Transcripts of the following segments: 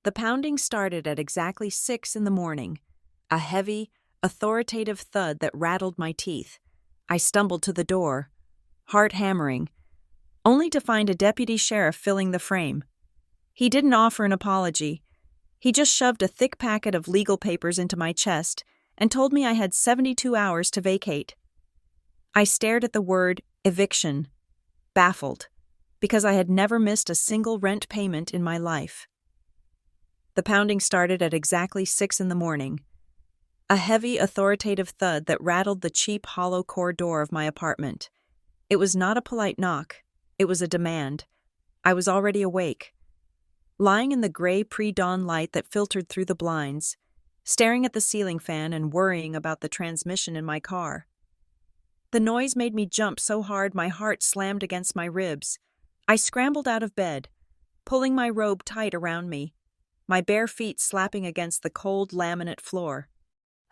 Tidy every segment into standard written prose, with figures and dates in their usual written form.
The pounding started at exactly 6 in the morning, a heavy, authoritative thud that rattled my teeth. I stumbled to the door, heart hammering, only to find a deputy sheriff filling the frame. He didn't offer an apology. He just shoved a thick packet of legal papers into my chest and told me I had 72 hours to vacate. I stared at the word eviction, baffled, because I had never missed a single rent payment in my life. The pounding started at exactly 6 in the morning, a heavy, authoritative thud that rattled the cheap, hollow core door of my apartment. It was not a polite knock. It was a demand. I was already awake, lying in the gray pre-dawn light that filtered through the blinds, staring at the ceiling fan and worrying about the transmission in my car. The noise made me jump so hard my heart slammed against my ribs. I scrambled out of bed, pulling my robe tight around me, my bare feet slapping against the cold laminate floor.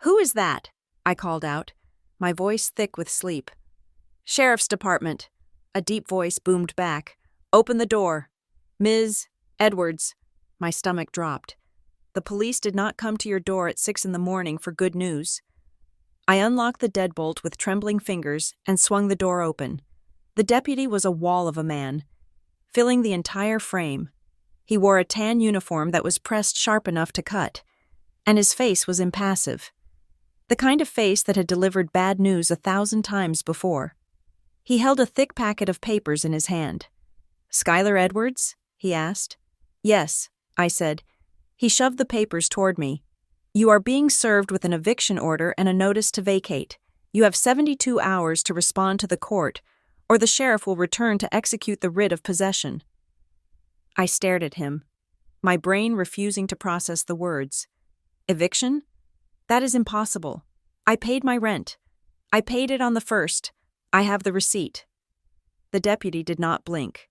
"Who is that?" I called out, my voice thick with sleep. "Sheriff's Department," a deep voice boomed back. "Open the door. Ms. Edwards." My stomach dropped. The police did not come to your door at 6 in the morning for good news. I unlocked the deadbolt with trembling fingers and swung the door open. The deputy was a wall of a man, filling the entire frame. He wore a tan uniform that was pressed sharp enough to cut, and his face was impassive. The kind of face that had delivered bad news 1,000 times before. He held a thick packet of papers in his hand. "Skylar Edwards?" he asked. "Yes," I said. He shoved the papers toward me. "You are being served with an eviction order and a notice to vacate. You have 72 hours to respond to the court, or the sheriff will return to execute the writ of possession." I stared at him, my brain refusing to process the words. "Eviction? That is impossible. I paid my rent. I paid it on the 1st. I have the receipt." The deputy did not blink.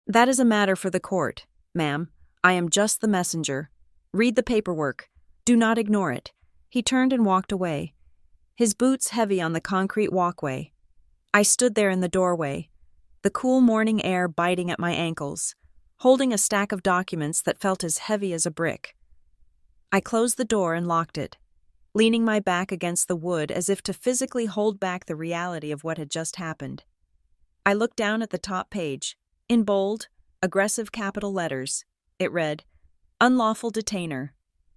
"That is a matter for the court, ma'am. I am just the messenger. Read the paperwork. Do not ignore it." He turned and walked away, his boots heavy on the concrete walkway. I stood there in the doorway, the cool morning air biting at my ankles, holding a stack of documents that felt as heavy as a brick. I closed the door and locked it, leaning my back against the wood as if to physically hold back the reality of what had just happened. I looked down at the top page. In bold, aggressive capital letters, it read, "Unlawful detainer."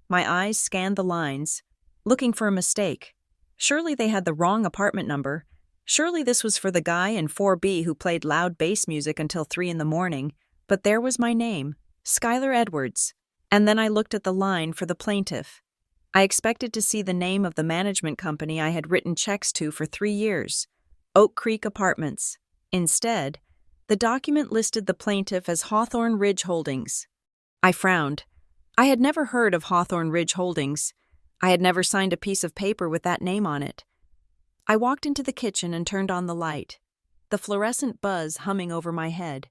My eyes scanned the lines, looking for a mistake. Surely they had the wrong apartment number. Surely this was for the guy in 4B who played loud bass music until 3 in the morning. But there was my name, Skylar Edwards. And then I looked at the line for the plaintiff. I expected to see the name of the management company I had written checks to for 3 years, Oak Creek Apartments. Instead, the document listed the plaintiff as Hawthorne Ridge Holdings. I frowned. I had never heard of Hawthorne Ridge Holdings. I had never signed a piece of paper with that name on it. I walked into the kitchen and turned on the light, the fluorescent buzz humming over my head.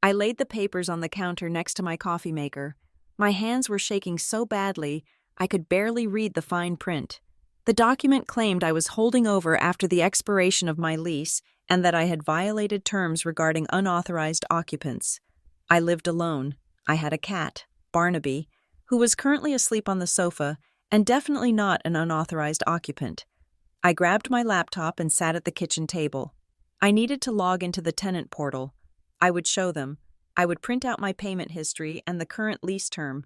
I laid the papers on the counter next to my coffee maker. My hands were shaking so badly I could barely read the fine print. The document claimed I was holding over after the expiration of my lease and that I had violated terms regarding unauthorized occupants. I lived alone. I had a cat, Barnaby, who was currently asleep on the sofa and definitely not an unauthorized occupant. I grabbed my laptop and sat at the kitchen table. I needed to log into the tenant portal. I would show them. I would print out my payment history and the current lease term,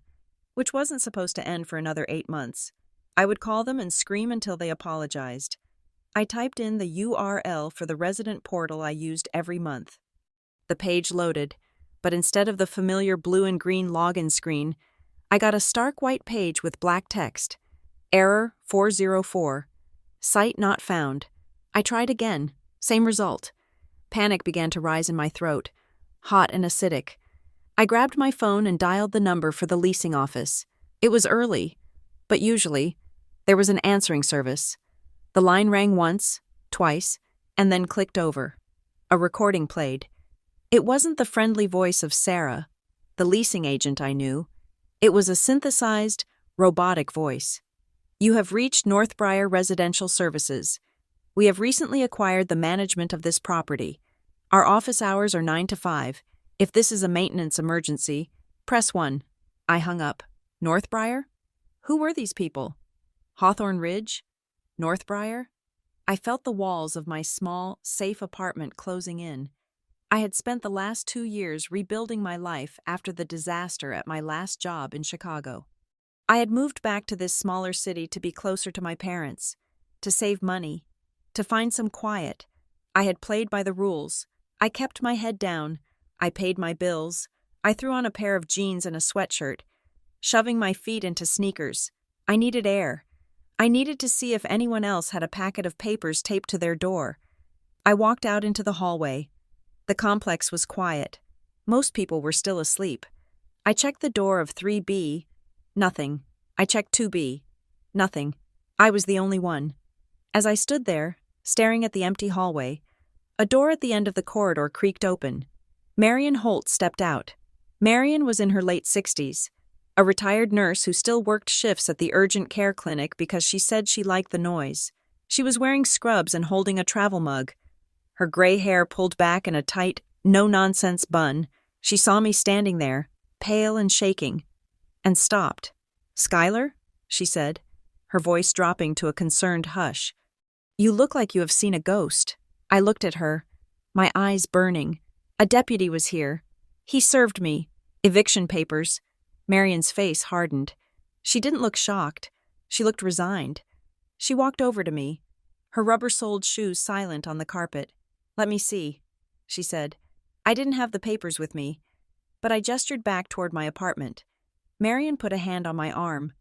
which wasn't supposed to end for another 8 months. I would call them and scream until they apologized. I typed in the URL for the resident portal I used every month. The page loaded, but instead of the familiar blue and green login screen, I got a stark white page with black text. Error 404. Site not found. I tried again. Same result. Panic began to rise in my throat, hot and acidic. I grabbed my phone and dialed the number for the leasing office. It was early, but usually, there was an answering service. The line rang once, twice, and then clicked over. A recording played. It wasn't the friendly voice of Sarah, the leasing agent I knew. It was a synthesized, robotic voice. "You have reached Northbriar Residential Services. We have recently acquired the management of this property. Our office hours are 9 to 5. If this is a maintenance emergency, press 1. I hung up. Northbriar? Who were these people? Hawthorne Ridge? Northbriar? I felt the walls of my small, safe apartment closing in. I had spent the last 2 years rebuilding my life after the disaster at my last job in Chicago. I had moved back to this smaller city to be closer to my parents, to save money, to find some quiet. I had played by the rules. I kept my head down. I paid my bills. I threw on a pair of jeans and a sweatshirt, shoving my feet into sneakers. I needed air. I needed to see if anyone else had a packet of papers taped to their door. I walked out into the hallway. The complex was quiet. Most people were still asleep. I checked the door of 3B. Nothing. I checked 2B. Nothing. I was the only one. As I stood there, staring at the empty hallway, a door at the end of the corridor creaked open. Marion Holt stepped out. Marion was in her late 60s, a retired nurse who still worked shifts at the urgent care clinic because she said she liked the noise. She was wearing scrubs and holding a travel mug. Her gray hair pulled back in a tight, no-nonsense bun. She saw me standing there, pale and shaking, and stopped. "Skylar?" she said, her voice dropping to a concerned hush. "You look like you have seen a ghost." I looked at her, my eyes burning. A deputy was here. He served me. Eviction papers. Marion's face hardened. She didn't look shocked. She looked resigned. She walked over to me, her rubber-soled shoes silent on the carpet. "Let me see," she said. I didn't have the papers with me, but I gestured back toward my apartment. Marion put a hand on my arm.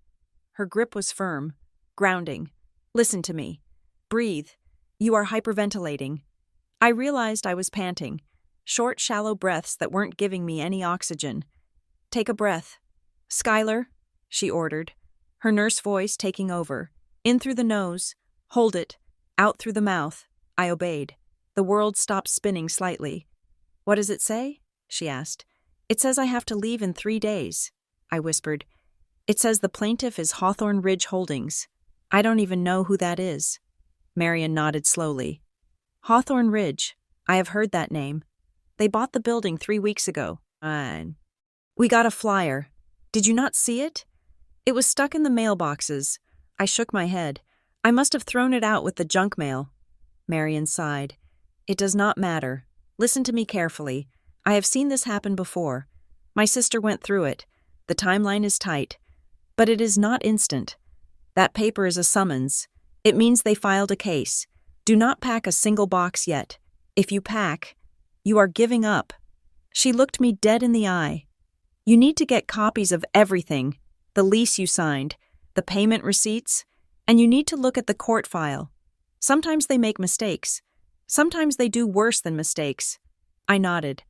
Her grip was firm, grounding. "Listen to me. Breathe. You are hyperventilating." I realized I was panting, short, shallow breaths that weren't giving me any oxygen. "Take a breath." "Skylar," she ordered, her nurse voice taking over. "In through the nose. Hold it. Out through the mouth." I obeyed. The world stopped spinning slightly. "What does it say?" she asked. "It says I have to leave in 3 days." I whispered. "It says the plaintiff is Hawthorne Ridge Holdings. I don't even know who that is." Marion nodded slowly. "Hawthorne Ridge. I have heard that name. They bought the building 3 weeks ago. We got a flyer. Did you not see it? It was stuck in the mailboxes." I shook my head. "I must have thrown it out with the junk mail." Marion sighed. "It does not matter. Listen to me carefully. I have seen this happen before. My sister went through it. The timeline is tight. But it is not instant. That paper is a summons. It means they filed a case. Do not pack a single box yet. If you pack, you are giving up." She looked me dead in the eye. "You need to get copies of everything, the lease you signed, the payment receipts, and you need to look at the court file. Sometimes they make mistakes. Sometimes they do worse than mistakes." I nodded,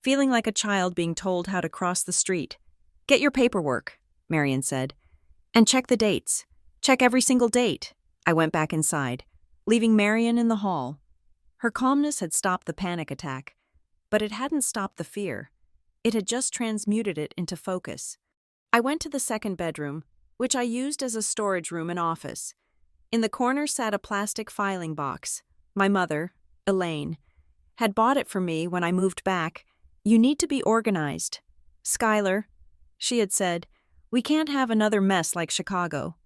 feeling like a child being told how to cross the street. "Get your paperwork," Marion said, "and check the dates. Check every single date." I went back inside, leaving Marion in the hall. Her calmness had stopped the panic attack, but it hadn't stopped the fear. It had just transmuted it into focus. I went to the second bedroom, which I used as a storage room and office. In the corner sat a plastic filing box. My mother, Elaine, had bought it for me when I moved back. "You need to be organized. Skylar," she had said, "we can't have another mess like Chicago."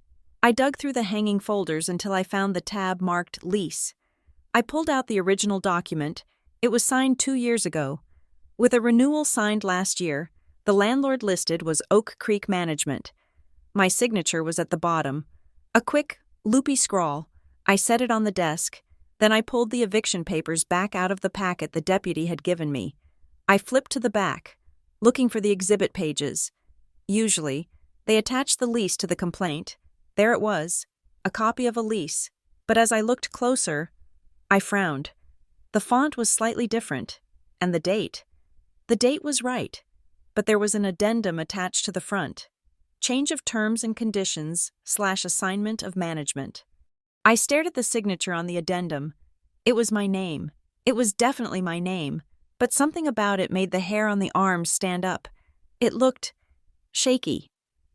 I dug through the hanging folders until I found the tab marked lease. I pulled out the original document. It was signed 2 years ago. With a renewal signed last year, the landlord listed was Oak Creek Management. My signature was at the bottom. A quick, loopy scrawl. I set it on the desk. Then I pulled the eviction papers back out of the packet the deputy had given me. I flipped to the back, looking for the exhibit pages. Usually, they attached the lease to the complaint. There it was, a copy of a lease. But as I looked closer, I frowned. The font was slightly different, and the date. The date was right, but there was an addendum attached to the front. Change of terms and conditions / assignment of management. I stared at the signature on the addendum. It was my name. It was definitely my name, but something about it made the hair on the arms stand up. It looked shaky.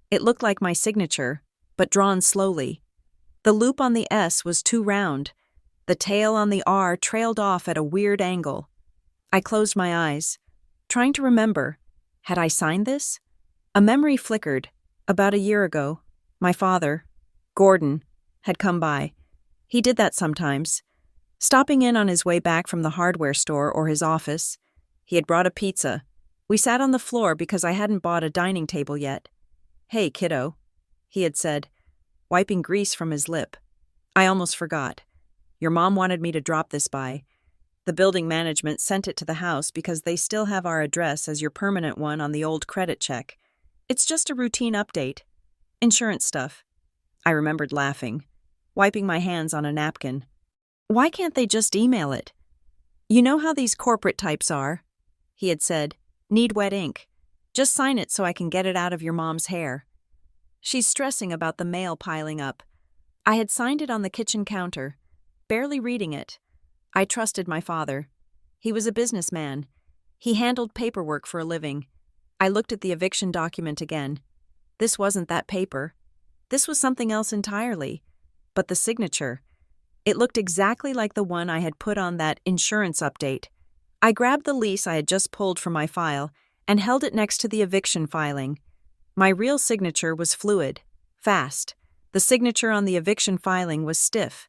It looked like my signature, but drawn slowly. The loop on the S was too round. The tail on the R trailed off at a weird angle. I closed my eyes, trying to remember. Had I signed this? A memory flickered. About a year ago, my father, Gordon, had come by. He did that sometimes, stopping in on his way back from the hardware store or his office. He had brought a pizza. We sat on the floor because I hadn't bought a dining table yet. "Hey, kiddo," he had said, wiping grease from his lip. "I almost forgot. Your mom wanted me to drop this by. The building management sent it to the house because they still have our address as your permanent one on the old credit check. It's just a routine update. Insurance stuff." I remembered laughing, wiping my hands on a napkin. "Why can't they just email it? You know how these corporate types are," he had said. "Need wet ink. Just sign it so I can get it out of your mom's hair. She's stressing about the mail piling up." I had signed it on the kitchen counter, barely reading it. I trusted my father. He was a businessman. He handled paperwork for a living. I looked at the eviction document again. This wasn't that paper. This was something else entirely. But the signature. It looked exactly like the one I had put on that insurance update. I grabbed the lease I had just pulled from my file and held it next to the eviction filing. My real signature was fluid, fast. The signature on the eviction filing was stiff.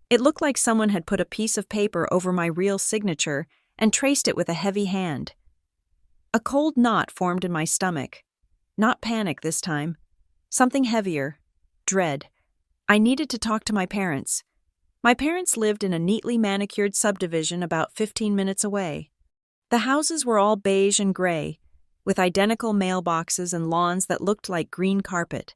It looked like someone had put a piece of paper over my real signature and traced it with a heavy hand. A cold knot formed in my stomach. Not panic this time. Something heavier. Dread. I needed to talk to my parents. My parents lived in a neatly manicured subdivision about 15 minutes away. The houses were all beige and gray, with identical mailboxes and lawns that looked like green carpet.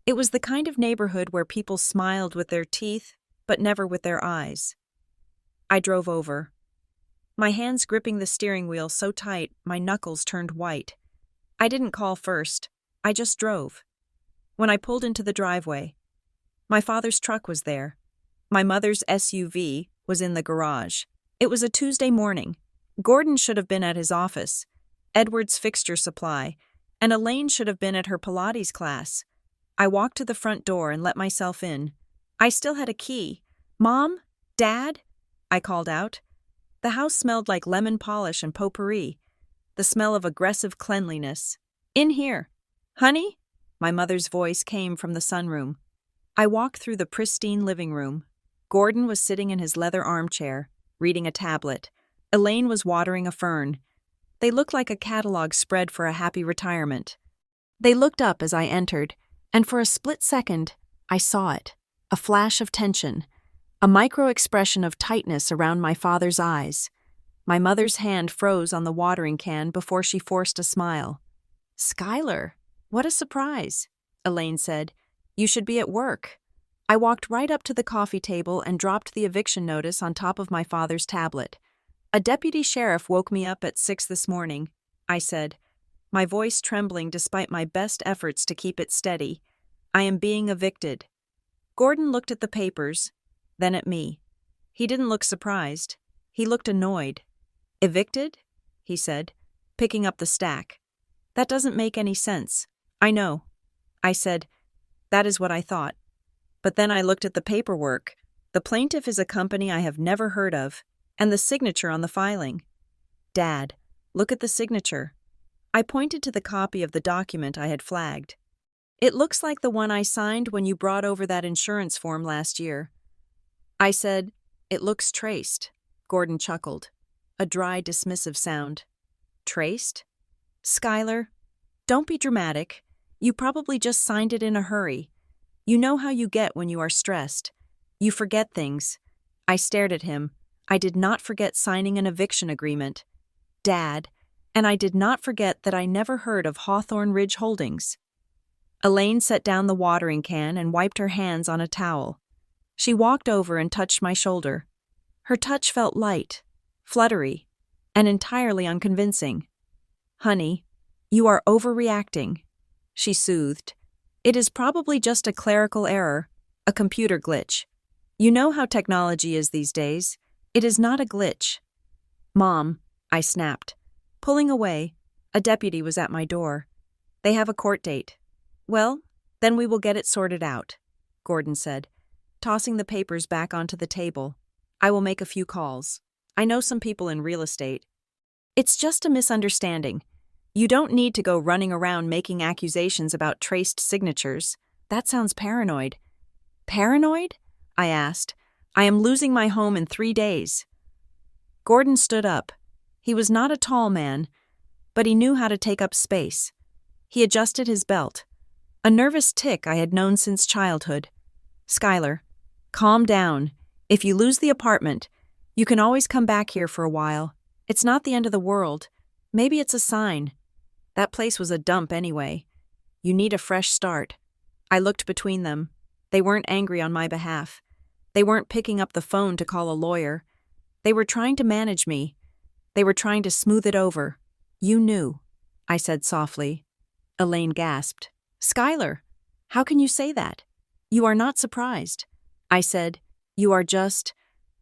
It was the kind of neighborhood where people smiled with their teeth, but never with their eyes. I drove over, my hands gripping the steering wheel so tight my knuckles turned white. I didn't call first. I just drove. When I pulled into the driveway, my father's truck was there. My mother's SUV was in the garage. It was a Tuesday morning. Gordon should have been at his office, Edward's fixture supply, and Elaine should have been at her Pilates class. I walked to the front door and let myself in. I still had a key. "Mom? Dad?" I called out. The house smelled like lemon polish and potpourri, the smell of aggressive cleanliness. "In here." "Honey?" My mother's voice came from the sunroom. I walked through the pristine living room. Gordon was sitting in his leather armchair, reading a tablet. Elaine was watering a fern. They looked like a catalog spread for a happy retirement. They looked up as I entered, and for a split second, I saw it. A flash of tension. A micro-expression of tightness around my father's eyes. My mother's hand froze on the watering can before she forced a smile. "Skylar, what a surprise," Elaine said. "You should be at work." I walked right up to the coffee table and dropped the eviction notice on top of my father's tablet. "A deputy sheriff woke me up at 6 this morning," I said, my voice trembling despite my best efforts to keep it steady. "I am being evicted." Gordon looked at the papers, then at me. He didn't look surprised. He looked annoyed. "Evicted?" he said, picking up the stack. "That doesn't make any sense." "I know," I said. "That is what I thought." But then I looked at the paperwork. The plaintiff is a company I have never heard of, and the signature on the filing. "Dad, look at the signature." I pointed to the copy of the document I had flagged. "It looks like the one I signed when you brought over that insurance form last year." I said, "It looks traced." Gordon chuckled, a dry, dismissive sound. "Traced? Skylar, don't be dramatic. You probably just signed it in a hurry. You know how you get when you are stressed. You forget things." I stared at him. I did not forget signing an eviction agreement. Dad, and I did not forget that I never heard of Hawthorne Ridge Holdings. Elaine set down the watering can and wiped her hands on a towel. She walked over and touched my shoulder. Her touch felt light, fluttery, and entirely unconvincing. "Honey, you are overreacting," she soothed. "It is probably just a clerical error, a computer glitch. You know how technology is these days. It is not a glitch." "Mom," I snapped. Pulling away, a deputy was at my door. "They have a court date." "Well, then we will get it sorted out," Gordon said, tossing the papers back onto the table. "I will make a few calls. I know some people in real estate." "It's just a misunderstanding. You don't need to go running around making accusations about traced signatures. That sounds paranoid. Paranoid? I asked. I am losing my home in 3 days. Gordon stood up. He was not a tall man, but he knew how to take up space. He adjusted his belt. A nervous tic I had known since childhood. Skylar, calm down. If you lose the apartment, you can always come back here for a while. It's not the end of the world. Maybe it's a sign. That place was a dump anyway. You need a fresh start. I looked between them. They weren't angry on my behalf. They weren't picking up the phone to call a lawyer. They were trying to manage me. They were trying to smooth it over. You knew, I said softly. Elaine gasped. Skylar, how can you say that? You are not surprised. I said, you are just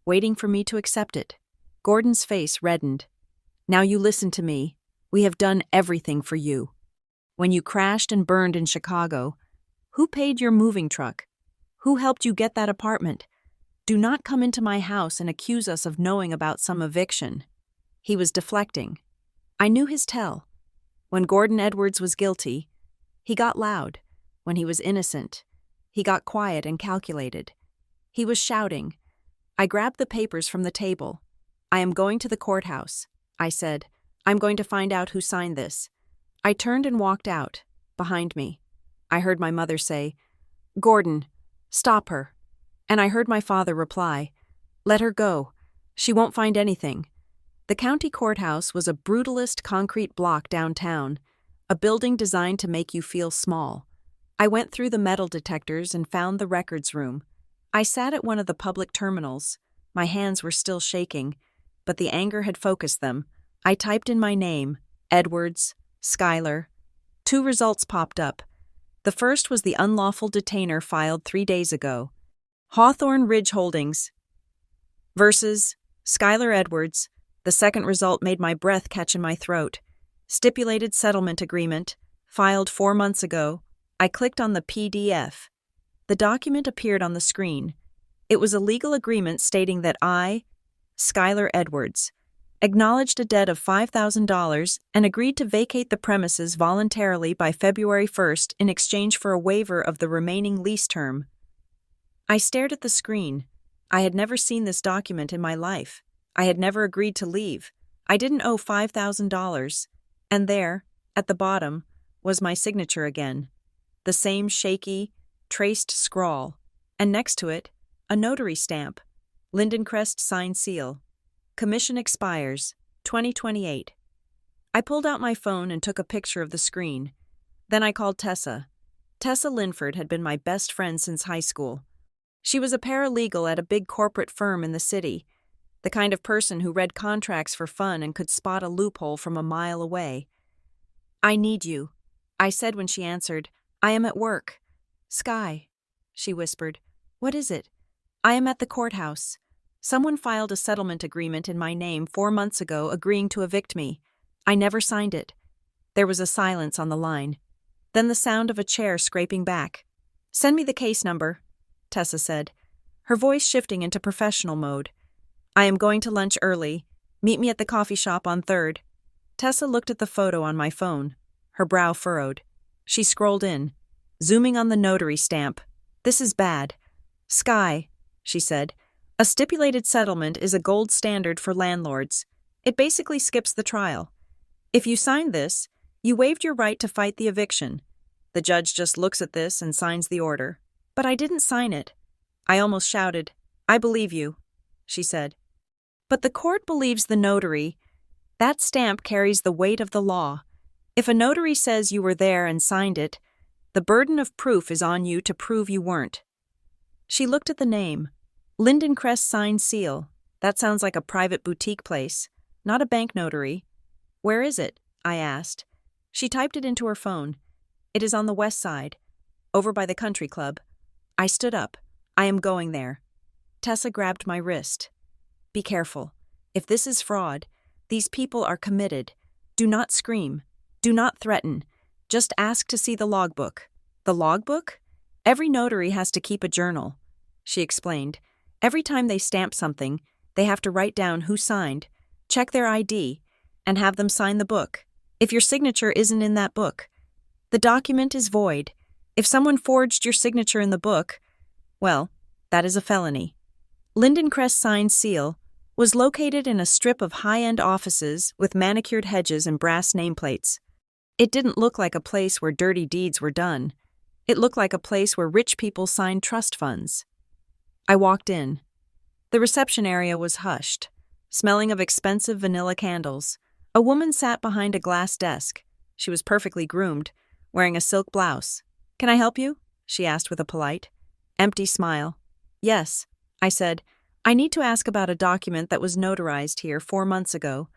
waiting for me to accept it. Gordon's face reddened. Now you listen to me. We have done everything for you. When you crashed and burned in Chicago, who paid your moving truck? Who helped you get that apartment? Do not come into my house and accuse us of knowing about some eviction. He was deflecting. I knew his tell. When Gordon Edwards was guilty, he got loud. When he was innocent, he got quiet and calculated. He was shouting. I grabbed the papers from the table. I am going to the courthouse, I said. I'm going to find out who signed this. I turned and walked out. Behind me, I heard my mother say, Gordon, stop her. And I heard my father reply, let her go. She won't find anything. The county courthouse was a brutalist concrete block downtown, a building designed to make you feel small. I went through the metal detectors and found the records room. I sat at one of the public terminals. My hands were still shaking, but the anger had focused them. I typed in my name, Edwards, Skylar. 2 results popped up. The first was the unlawful detainer filed 3 days ago. Hawthorne Ridge Holdings versus Skylar Edwards. The second result made my breath catch in my throat. Stipulated settlement agreement, filed 4 months ago. I clicked on the PDF. The document appeared on the screen. It was a legal agreement stating that I, Skylar Edwards, acknowledged a debt of $5,000 and agreed to vacate the premises voluntarily by February 1st in exchange for a waiver of the remaining lease term. I stared at the screen. I had never seen this document in my life. I had never agreed to leave. I didn't owe $5,000. And there, at the bottom, was my signature again. The same shaky, traced scrawl. And next to it, a notary stamp. Lindencrest signed seal. Commission expires, 2028. I pulled out my phone and took a picture of the screen. Then I called Tessa. Tessa Linford had been my best friend since high school. She was a paralegal at a big corporate firm in the city, the kind of person who read contracts for fun and could spot a loophole from a mile away. I need you, I said when she answered. I am at work. Sky, she whispered. What is it? I am at the courthouse. Someone filed a settlement agreement in my name 4 months ago agreeing to evict me. I never signed it. There was a silence on the line. Then the sound of a chair scraping back. Send me the case number, Tessa said, her voice shifting into professional mode. I am going to lunch early. Meet me at the coffee shop on 3rd. Tessa looked at the photo on my phone. Her brow furrowed. She scrolled in, zooming on the notary stamp. This is bad. Sky, she said. A stipulated settlement is a gold standard for landlords. It basically skips the trial. If you signed this, you waived your right to fight the eviction. The judge just looks at this and signs the order. But I didn't sign it. I almost shouted. I believe you, she said. But the court believes the notary. That stamp carries the weight of the law. If a notary says you were there and signed it, the burden of proof is on you to prove you weren't. She looked at the name. Lindencrest signed seal. That sounds like a private boutique place, not a bank notary. Where is it? I asked. She typed it into her phone. It is on the west side, over by the country club. I stood up. I am going there. Tessa grabbed my wrist. Be careful. If this is fraud, these people are committed. Do not scream. Do not threaten. Just ask to see the logbook. The logbook? Every notary has to keep a journal, she explained. Every time they stamp something, they have to write down who signed, check their ID, and have them sign the book. if your signature isn't in that book. The document is void. If someone forged your signature in the book, well, that is a felony. Lindencrest's signed seal was located in a strip of high-end offices with manicured hedges and brass nameplates. It didn't look like a place where dirty deeds were done. It looked like a place where rich people signed trust funds. I walked in. The reception area was hushed, smelling of expensive vanilla candles. A woman sat behind a glass desk. She was perfectly groomed, wearing a silk blouse. "Can I help you?" she asked with a polite, empty smile. "Yes," I said. "I need to ask about a document that was notarized here 4 months ago.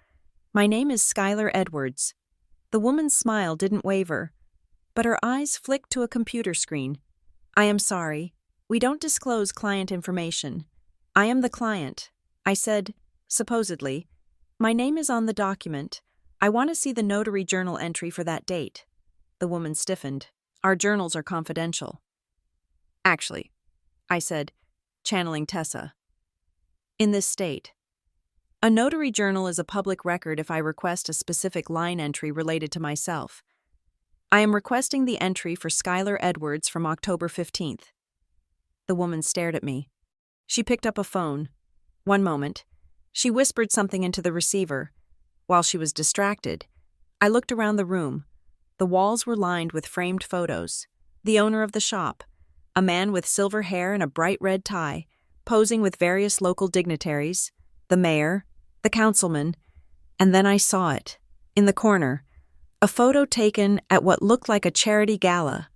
My name is Skylar Edwards." The woman's smile didn't waver, but her eyes flicked to a computer screen. "I am sorry. We don't disclose client information. I am the client," I said, supposedly. "My name is on the document. I want to see the notary journal entry for that date." The woman stiffened. "Our journals are confidential." "Actually," I said, channeling Tessa. "In this state, a notary journal is a public record if I request a specific line entry related to myself. I am requesting the entry for Skylar Edwards from October 15th. The woman stared at me. She picked up a phone. One moment. She whispered something into the receiver. While she was distracted, I looked around the room. The walls were lined with framed photos. The owner of the shop, a man with silver hair and a bright red tie, posing with various local dignitaries, the mayor, the councilman, and then I saw it, in the corner, a photo taken at what looked like a charity gala.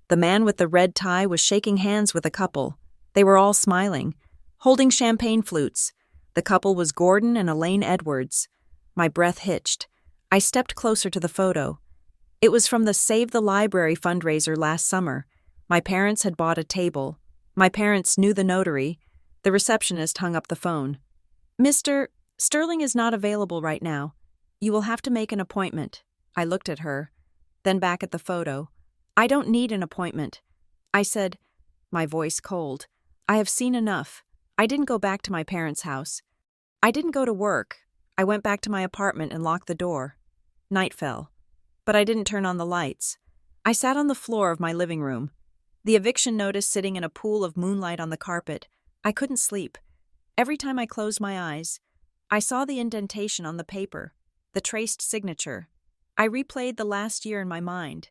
The man with the red tie was shaking hands with a couple. They were all smiling, holding champagne flutes. The couple was Gordon and Elaine Edwards. My breath hitched. I stepped closer to the photo. It was from the Save the Library fundraiser last summer. My parents had bought a table. My parents knew the notary. The receptionist hung up the phone. "Mr. Sterling is not available right now. You will have to make an appointment." I looked at her, then back at the photo. "I don't need an appointment," I said, my voice cold. "I have seen enough. I didn't go back to my parents' house. I didn't go to work. I went back to my apartment and locked the door." Night fell, but I didn't turn on the lights. I sat on the floor of my living room, the eviction notice sitting in a pool of moonlight on the carpet. I couldn't sleep. Every time I closed my eyes, I saw the indentation on the paper, the traced signature. I replayed the last year in my mind,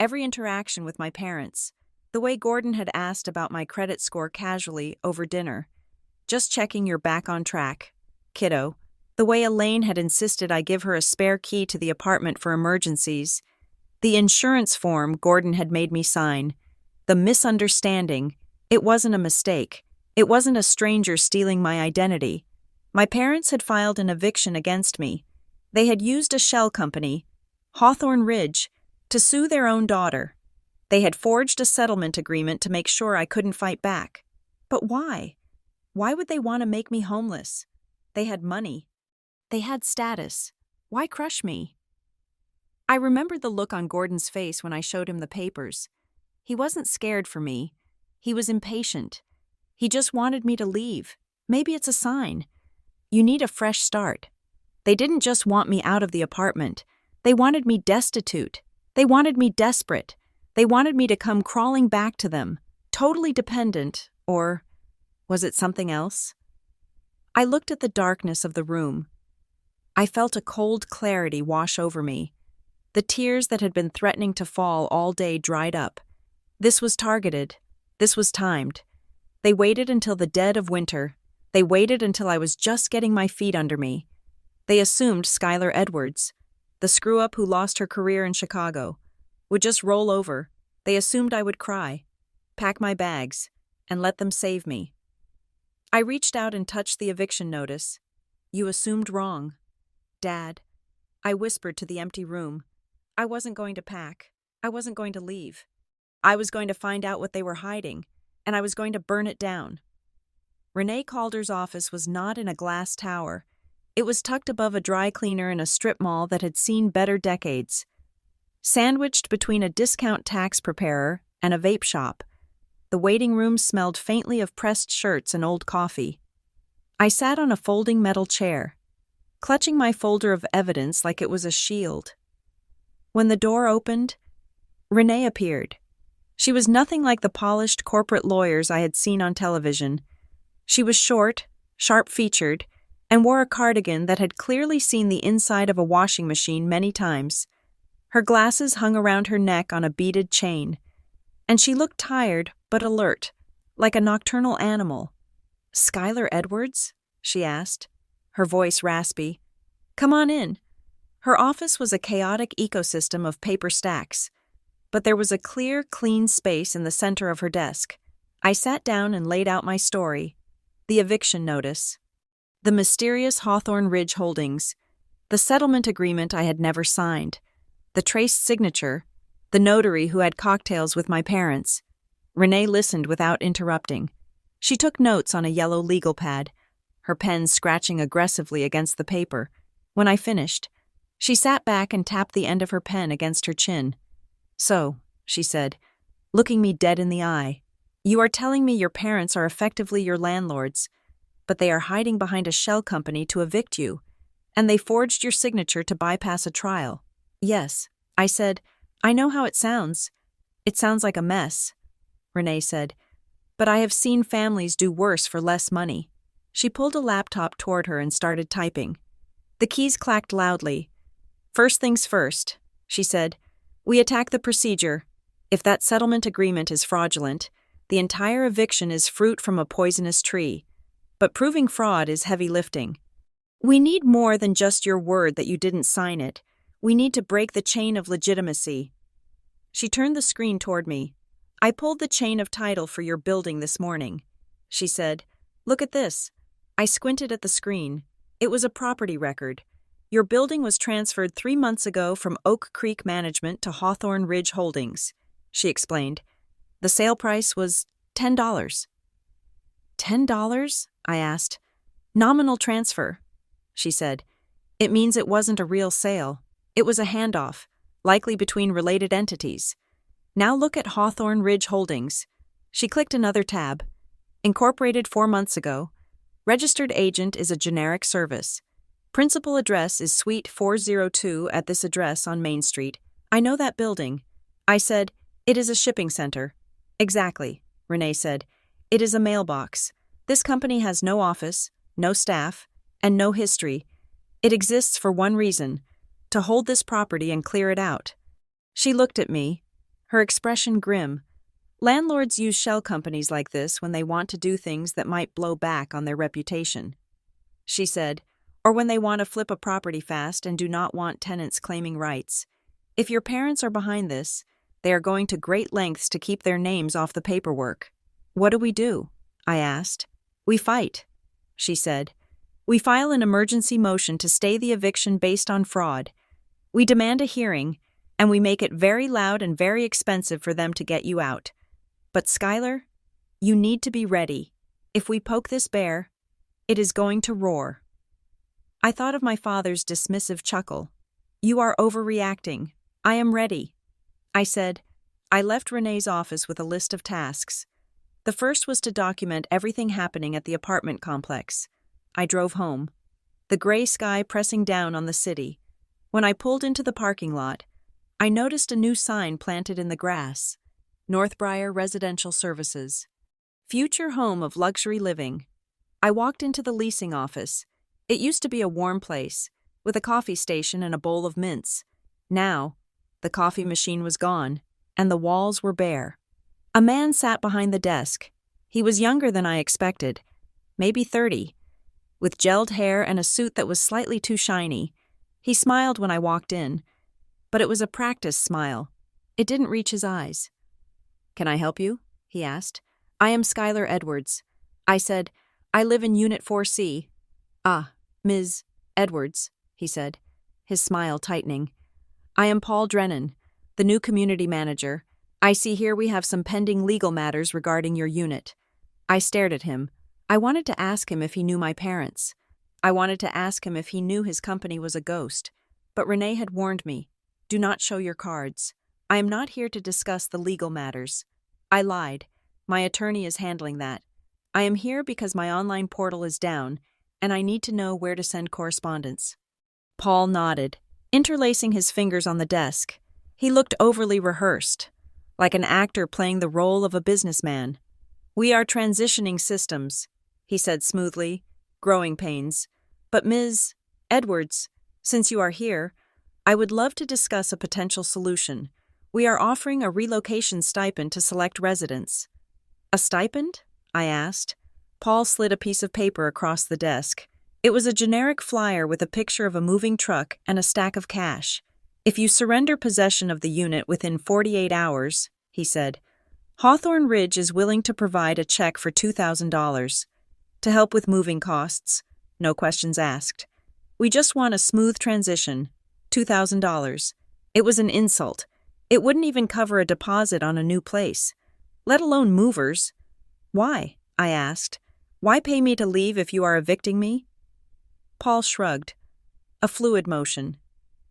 every interaction with my parents, the way Gordon had asked about my credit score casually over dinner. "Just checking you're back on track, kiddo." The way Elaine had insisted I give her a spare key to the apartment for emergencies. The insurance form Gordon had made me sign. The misunderstanding. It wasn't a mistake. It wasn't a stranger stealing my identity. My parents had filed an eviction against me. They had used a shell company, Hawthorne Ridge, to sue their own daughter. They had forged a settlement agreement to make sure I couldn't fight back. But why? Why would they want to make me homeless? They had money. They had status. Why crush me? I remembered the look on Gordon's face when I showed him the papers. He wasn't scared for me. He was impatient. He just wanted me to leave. Maybe it's a sign. You need a fresh start. They didn't just want me out of the apartment. They wanted me destitute. They wanted me desperate. They wanted me to come crawling back to them, totally dependent, or was it something else? I looked at the darkness of the room. I felt a cold clarity wash over me. The tears that had been threatening to fall all day dried up. This was targeted. This was timed. They waited until the dead of winter. They waited until I was just getting my feet under me. They assumed Skylar Edwards, the screw-up who lost her career in Chicago, would just roll over. They assumed I would cry, pack my bags, and let them save me. I reached out and touched the eviction notice. "You assumed wrong, Dad," I whispered to the empty room. I wasn't going to pack. I wasn't going to leave. I was going to find out what they were hiding, and I was going to burn it down. Renee Calder's office was not in a glass tower. It was tucked above a dry cleaner in a strip mall that had seen better decades. Sandwiched between a discount tax preparer and a vape shop, the waiting room smelled faintly of pressed shirts and old coffee. I sat on a folding metal chair, clutching my folder of evidence like it was a shield. When the door opened, Renee appeared. She was nothing like the polished corporate lawyers I had seen on television. She was short, sharp-featured, and wore a cardigan that had clearly seen the inside of a washing machine many times. Her glasses hung around her neck on a beaded chain, and she looked tired but alert, like a nocturnal animal. "Skylar Edwards?" she asked, her voice raspy. "Come on in." Her office was a chaotic ecosystem of paper stacks, but there was a clear, clean space in the center of her desk. I sat down and laid out my story. The eviction notice, the mysterious Hawthorne Ridge holdings, the settlement agreement I had never signed, the traced signature, the notary who had cocktails with my parents. Renee listened without interrupting. She took notes on a yellow legal pad, her pen scratching aggressively against the paper. When I finished, she sat back and tapped the end of her pen against her chin. "So," she said, looking me dead in the eye, "you are telling me your parents are effectively your landlords, but they are hiding behind a shell company to evict you, and they forged your signature to bypass a trial." "Yes," I said. "I know how it sounds. It sounds like a mess." Renee said, "But I have seen families do worse for less money." She pulled a laptop toward her and started typing. The keys clacked loudly. "First things first," she said. "We attack the procedure. If that settlement agreement is fraudulent, the entire eviction is fruit from a poisonous tree. But proving fraud is heavy lifting. We need more than just your word that you didn't sign it. We need to break the chain of legitimacy." She turned the screen toward me. "I pulled the chain of title for your building this morning," she said. "Look at this." I squinted at the screen. It was a property record. "Your building was transferred 3 months ago from Oak Creek Management to Hawthorne Ridge Holdings," she explained. "The sale price was $10. $10? I asked. "Nominal transfer," she said. "It means it wasn't a real sale. It was a handoff, likely between related entities. Now look at Hawthorne Ridge Holdings." She clicked another tab. "Incorporated 4 months ago. Registered agent is a generic service. Principal address is Suite 402 at this address on Main Street. I know that building." I said, "It is a shipping center." "Exactly," Renee said. "It is a mailbox. This company has no office, no staff, and no history. It exists for one reason: to hold this property and clear it out." She looked at me, her expression grim. Landlords use shell companies like this when they want to do things that might blow back on their reputation. She said, "Or when they want to flip a property fast and do not want tenants claiming rights. If your parents are behind this, they are going to great lengths to keep their names off the paperwork." "What do we do?" I asked. "We fight," she said. "We file an emergency motion to stay the eviction based on fraud. We demand a hearing, and we make it very loud and very expensive for them to get you out. But Skylar, you need to be ready. If we poke this bear, it is going to roar." I thought of my father's dismissive chuckle. "You are overreacting. I am ready." I said. I left Renee's office with a list of tasks. The first was to document everything happening at the apartment complex. I drove home, the gray sky pressing down on the city. When I pulled into the parking lot, I noticed a new sign planted in the grass: Northbriar Residential Services, future home of luxury living. I walked into the leasing office. It used to be a warm place, with a coffee station and a bowl of mints. Now, the coffee machine was gone, and the walls were bare. A man sat behind the desk. He was younger than I expected, maybe 30, with gelled hair and a suit that was slightly too shiny. He smiled when I walked in, but it was a practiced smile. It didn't reach his eyes. "Can I help you?" he asked. "I am Skylar Edwards." I said, "I live in Unit 4C. "Ah, Ms. Edwards," he said, his smile tightening. "I am Paul Drennan, the new community manager. I see here we have some pending legal matters regarding your unit." I stared at him. I wanted to ask him if he knew my parents. I wanted to ask him if he knew his company was a ghost. But Renee had warned me, "Do not show your cards. I am not here to discuss the legal matters." I lied. "My attorney is handling that. I am here because my online portal is down, and I need to know where to send correspondence." Paul nodded, interlacing his fingers on the desk. He looked overly rehearsed, like an actor playing the role of a businessman. "We are transitioning systems," he said smoothly, growing pains. "But Ms. Edwards, since you are here, I would love to discuss a potential solution. We are offering a relocation stipend to select residents." "A stipend?" I asked. Paul slid a piece of paper across the desk. It was a generic flyer with a picture of a moving truck and a stack of cash. "If you surrender possession of the unit within 48 hours, he said, "Hawthorne Ridge is willing to provide a check for $2,000 to help with moving costs. No questions asked. We just want a smooth transition. $2,000. It was an insult. It wouldn't even cover a deposit on a new place, let alone movers. "Why?" I asked. "Why pay me to leave if you are evicting me?" Paul shrugged. A fluid motion.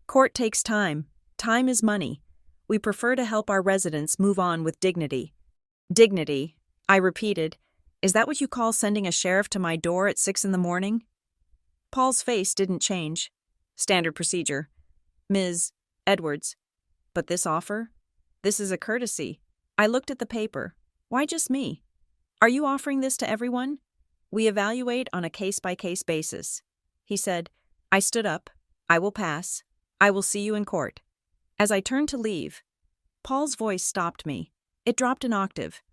"Court takes time. Time is money. We prefer to help our residents move on with dignity." "Dignity," I repeated. "Is that what you call sending a sheriff to my door at 6 in the morning?" Paul's face didn't change. "Standard procedure. Ms. Edwards. But this offer? This is a courtesy." I looked at the paper. "Why just me? Are you offering this to everyone?" "We evaluate on a case-by-case basis," he said. I stood up. "I will pass. I will see you in court." As I turned to leave, Paul's voice stopped me. It dropped an octave,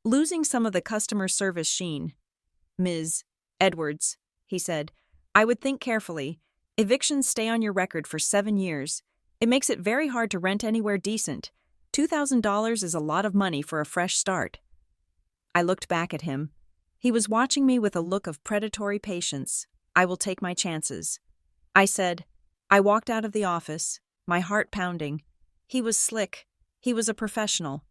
losing some of the customer service sheen. "Ms. Edwards," he said, "I would think carefully. Evictions stay on your record for 7 years. It makes it very hard to rent anywhere decent. $2,000 is a lot of money for a fresh start." I looked back at him. He was watching me with a look of predatory patience. "I will take my chances," I said. I walked out of the office, my heart pounding. He was slick. He was a professional.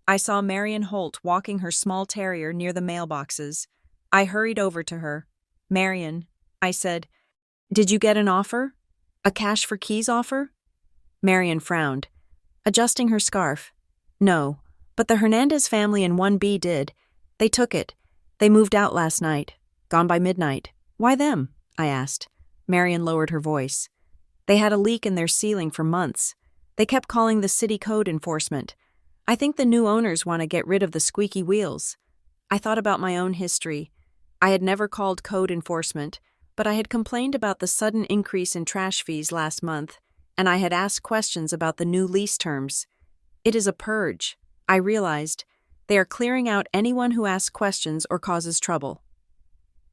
I saw Marion Holt walking her small terrier near the mailboxes. I hurried over to her. "Marion," I said, "did you get an offer? A cash for keys offer?" Marion frowned, adjusting her scarf. "No, but the Hernandez family in 1B did. They took it. They moved out last night. Gone by midnight." "Why them?" I asked. Marion lowered her voice. "They had a leak in their ceiling for months. They kept calling the city code enforcement. I think the new owners want to get rid of the squeaky wheels." I thought about my own history. I had never called code enforcement, but I had complained about the sudden increase in trash fees last month, and I had asked questions about the new lease terms. It is a purge, I realized. They are clearing out anyone who asks questions or causes trouble.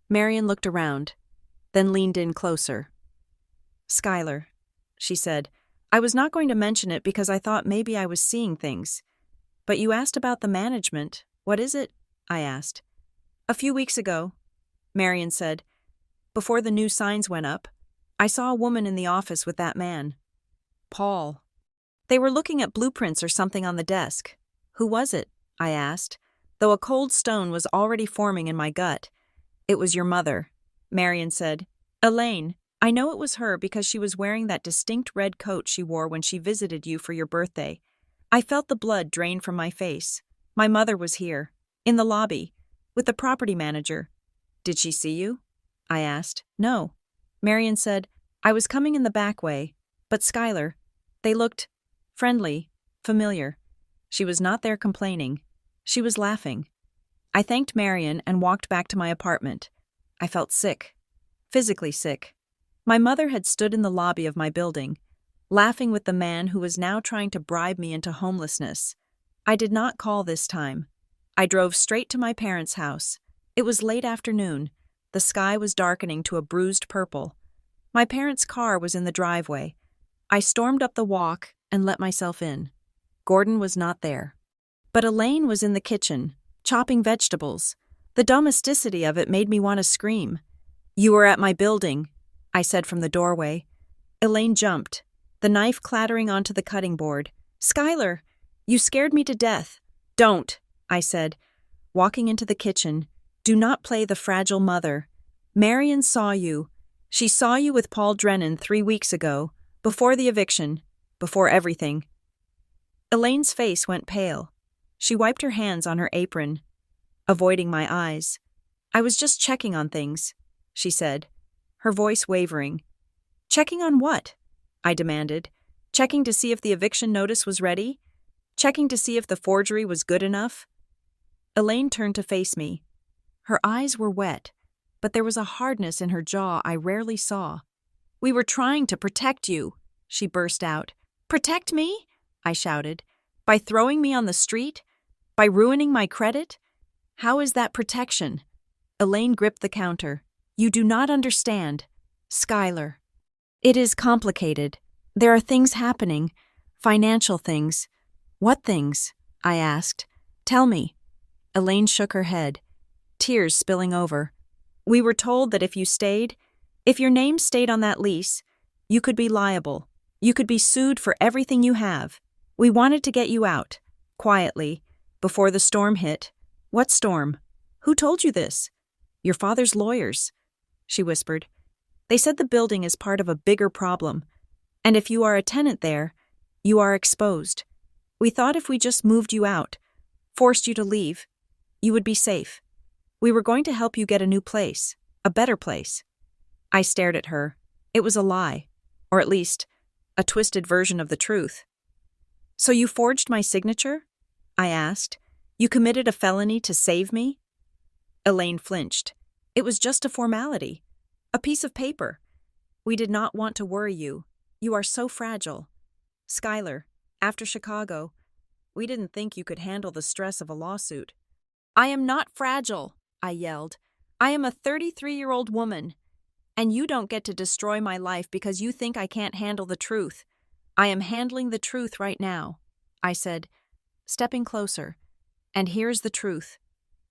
Marion looked around, then leaned in closer. "Skylar," she said, "I was not going to mention it because I thought maybe I was seeing things. But you asked about the management. What is it?" I asked. "A few weeks ago," Marion said, "before the new signs went up, I saw a woman in the office with that man. Paul. They were looking at blueprints or something on the desk. Who was it?" I asked, though a cold stone was already forming in my gut. "It was your mother," Marion said. "Elaine. I know it was her because she was wearing that distinct red coat she wore when she visited you for your birthday." I felt the blood drain from my face. My mother was here, in the lobby, with the property manager. "Did she see you?" I asked. "No." Marion said, "I was coming in the back way, but Skylar, they looked friendly, familiar." She was not there complaining. She was laughing. I thanked Marion and walked back to my apartment. I felt sick, physically sick. My mother had stood in the lobby of my building, laughing with the man who was now trying to bribe me into homelessness. I did not call this time. I drove straight to my parents' house. It was late afternoon. The sky was darkening to a bruised purple. My parents' car was in the driveway. I stormed up the walk and let myself in. Gordon was not there. But Elaine was in the kitchen, chopping vegetables. The domesticity of it made me want to scream. "You were at my building," I said from the doorway. Elaine jumped, the knife clattering onto the cutting board. "Skylar, you scared me to death." "Don't," I said, walking into the kitchen. "Do not play the fragile mother. Marion saw you. She saw you with Paul Drennan 3 weeks ago, before the eviction, before everything." Elaine's face went pale. She wiped her hands on her apron, avoiding my eyes. "I was just checking on things," she said, her voice wavering. "Checking on what?" I demanded. Checking to see if the eviction notice was ready? Checking to see if the forgery was good enough? Elaine turned to face me. Her eyes were wet, but there was a hardness in her jaw I rarely saw. "We were trying to protect you," she burst out. "Protect me?" I shouted. "By throwing me on the street? By ruining my credit? How is that protection?" Elaine gripped the counter. "You do not understand. Skylar. It is complicated. There are things happening. Financial things." "What things?" I asked. "Tell me." Elaine shook her head, tears spilling over. "We were told that if your name stayed on that lease, you could be liable. You could be sued for everything you have. We wanted to get you out, quietly, before the storm hit." "What storm? Who told you this?" "Your father's lawyers," she whispered. "They said the building is part of a bigger problem, and if you are a tenant there, you are exposed. We thought if we just moved you out, forced you to leave, you would be safe. We were going to help you get a new place, a better place." I stared at her. It was a lie, or at least, a twisted version of the truth. "So you forged my signature?" I asked. "You committed a felony to save me?" Elaine flinched. "It was just a formality. A piece of paper. We did not want to worry you. You are so fragile. Skylar, after Chicago, we didn't think you could handle the stress of a lawsuit." "I am not fragile," I yelled. "I am a 33-year-old woman, and you don't get to destroy my life because you think I can't handle the truth. I am handling the truth right now," I said, stepping closer. "And here's the truth.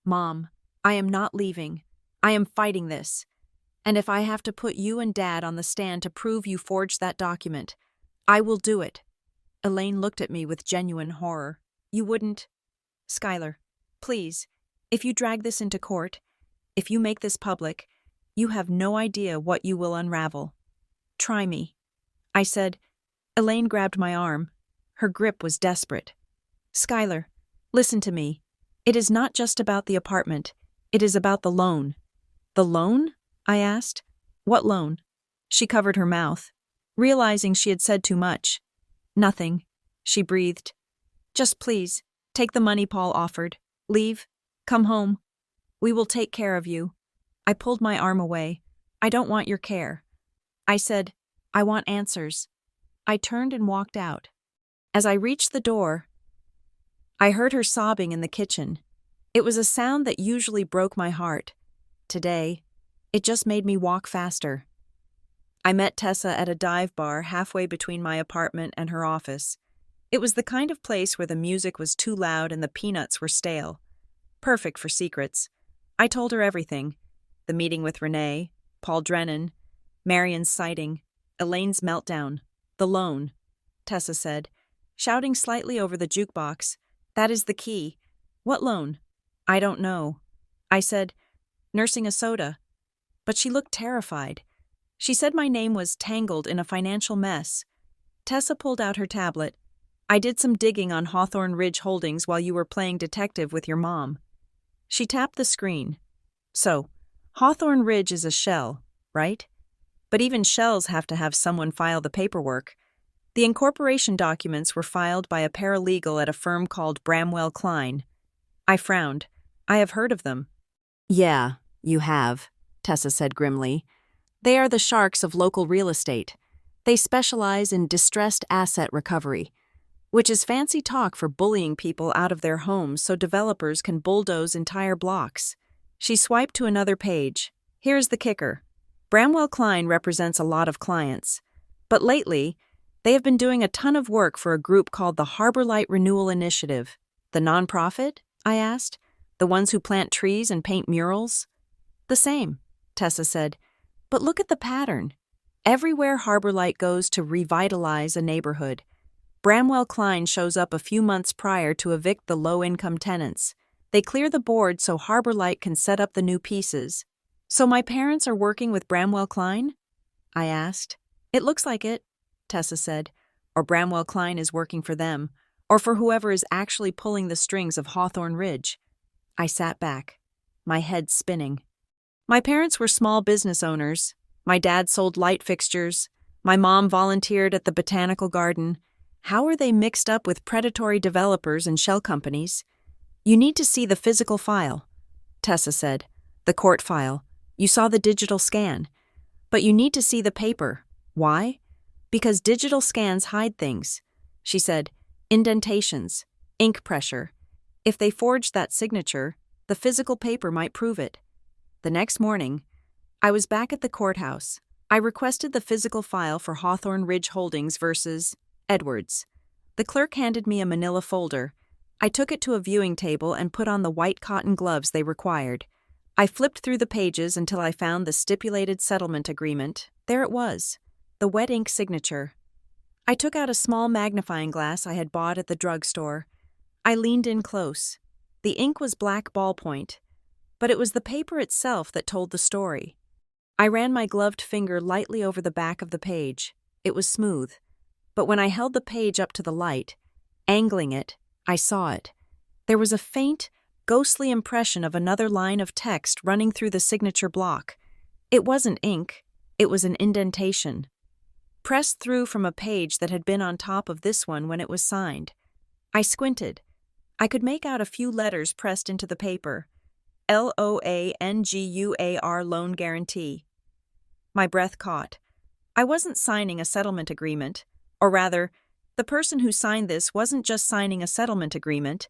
Mom, I am not leaving. I am fighting this. And if I have to put you and Dad on the stand to prove you forged that document, I will do it." Elaine looked at me with genuine horror. "You wouldn't?" "Skylar, please, if you drag this into court, if you make this public, you have no idea what you will unravel. Try me," I said. Elaine grabbed my arm. Her grip was desperate. "Skylar, listen to me. It is not just about the apartment. It is about the loan." "The loan?" I asked. "What loan?" She covered her mouth, realizing she had said too much. "Nothing," she breathed. "Just please, take the money Paul offered. Leave. Come home. We will take care of you." I pulled my arm away. "I don't want your care." I said, "I want answers." I turned and walked out. As I reached the door, I heard her sobbing in the kitchen. It was a sound that usually broke my heart. Today, it just made me walk faster. I met Tessa at a dive bar halfway between my apartment and her office. It was the kind of place where the music was too loud and the peanuts were stale. Perfect for secrets. I told her everything. The meeting with Renee, Paul Drennan, Marion's sighting, Elaine's meltdown, the loan. Tessa said, shouting slightly over the jukebox, "That is the key." "What loan?" "I don't know." I said, "Nursing a soda." But she looked terrified. She said my name was tangled in a financial mess. Tessa pulled out her tablet. "I did some digging on Hawthorne Ridge Holdings while you were playing detective with your mom." She tapped the screen. "So, Hawthorne Ridge is a shell, right? But even shells have to have someone file the paperwork. The incorporation documents were filed by a paralegal at a firm called Bramwell Klein." I frowned. "I have heard of them." "Yeah, you have," Tessa said grimly. "They are the sharks of local real estate. They specialize in distressed asset recovery, which is fancy talk for bullying people out of their homes so developers can bulldoze entire blocks." She swiped to another page. "Here's the kicker. Bramwell Klein represents a lot of clients. But lately, they have been doing a ton of work for a group called the Harbor Light Renewal Initiative." "The nonprofit?" I asked. "The ones who plant trees and paint murals?" "The same," Tessa said. "But look at the pattern. Everywhere Harbor Light goes to revitalize a neighborhood, Bramwell Klein shows up a few months prior to evict the low-income tenants. They clear the board so Harbor Light can set up the new pieces." "So my parents are working with Bramwell Klein?" I asked. "It looks like it," Tessa said. "Or Bramwell Klein is working for them, or for whoever is actually pulling the strings of Hawthorne Ridge." I sat back, my head spinning. My parents were small business owners. My dad sold light fixtures. My mom volunteered at the botanical garden. How are they mixed up with predatory developers and shell companies? You need to see the physical file, Tessa said. The court file. You saw the digital scan. But you need to see the paper. Why? Because digital scans hide things. She said, indentations, ink pressure. If they forged that signature, the physical paper might prove it. The next morning, I was back at the courthouse. I requested the physical file for Hawthorne Ridge Holdings versus Edwards. The clerk handed me a manila folder. I took it to a viewing table and put on the white cotton gloves they required. I flipped through the pages until I found the stipulated settlement agreement. There it was, the wet ink signature. I took out a small magnifying glass I had bought at the drugstore. I leaned in close. The ink was black ballpoint, but it was the paper itself that told the story. I ran my gloved finger lightly over the back of the page. It was smooth, but when I held the page up to the light, angling it, I saw it. There was a faint, ghostly impression of another line of text running through the signature block. It wasn't ink, it was an indentation. Pressed through from a page that had been on top of this one when it was signed. I squinted. I could make out a few letters pressed into the paper. LOANGUAR loan guarantee. My breath caught. I wasn't signing a settlement agreement, or rather, the person who signed this wasn't just signing a settlement agreement.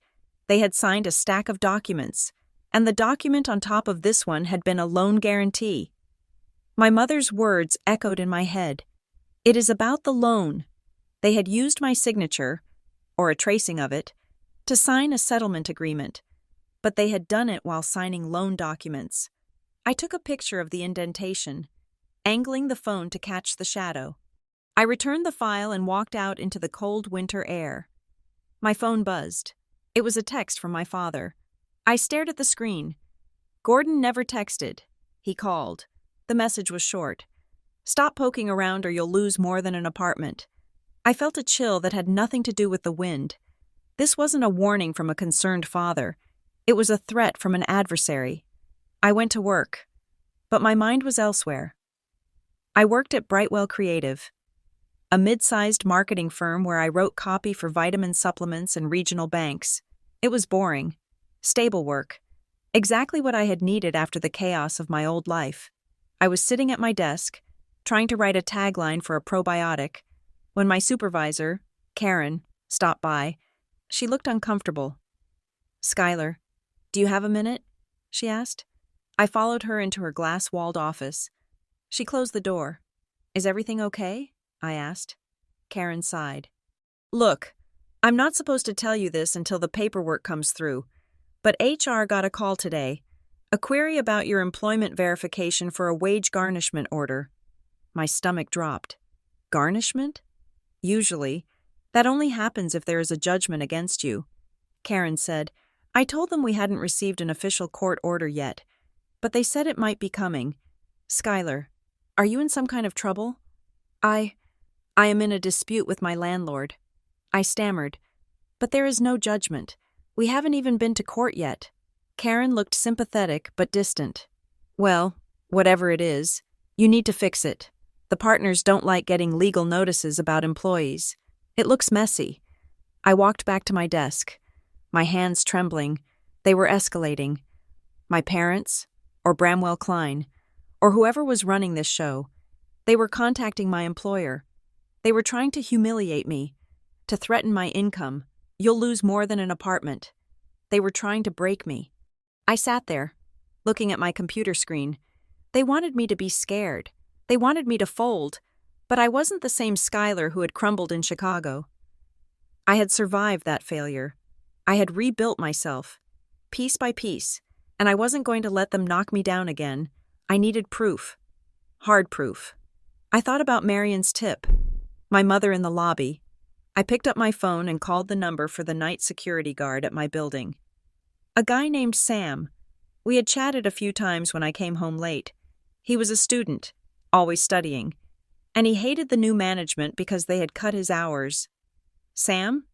They had signed a stack of documents, and the document on top of this one had been a loan guarantee. My mother's words echoed in my head. It is about the loan. They had used my signature, or a tracing of it, to sign a settlement agreement, but they had done it while signing loan documents. I took a picture of the indentation, angling the phone to catch the shadow. I returned the file and walked out into the cold winter air. My phone buzzed. It was a text from my father. I stared at the screen. Gordon never texted. He called. The message was short. Stop poking around or you'll lose more than an apartment. I felt a chill that had nothing to do with the wind. This wasn't a warning from a concerned father. It was a threat from an adversary. I went to work, but my mind was elsewhere. I worked at Brightwell Creative, a mid-sized marketing firm where I wrote copy for vitamin supplements and regional banks. It was boring, stable work, exactly what I had needed after the chaos of my old life. I was sitting at my desk, trying to write a tagline for a probiotic, when my supervisor, Karen, stopped by. She looked uncomfortable. "Skylar, do you have a minute?" she asked. I followed her into her glass-walled office. She closed the door. "Is everything okay?" I asked. Karen sighed. "Look, I'm not supposed to tell you this until the paperwork comes through, but HR got a call today. A query about your employment verification for a wage garnishment order." My stomach dropped. Garnishment? Usually, that only happens if there is a judgment against you. Karen said, "I told them we hadn't received an official court order yet, but they said it might be coming. Skylar, are you in some kind of trouble?" I am in a dispute with my landlord." I stammered. "But there is no judgment. We haven't even been to court yet." Karen looked sympathetic but distant. "Well, whatever it is, you need to fix it. The partners don't like getting legal notices about employees. It looks messy." I walked back to my desk, my hands trembling. They were escalating. My parents, or Bramwell Klein, or whoever was running this show, they were contacting my employer. They were trying to humiliate me, to threaten my income. "You'll lose more than an apartment." They were trying to break me. I sat there, looking at my computer screen. They wanted me to be scared. They wanted me to fold, but I wasn't the same Skylar who had crumbled in Chicago. I had survived that failure. I had rebuilt myself, piece by piece, and I wasn't going to let them knock me down again. I needed proof. Hard proof. I thought about Marion's tip, my mother in the lobby. I picked up my phone and called the number for the night security guard at my building. A guy named Sam. We had chatted a few times when I came home late. He was a student, always studying, and he hated the new management because they had cut his hours. "Sam?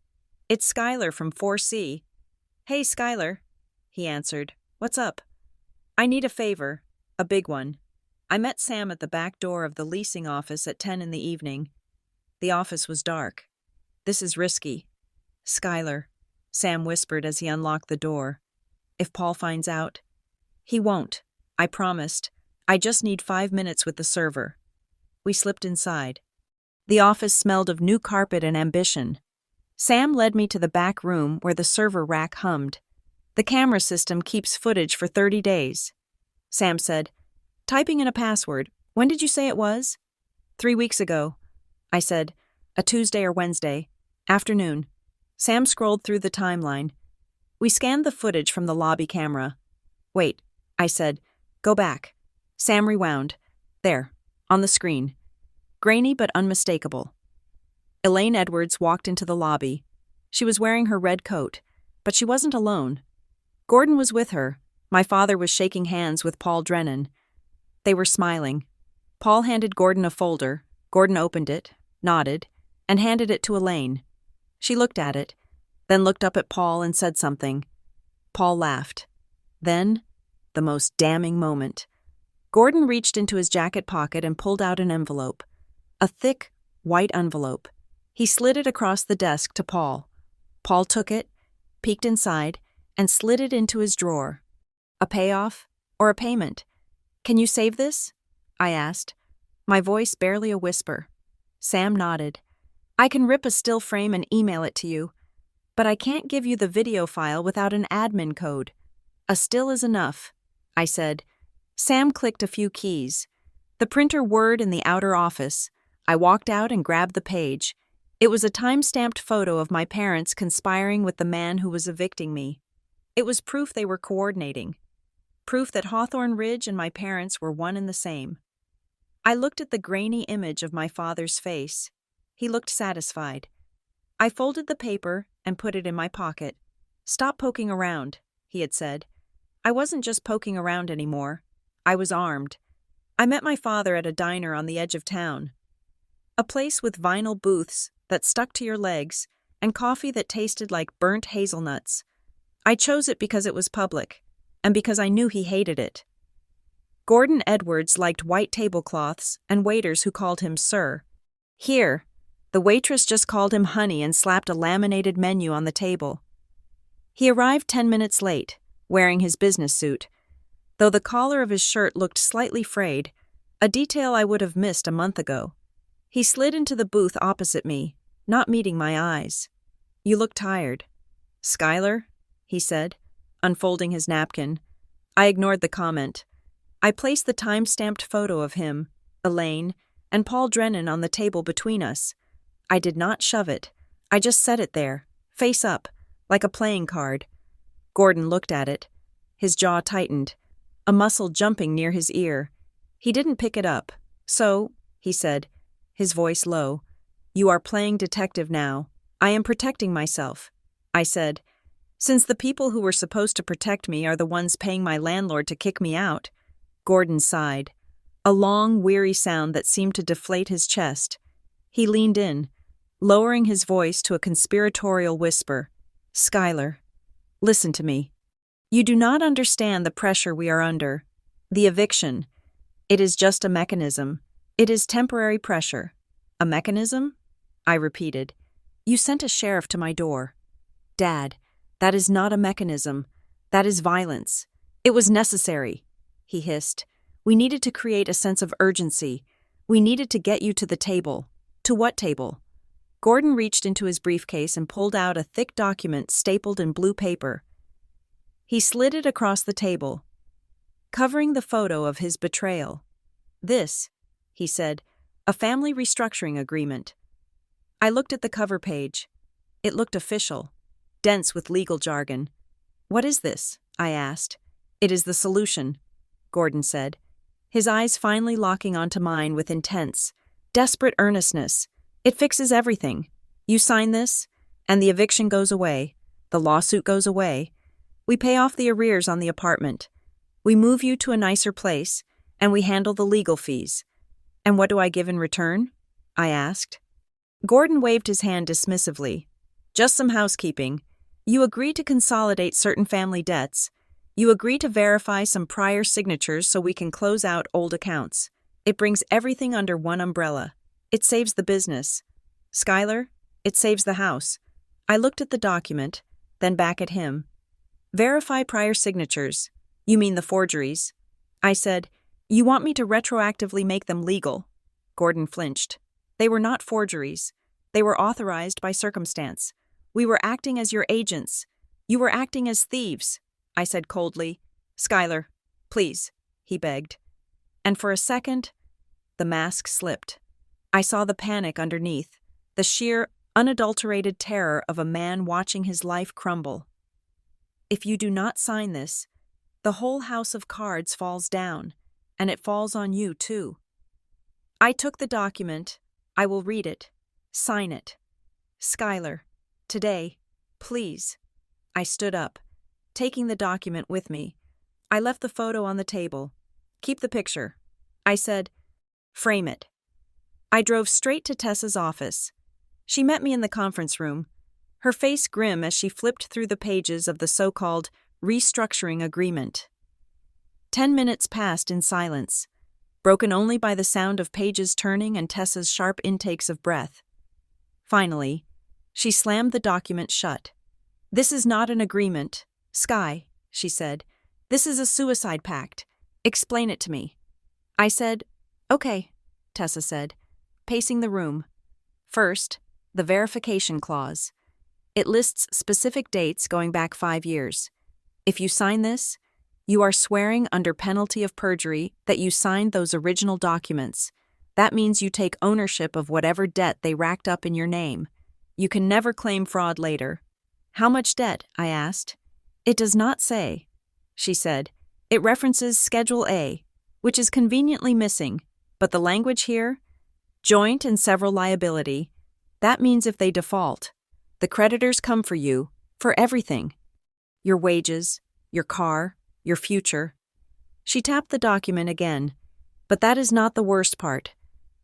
It's Skylar from 4C. "Hey, Skylar," he answered. "What's up?" "I need a favor, a big one. I met Sam at the back door of the leasing office at 10 in the evening. The office was dark. "This is risky. Skylar," Sam whispered as he unlocked the door. "If Paul finds out—" "He won't. I promised. I just need 5 minutes with the server." We slipped inside. The office smelled of new carpet and ambition. Sam led me to the back room where the server rack hummed. "The camera system keeps footage for 30 days. Sam said, "Typing in a password. When did you say it was?" 3 weeks ago. I said, "A Tuesday or Wednesday. Afternoon." Sam scrolled through the timeline. We scanned the footage from the lobby camera. "Wait," I said. "Go back." Sam rewound. "There, on the screen." Grainy but unmistakable. Elaine Edwards walked into the lobby. She was wearing her red coat, but she wasn't alone. Gordon was with her. My father was shaking hands with Paul Drennan. They were smiling. Paul handed Gordon a folder. Gordon opened it, nodded, and handed it to Elaine. She looked at it, then looked up at Paul and said something. Paul laughed. Then, the most damning moment. Gordon reached into his jacket pocket and pulled out an envelope. A thick, white envelope. He slid it across the desk to Paul. Paul took it, peeked inside, and slid it into his drawer. "A payoff or a payment? Can you save this?" I asked, my voice barely a whisper. Sam nodded. "I can rip a still frame and email it to you, but I can't give you the video file without an admin code." "A still is enough," I said. Sam clicked a few keys. The printer whirred in the outer office. I walked out and grabbed the page. It was a time-stamped photo of my parents conspiring with the man who was evicting me. It was proof they were coordinating. Proof that Hawthorne Ridge and my parents were one and the same. I looked at the grainy image of my father's face. He looked satisfied. I folded the paper and put it in my pocket. "Stop poking around," he had said. I wasn't just poking around anymore. I was armed. I met my father at a diner on the edge of town. A place with vinyl booths that stuck to your legs and coffee that tasted like burnt hazelnuts. I chose it because it was public, and because I knew he hated it. Gordon Edwards liked white tablecloths and waiters who called him sir. Here, the waitress just called him honey and slapped a laminated menu on the table. He arrived 10 minutes late, wearing his business suit. Though the collar of his shirt looked slightly frayed, a detail I would have missed a month ago. He slid into the booth opposite me, not meeting my eyes. "You look tired." "Skylar?" he said, unfolding his napkin. I ignored the comment. I placed the time-stamped photo of him, Elaine, and Paul Drennan on the table between us. I did not shove it. I just set it there, face up, like a playing card. Gordon looked at it. His jaw tightened, a muscle jumping near his ear. He didn't pick it up. "So," he said, his voice low, "you are playing detective now. I am protecting myself." I said, "Since the people who were supposed to protect me are the ones paying my landlord to kick me out." Gordon sighed, a long, weary sound that seemed to deflate his chest. He leaned in, lowering his voice to a conspiratorial whisper. "Skylar, listen to me. You do not understand the pressure we are under. The eviction. It is just a mechanism. It is temporary pressure." "A mechanism?" I repeated. "You sent a sheriff to my door." "Dad, that is not a mechanism. That is violence. It was necessary," he hissed. "We needed to create a sense of urgency. We needed to get you to the table." "To what table?" Gordon reached into his briefcase and pulled out a thick document stapled in blue paper. He slid it across the table, covering the photo of his betrayal. "This," he said, "a family restructuring agreement." I looked at the cover page. It looked official, dense with legal jargon. "What is this?" I asked. "It is the solution," Gordon said, his eyes finally locking onto mine with intense, desperate earnestness. "It fixes everything. You sign this, and the eviction goes away. The lawsuit goes away. We pay off the arrears on the apartment. We move you to a nicer place, and we handle the legal fees." "And what do I give in return?" I asked. Gordon waved his hand dismissively. "Just some housekeeping. You agree to consolidate certain family debts. You agree to verify some prior signatures so we can close out old accounts. It brings everything under one umbrella. It saves the business. Skylar, it saves the house. I looked at the document, then back at him. Verify prior signatures. You mean the forgeries? I said, you want me to retroactively make them legal? Gordon flinched. They were not forgeries. They were authorized by circumstance. We were acting as your agents. You were acting as thieves, I said coldly. Skylar, please, he begged. And for a second, the mask slipped. I saw the panic underneath, the sheer, unadulterated terror of a man watching his life crumble. If you do not sign this, the whole house of cards falls down, and it falls on you too. I took the document. I will read it. Sign it. Skylar, today, please. I stood up, taking the document with me. I left the photo on the table. Keep the picture. I said, frame it. I drove straight to Tessa's office. She met me in the conference room, her face grim as she flipped through the pages of the so-called restructuring agreement. 10 minutes passed in silence, broken only by the sound of pages turning and Tessa's sharp intakes of breath. Finally, she slammed the document shut. This is not an agreement, Sky, she said. This is a suicide pact. Explain it to me. I said, okay, Tessa said, pacing the room. First, the verification clause. It lists specific dates going back 5 years. If you sign this, you are swearing under penalty of perjury that you signed those original documents. That means you take ownership of whatever debt they racked up in your name. You can never claim fraud later. How much debt? I asked. It does not say, she said. It references Schedule A, which is conveniently missing, but the language here, joint and several liability, that means if they default, the creditors come for you, for everything. Your wages, your car, your future. She tapped the document again, but that is not the worst part.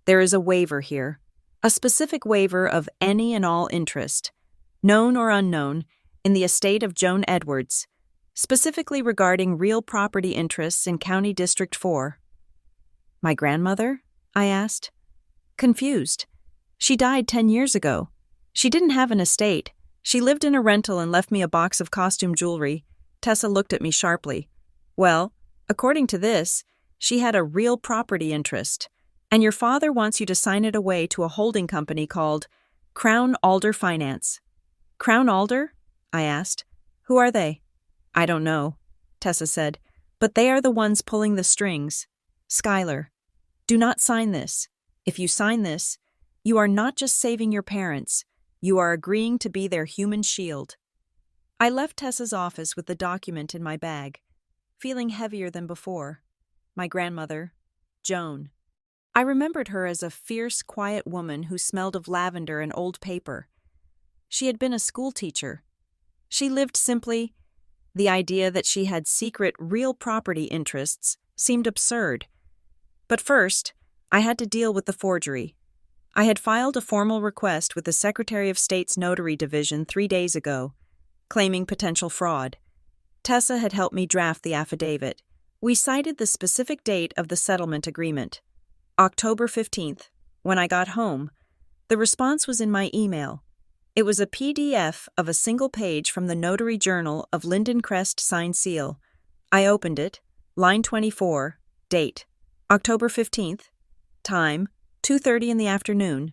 There is a waiver here, a specific waiver of any and all interest, known or unknown, in the estate of Joan Edwards, specifically regarding real property interests in County District 4. My grandmother? I asked. Confused. She died 10 years ago. She didn't have an estate. She lived in a rental and left me a box of costume jewelry. Tessa looked at me sharply. Well, according to this, she had a real property interest, and your father wants you to sign it away to a holding company called Crown Alder Finance. Crown Alder? I asked. Who are they? I don't know, Tessa said, but they are the ones pulling the strings. Skylar, do not sign this. If you sign this, you are not just saving your parents, you are agreeing to be their human shield. I left Tessa's office with the document in my bag, feeling heavier than before. My grandmother, Joan. I remembered her as a fierce, quiet woman who smelled of lavender and old paper. She had been a schoolteacher. She lived simply. The idea that she had secret, real property interests seemed absurd. But first, I had to deal with the forgery. I had filed a formal request with the Secretary of State's Notary Division 3 days ago, claiming potential fraud. Tessa had helped me draft the affidavit. We cited the specific date of the settlement agreement, October 15th. When I got home, the response was in my email. It was a PDF of a single page from the Notary Journal of Linden Crest signed seal. I opened it, line 24, date, October 15th, time, 2:30 in the afternoon,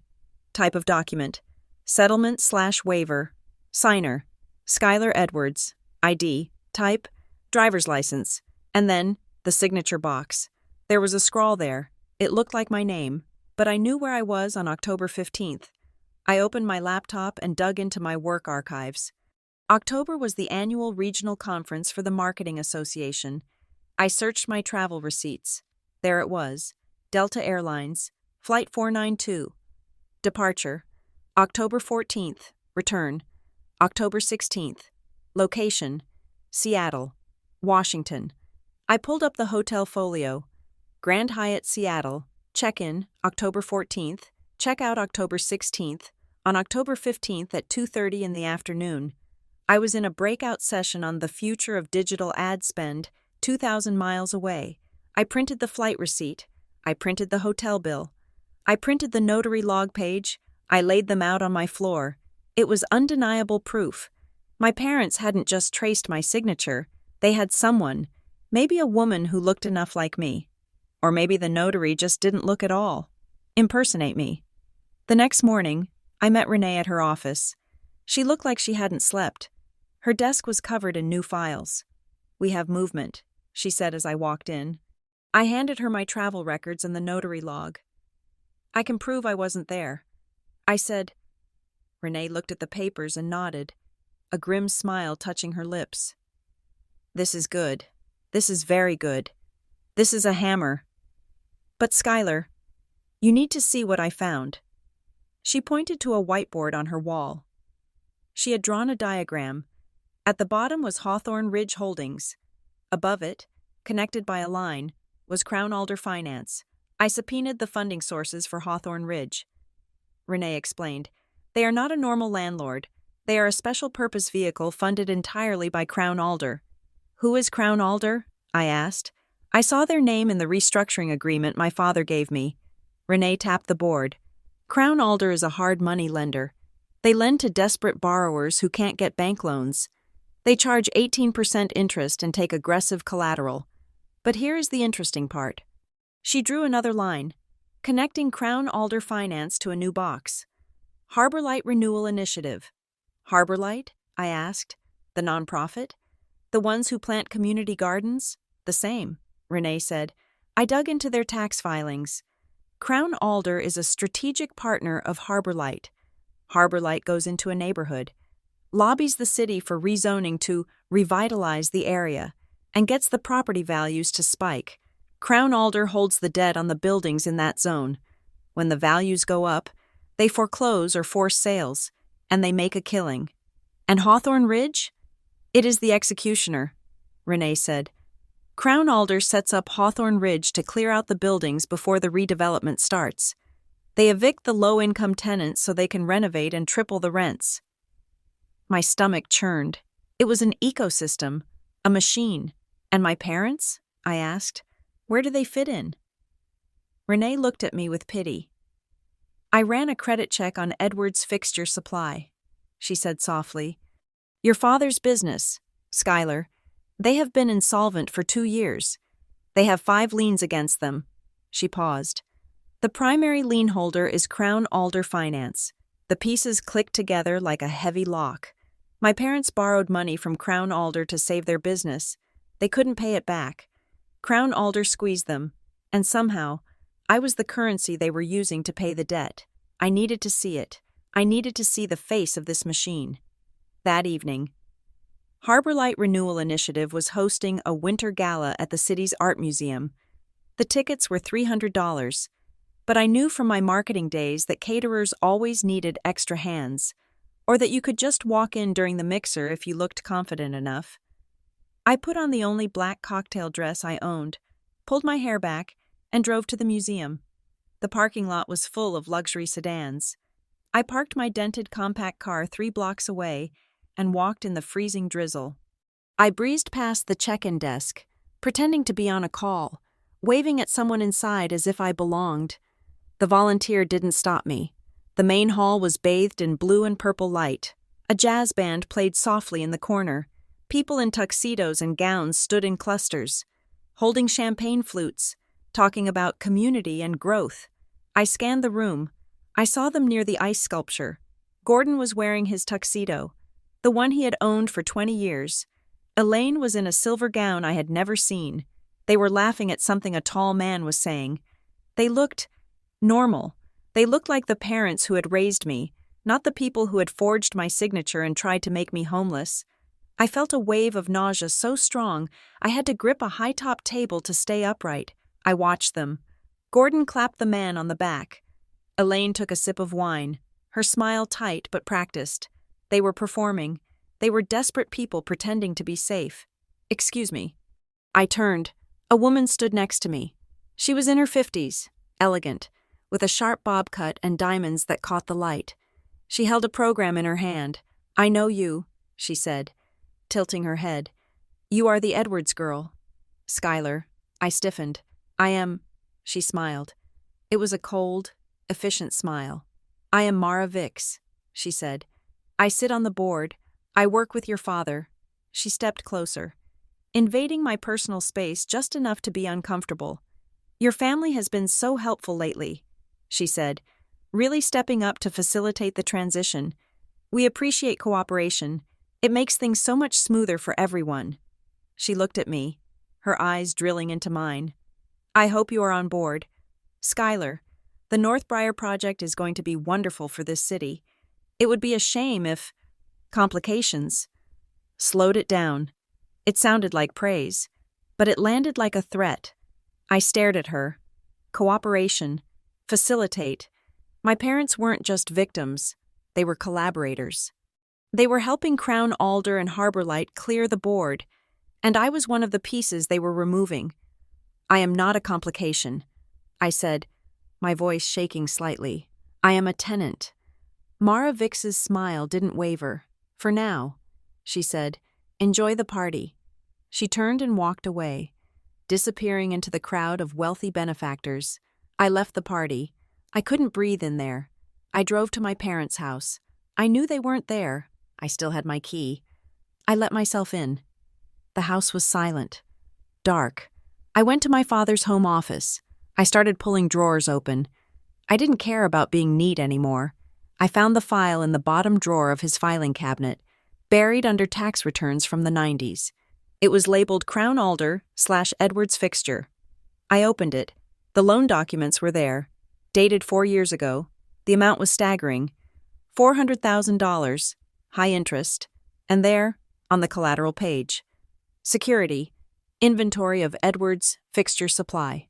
type of document, settlement/waiver, signer, Skylar Edwards, ID, type, driver's license, and then the signature box. There was a scrawl there. It looked like my name, but I knew where I was on October 15th. I opened my laptop and dug into my work archives. October was the annual regional conference for the Marketing Association. I searched my travel receipts. There it was, Delta Airlines, Flight 492. Departure, October 14th. Return, October 16th. Location, Seattle, Washington. I pulled up the hotel folio. Grand Hyatt, Seattle. Check-in, October 14th. Check-out, October 16th. On October 15th at 2:30 in the afternoon. I was in a breakout session on the future of digital ad spend, 2,000 miles away. I printed the flight receipt. I printed the hotel bill. I printed the notary log page. I laid them out on my floor. It was undeniable proof. My parents hadn't just traced my signature. They had someone, maybe a woman who looked enough like me. Or maybe the notary just didn't look at all. Impersonate me. The next morning, I met Renee at her office. She looked like she hadn't slept. Her desk was covered in new files. "We have movement," she said as I walked in. I handed her my travel records and the notary log. "I can prove I wasn't there," I said. Renee looked at the papers and nodded, a grim smile touching her lips. "This is good. This is very good. This is a hammer. But Skylar, you need to see what I found." She pointed to a whiteboard on her wall. She had drawn a diagram. At the bottom was Hawthorne Ridge Holdings. Above it, connected by a line, was Crown Alder Finance. I subpoenaed the funding sources for Hawthorne Ridge. Renee explained. "They are not a normal landlord. They are a special-purpose vehicle funded entirely by Crown Alder." "Who is Crown Alder?" I asked. I saw their name in the restructuring agreement my father gave me. Renee tapped the board. Crown Alder is a hard money lender. They lend to desperate borrowers who can't get bank loans. They charge 18% interest and take aggressive collateral. But here is the interesting part. She drew another line, connecting Crown Alder Finance to a new box. Harborlight Renewal Initiative. Harborlight? I asked. The nonprofit? The ones who plant community gardens? The same, Renee said. I dug into their tax filings. Crown Alder is a strategic partner of Harborlight. Harborlight goes into a neighborhood, lobbies the city for rezoning to revitalize the area, and gets the property values to spike. Crown Alder holds the debt on the buildings in that zone. When the values go up, they foreclose or force sales, and they make a killing. And Hawthorne Ridge? It is the executioner, Renee said. Crown Alder sets up Hawthorne Ridge to clear out the buildings before the redevelopment starts. They evict the low-income tenants so they can renovate and triple the rents. My stomach churned. It was an ecosystem, a machine. And my parents? I asked. Where do they fit in? Renee looked at me with pity. I ran a credit check on Edward's fixture supply, she said softly. Your father's business, Skylar. They have been insolvent for 2 years. They have 5 liens against them. She paused. The primary lien holder is Crown Alder Finance. The pieces click together like a heavy lock. My parents borrowed money from Crown Alder to save their business. They couldn't pay it back. Crown Alder squeezed them, and somehow, I was the currency they were using to pay the debt. I needed to see it. I needed to see the face of this machine. That evening, Harborlight Renewal Initiative was hosting a winter gala at the city's art museum. The tickets were $300, but I knew from my marketing days that caterers always needed extra hands, or that you could just walk in during the mixer if you looked confident enough. I put on the only black cocktail dress I owned, pulled my hair back, and drove to the museum. The parking lot was full of luxury sedans. I parked my dented compact car 3 blocks away and walked in the freezing drizzle. I breezed past the check-in desk, pretending to be on a call, waving at someone inside as if I belonged. The volunteer didn't stop me. The main hall was bathed in blue and purple light. A jazz band played softly in the corner. People in tuxedos and gowns stood in clusters, holding champagne flutes, talking about community and growth. I scanned the room. I saw them near the ice sculpture. Gordon was wearing his tuxedo, the one he had owned for 20 years. Elaine was in a silver gown I had never seen. They were laughing at something a tall man was saying. They looked normal. They looked like the parents who had raised me, not the people who had forged my signature and tried to make me homeless. I felt a wave of nausea so strong I had to grip a high-top table to stay upright. I watched them. Gordon clapped the man on the back. Elaine took a sip of wine, her smile tight but practiced. They were performing. They were desperate people pretending to be safe. Excuse me. I turned. A woman stood next to me. She was in her 50s, elegant, with a sharp bob cut and diamonds that caught the light. She held a program in her hand. I know you, she said, tilting her head. You are the Edwards girl. Schuyler. I stiffened. I am, she smiled. It was a cold, efficient smile. I am Mara Vix, she said. I sit on the board. I work with your father. She stepped closer, invading my personal space just enough to be uncomfortable. Your family has been so helpful lately, she said, really stepping up to facilitate the transition. We appreciate cooperation. It makes things so much smoother for everyone. She looked at me, her eyes drilling into mine. I hope you are on board. Schuyler, the Northbriar project is going to be wonderful for this city. It would be a shame if complications slowed it down. It sounded like praise, but it landed like a threat. I stared at her. Cooperation. Facilitate. My parents weren't just victims. They were collaborators. They were helping Crown Alder and Harborlight clear the board, and I was one of the pieces they were removing. I am not a complication, I said, my voice shaking slightly. I am a tenant. Mara Vix's smile didn't waver. For now, she said, enjoy the party. She turned and walked away, disappearing into the crowd of wealthy benefactors. I left the party. I couldn't breathe in there. I drove to my parents' house. I knew they weren't there. I still had my key. I let myself in. The house was silent, dark. I went to my father's home office. I started pulling drawers open. I didn't care about being neat anymore. I found the file in the bottom drawer of his filing cabinet, buried under tax returns from the 90s. It was labeled Crown Alder / Edwards Fixture. I opened it. The loan documents were there, dated 4 years ago. The amount was staggering. $400,000, high interest, and there, on the collateral page, security, inventory of Edwards fixture supply.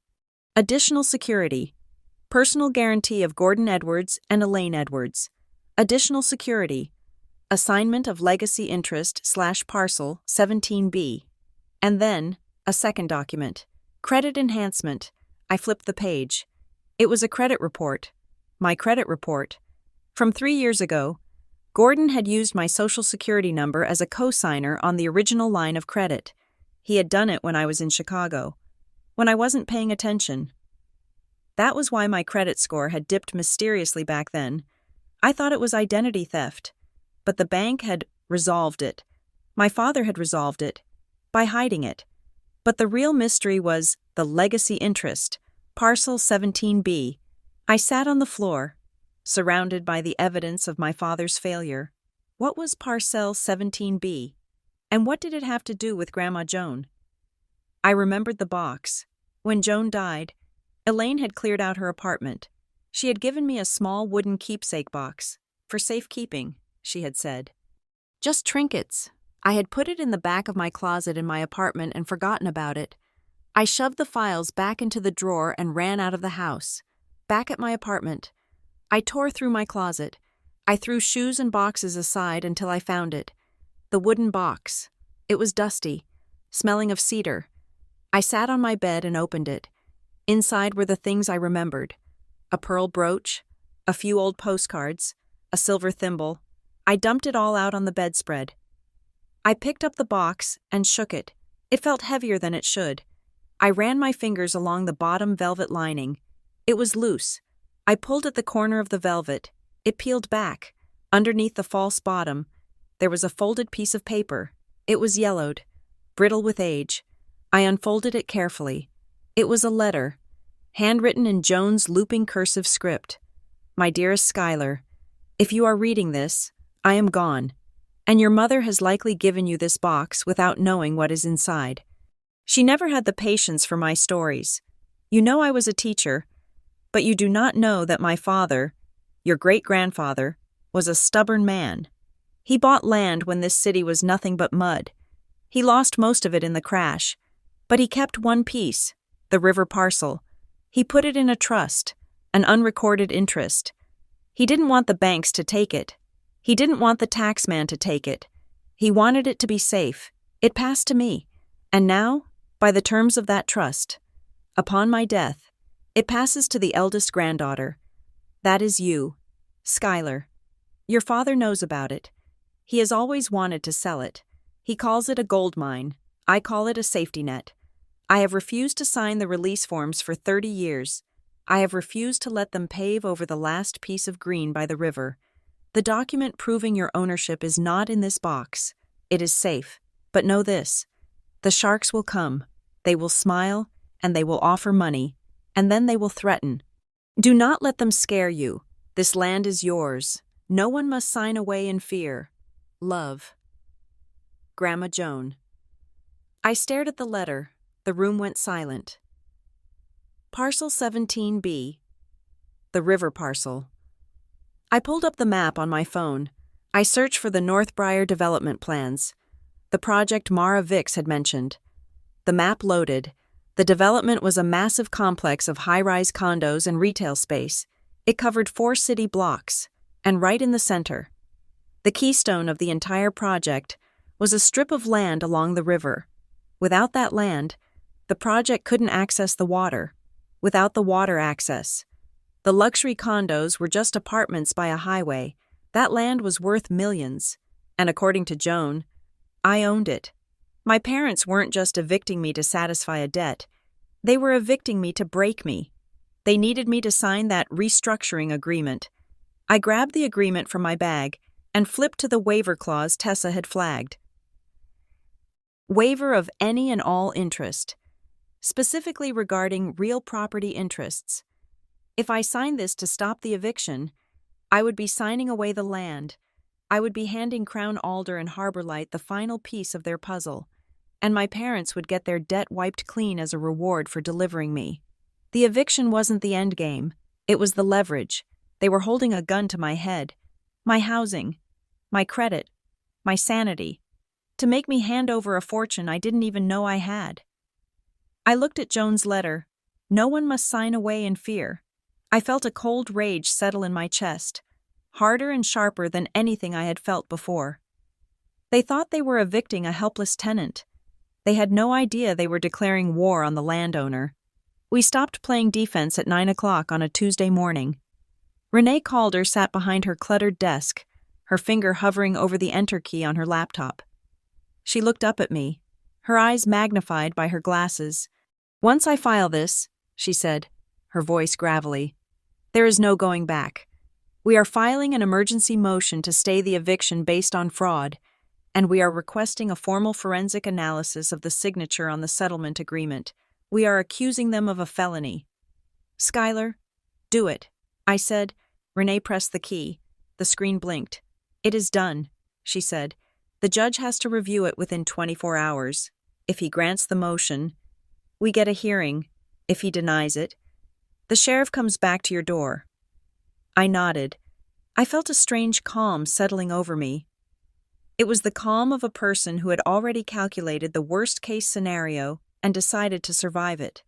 Additional security, personal guarantee of Gordon Edwards and Elaine Edwards. Additional security, assignment of legacy interest / parcel 17B. And then, a second document, credit enhancement. I flipped the page. It was a credit report. My credit report. From 3 years ago, Gordon had used my social security number as a co-signer on the original line of credit. He had done it when I was in Chicago, when I wasn't paying attention. That was why my credit score had dipped mysteriously back then. I thought it was identity theft, but the bank had resolved it. My father had resolved it, by hiding it. But the real mystery was the legacy interest, parcel 17B. I sat on the floor, surrounded by the evidence of my father's failure. What was parcel 17B? And what did it have to do with Grandma Joan? I remembered the box. When Joan died, Elaine had cleared out her apartment. She had given me a small wooden keepsake box, for safekeeping, she had said. Just trinkets. I had put it in the back of my closet in my apartment and forgotten about it. I shoved the files back into the drawer and ran out of the house. Back at my apartment, I tore through my closet. I threw shoes and boxes aside until I found it. The wooden box. It was dusty, smelling of cedar. I sat on my bed and opened it. Inside were the things I remembered. A pearl brooch, a few old postcards, a silver thimble. I dumped it all out on the bedspread. I picked up the box and shook it. It felt heavier than it should. I ran my fingers along the bottom velvet lining. It was loose. I pulled at the corner of the velvet. It peeled back. Underneath the false bottom, there was a folded piece of paper. It was yellowed, brittle with age. I unfolded it carefully. It was a letter, handwritten in Joan's looping cursive script. My dearest Schuyler, if you are reading this, I am gone, and your mother has likely given you this box without knowing what is inside. She never had the patience for my stories. You know I was a teacher, but you do not know that my father, your great-grandfather, was a stubborn man. He bought land when this city was nothing but mud. He lost most of it in the crash, but he kept one piece, the river parcel. He put it in a trust, an unrecorded interest. He didn't want the banks to take it. He didn't want the taxman to take it. He wanted it to be safe. It passed to me. And now, by the terms of that trust, upon my death, it passes to the eldest granddaughter. That is you, Schuyler. Your father knows about it. He has always wanted to sell it. He calls it a gold mine. I call it a safety net. I have refused to sign the release forms for 30 years. I have refused to let them pave over the last piece of green by the river. The document proving your ownership is not in this box. It is safe. But know this. The sharks will come. They will smile, and they will offer money, and then they will threaten. Do not let them scare you. This land is yours. No one must sign away in fear. Love. Grandma Joan. I stared at the letter. The room went silent. Parcel 17B. The river parcel. I pulled up the map on my phone. I searched for the Northbriar development plans. The project Mara Vix had mentioned. The map loaded. The development was a massive complex of high-rise condos and retail space. It covered 4 city blocks, and right in the center, the keystone of the entire project, was a strip of land along the river. Without that land, the project couldn't access the water. Without the water access, the luxury condos were just apartments by a highway. That land was worth millions, and according to Joan, I owned it. My parents weren't just evicting me to satisfy a debt. They were evicting me to break me. They needed me to sign that restructuring agreement. I grabbed the agreement from my bag and flipped to the waiver clause Tessa had flagged. Waiver of any and all interest, specifically regarding real property interests. If I signed this to stop the eviction, I would be signing away the land. I would be handing Crown Alder and Harborlight the final piece of their puzzle, and my parents would get their debt wiped clean as a reward for delivering me. The eviction wasn't the end game. It was the leverage. They were holding a gun to my head, my housing, my credit, my sanity, to make me hand over a fortune I didn't even know I had. I looked at Joan's letter. No one must sign away in fear. I felt a cold rage settle in my chest, harder and sharper than anything I had felt before. They thought they were evicting a helpless tenant. They had no idea they were declaring war on the landowner. We stopped playing defense at 9 o'clock on a Tuesday morning. Renee Calder sat behind her cluttered desk, her finger hovering over the enter key on her laptop. She looked up at me, her eyes magnified by her glasses. "Once I file this," she said, her voice gravelly, "there is no going back. We are filing an emergency motion to stay the eviction based on fraud, and we are requesting a formal forensic analysis of the signature on the settlement agreement. We are accusing them of a felony." "Skylar, do it," I said. Renee pressed the key. The screen blinked. "It is done," she said. "The judge has to review it within 24 hours. If he grants the motion, we get a hearing. If he denies it, the sheriff comes back to your door." I nodded. I felt a strange calm settling over me. It was the calm of a person who had already calculated the worst-case scenario and decided to survive it.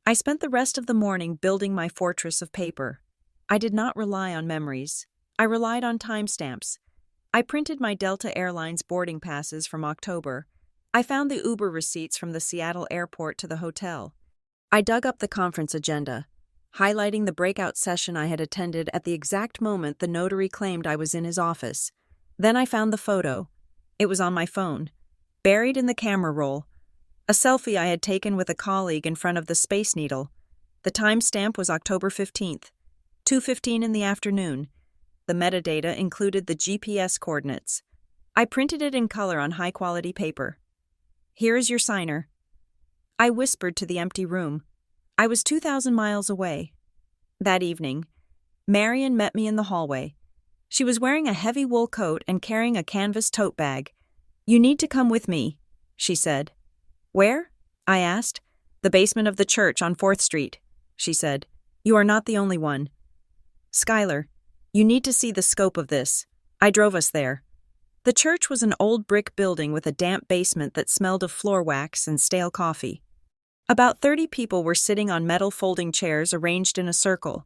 I spent the rest of the morning building my fortress of paper. I did not rely on memories. I relied on timestamps. I printed my Delta Airlines boarding passes from October. I found the Uber receipts from the Seattle airport to the hotel. I dug up the conference agenda, highlighting the breakout session I had attended at the exact moment the notary claimed I was in his office. Then I found the photo. It was on my phone, buried in the camera roll. A selfie I had taken with a colleague in front of the Space Needle. The timestamp was October 15th, 2:15 in the afternoon. The metadata included the GPS coordinates. I printed it in color on high-quality paper. "Here is your signer." I whispered to the empty room. I was 2,000 miles away. That evening, Marion met me in the hallway. She was wearing a heavy wool coat and carrying a canvas tote bag. "You need to come with me," she said. "Where?" I asked. "The basement of the church on 4th Street," she said. "You are not the only one." "Skylar, you need to see the scope of this." I drove us there. The church was an old brick building with a damp basement that smelled of floor wax and stale coffee. About 30 people were sitting on metal folding chairs arranged in a circle.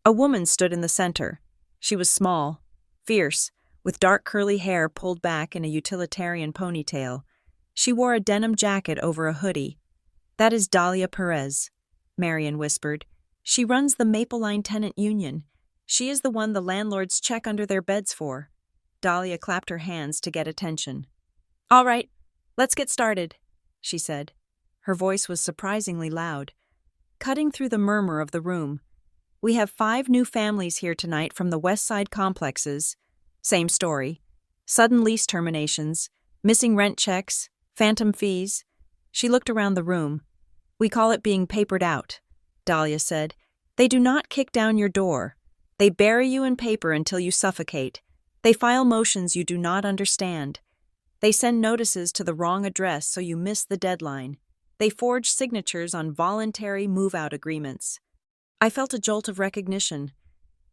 A woman stood in the center. She was small, fierce, with dark curly hair pulled back in a utilitarian ponytail. She wore a denim jacket over a hoodie. "That is Dahlia Perez," Marion whispered. "She runs the Maple Line Tenant Union. She is the one the landlords check under their beds for." Dahlia clapped her hands to get attention. "All right, let's get started," she said. Her voice was surprisingly loud, cutting through the murmur of the room. "We have 5 new families here tonight from the West Side complexes. Same story. Sudden lease terminations, missing rent checks, phantom fees." She looked around the room. "We call it being papered out," Dahlia said. "They do not kick down your door. They bury you in paper until you suffocate. They file motions you do not understand. They send notices to the wrong address so you miss the deadline. They forge signatures on voluntary move-out agreements." I felt a jolt of recognition.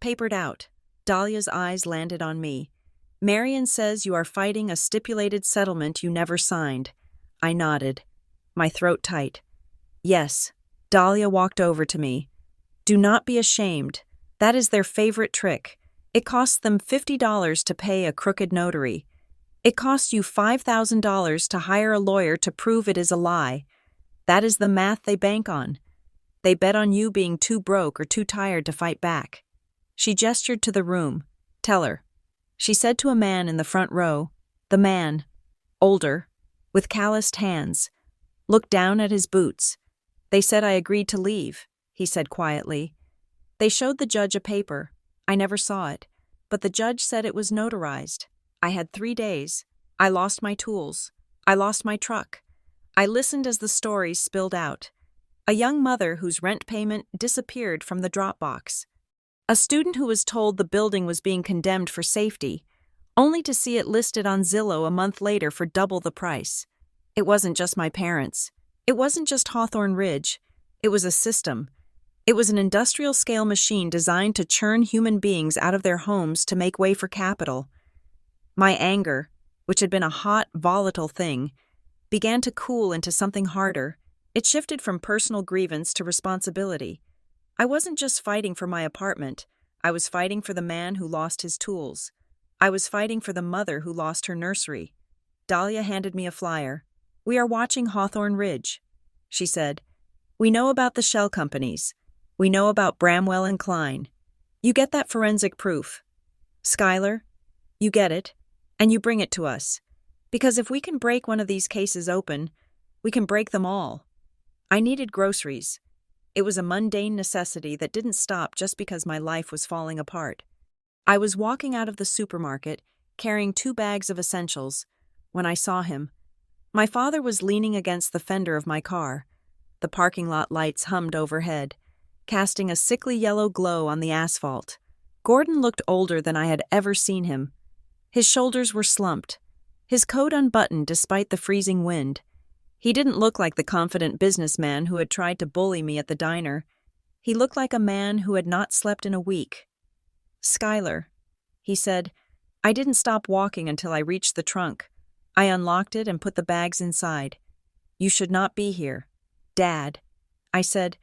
"Papered out." Dahlia's eyes landed on me. "Marion says you are fighting a stipulated settlement you never signed." I nodded, my throat tight. "Yes." Dahlia walked over to me. "Do not be ashamed. That is their favorite trick. It costs them $50 to pay a crooked notary. It costs you $5,000 to hire a lawyer to prove it is a lie. That is the math they bank on. They bet on you being too broke or too tired to fight back." She gestured to the room. "Tell her." She said to a man in the front row. The man, older, with calloused hands, looked down at his boots. "They said I agreed to leave," he said quietly. "They showed the judge a paper. I never saw it, but the judge said it was notarized. I had 3 days. I lost my tools. I lost my truck. I listened as the stories spilled out. A young mother whose rent payment disappeared from the Dropbox. A student who was told the building was being condemned for safety, only to see it listed on Zillow a month later for double the price. It wasn't just my parents. It wasn't just Hawthorne Ridge. It was a system. It was an industrial-scale machine designed to churn human beings out of their homes to make way for capital. My anger, which had been a hot, volatile thing, began to cool into something harder. It shifted from personal grievance to responsibility. I wasn't just fighting for my apartment. I was fighting for the man who lost his tools. I was fighting for the mother who lost her nursery. Dahlia handed me a flyer. "We are watching Hawthorne Ridge," she said. "We know about the shell companies. We know about Bramwell and Klein. You get that forensic proof. Skylar, you get it, and you bring it to us. Because if we can break one of these cases open, we can break them all." I needed groceries. It was a mundane necessity that didn't stop just because my life was falling apart. I was walking out of the supermarket, carrying 2 bags of essentials, when I saw him. My father was leaning against the fender of my car. The parking lot lights hummed overhead, casting a sickly yellow glow on the asphalt. Gordon looked older than I had ever seen him. His shoulders were slumped, his coat unbuttoned despite the freezing wind. He didn't look like the confident businessman who had tried to bully me at the diner. He looked like a man who had not slept in a week. "Skylar," he said. I didn't stop walking until I reached the trunk. I unlocked it and put the bags inside. "You should not be here." "Dad," I said,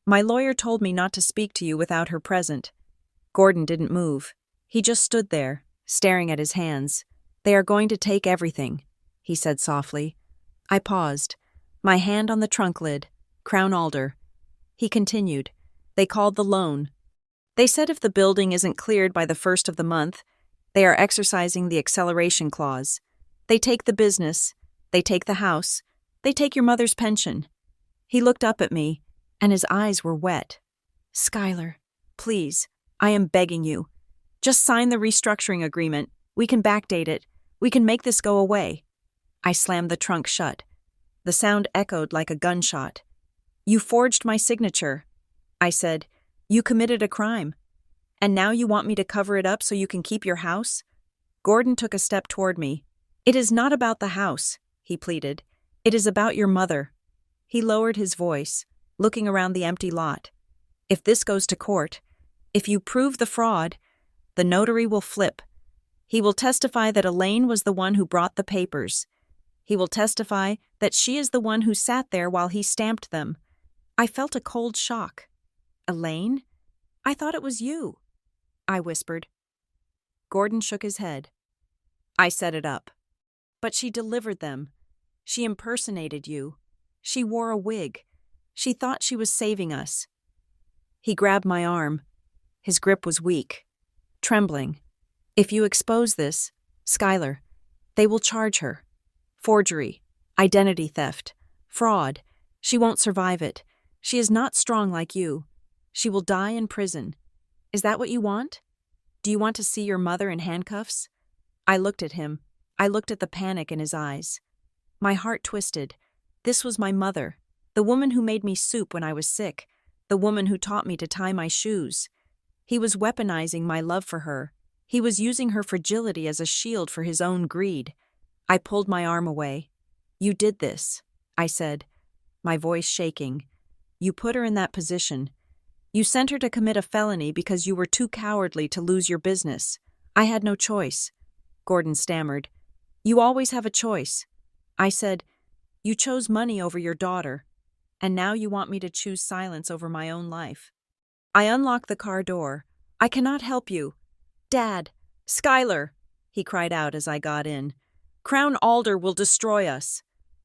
"my lawyer told me not to speak to you without her present." Gordon didn't move. He just stood there, staring at his hands. "They are going to take everything," he said softly. I paused, my hand on the trunk lid, Crown Alder. He continued. "They called the loan. They said if the building isn't cleared by the 1st of the month, they are exercising the acceleration clause. They take the business, they take the house, they take your mother's pension." He looked up at me, and his eyes were wet. "Skylar, please, I am begging you. Just sign the restructuring agreement. We can backdate it. We can make this go away." I slammed the trunk shut. The sound echoed like a gunshot. "You forged my signature," I said. "You committed a crime. And now you want me to cover it up so you can keep your house?" Gordon took a step toward me. "It is not about the house," he pleaded. "It is about your mother." He lowered his voice, looking around the empty lot. "If this goes to court, if you prove the fraud, the notary will flip. He will testify that Elaine was the one who brought the papers. He will testify that she is the one who sat there while he stamped them." I felt a cold shock. "Elaine? I thought it was you," I whispered. Gordon shook his head. "I set it up. But she delivered them. She impersonated you. She wore a wig. She thought she was saving us." He grabbed my arm. His grip was weak, trembling. "If you expose this," Skylar, they will charge her. Forgery, identity theft, fraud. She won't survive it. She is not strong like you. She will die in prison. Is that what you want? Do you want to see your mother in handcuffs? I looked at him. I looked at the panic in his eyes. My heart twisted. This was my mother, the woman who made me soup when I was sick, the woman who taught me to tie my shoes. He was weaponizing my love for her. He was using her fragility as a shield for his own greed. I pulled my arm away. You did this, I said, my voice shaking. You put her in that position. You sent her to commit a felony because you were too cowardly to lose your business. I had no choice. Gordon stammered. You always have a choice. I said, you chose money over your daughter, and now you want me to choose silence over my own life. I unlocked the car door. I cannot help you. Dad, Skylar, he cried out as I got in. Crown Alder will destroy us.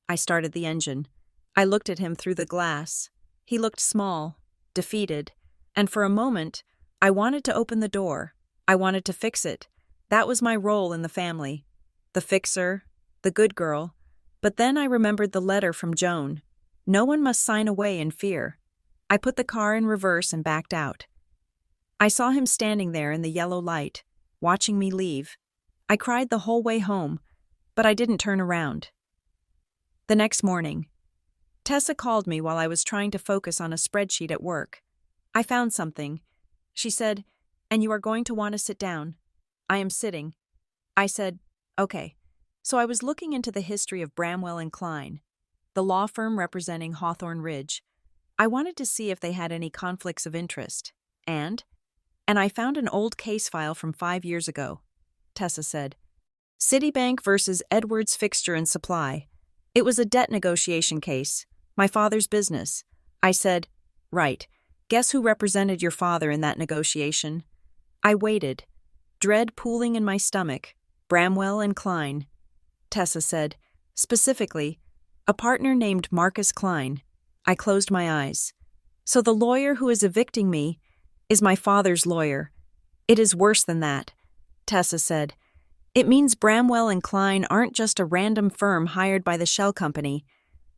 I started the engine. I looked at him through the glass. He looked small, defeated, and for a moment, I wanted to open the door. I wanted to fix it. That was my role in the family. The fixer, the good girl. But then I remembered the letter from Joan. No one must sign away in fear. I put the car in reverse and backed out. I saw him standing there in the yellow light, watching me leave. I cried the whole way home, but I didn't turn around. The next morning, Tessa called me while I was trying to focus on a spreadsheet at work. I found something. She said, and you are going to want to sit down. I am sitting. I said, okay. So I was looking into the history of Bramwell and Klein, the law firm representing Hawthorne Ridge. I wanted to see if they had any conflicts of interest. And I found an old case file from 5 years ago. Tessa said, Citibank versus Edwards Fixture and Supply. It was a debt negotiation case, my father's business. I said, right. Guess who represented your father in that negotiation? I waited, dread pooling in my stomach. Bramwell and Klein. Tessa said, specifically, a partner named Marcus Klein. I closed my eyes. So the lawyer who is evicting me is my father's lawyer. It is worse than that, Tessa said. It means Bramwell and Klein aren't just a random firm hired by the shell company.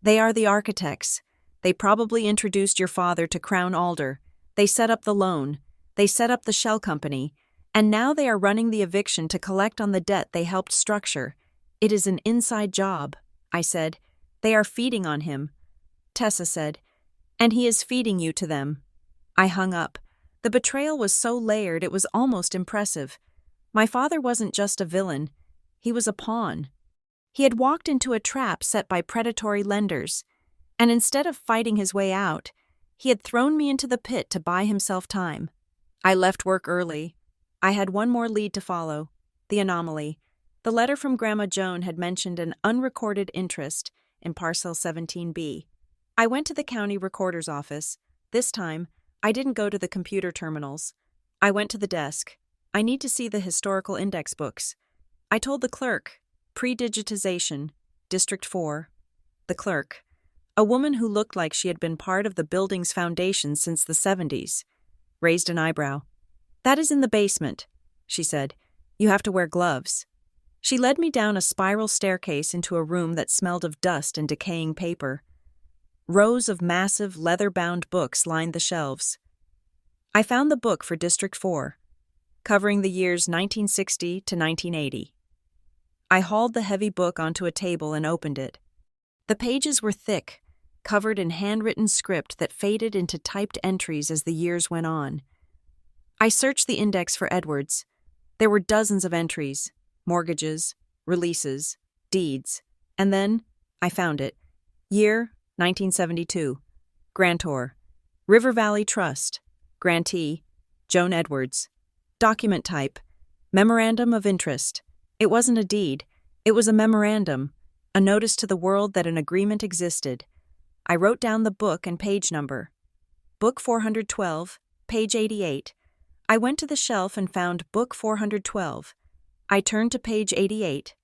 They are the architects. They probably introduced your father to Crown Alder. They set up the loan. They set up the shell company. And now they are running the eviction to collect on the debt they helped structure. It is an inside job, I said. They are feeding on him. Tessa said, and he is feeding you to them. I hung up. The betrayal was so layered it was almost impressive. My father wasn't just a villain. He was a pawn. He had walked into a trap set by predatory lenders, and instead of fighting his way out, he had thrown me into the pit to buy himself time. I left work early. I had one more lead to follow, the anomaly. The letter from Grandma Joan had mentioned an unrecorded interest in Parcel 17B. I went to the county recorder's office. This time, I didn't go to the computer terminals. I went to the desk. I need to see the historical index books. I told the clerk, pre-digitization, District 4. The clerk, a woman who looked like she had been part of the building's foundation since the 70s, raised an eyebrow. That is in the basement, she said. You have to wear gloves. She led me down a spiral staircase into a room that smelled of dust and decaying paper. Rows of massive, leather-bound books lined the shelves. I found the book for District 4, covering the years 1960 to 1980. I hauled the heavy book onto a table and opened it. The pages were thick, covered in handwritten script that faded into typed entries as the years went on. I searched the index for Edwards. There were dozens of entries, mortgages, releases, deeds, and then I found it. Year, 1972. Grantor, River Valley Trust. Grantee, Joan Edwards. Document type, Memorandum of Interest. It wasn't a deed. It was a memorandum, a notice to the world that an agreement existed. I wrote down the book and page number. Book 412, page 88. I went to the shelf and found Book 412. I turned to page 88.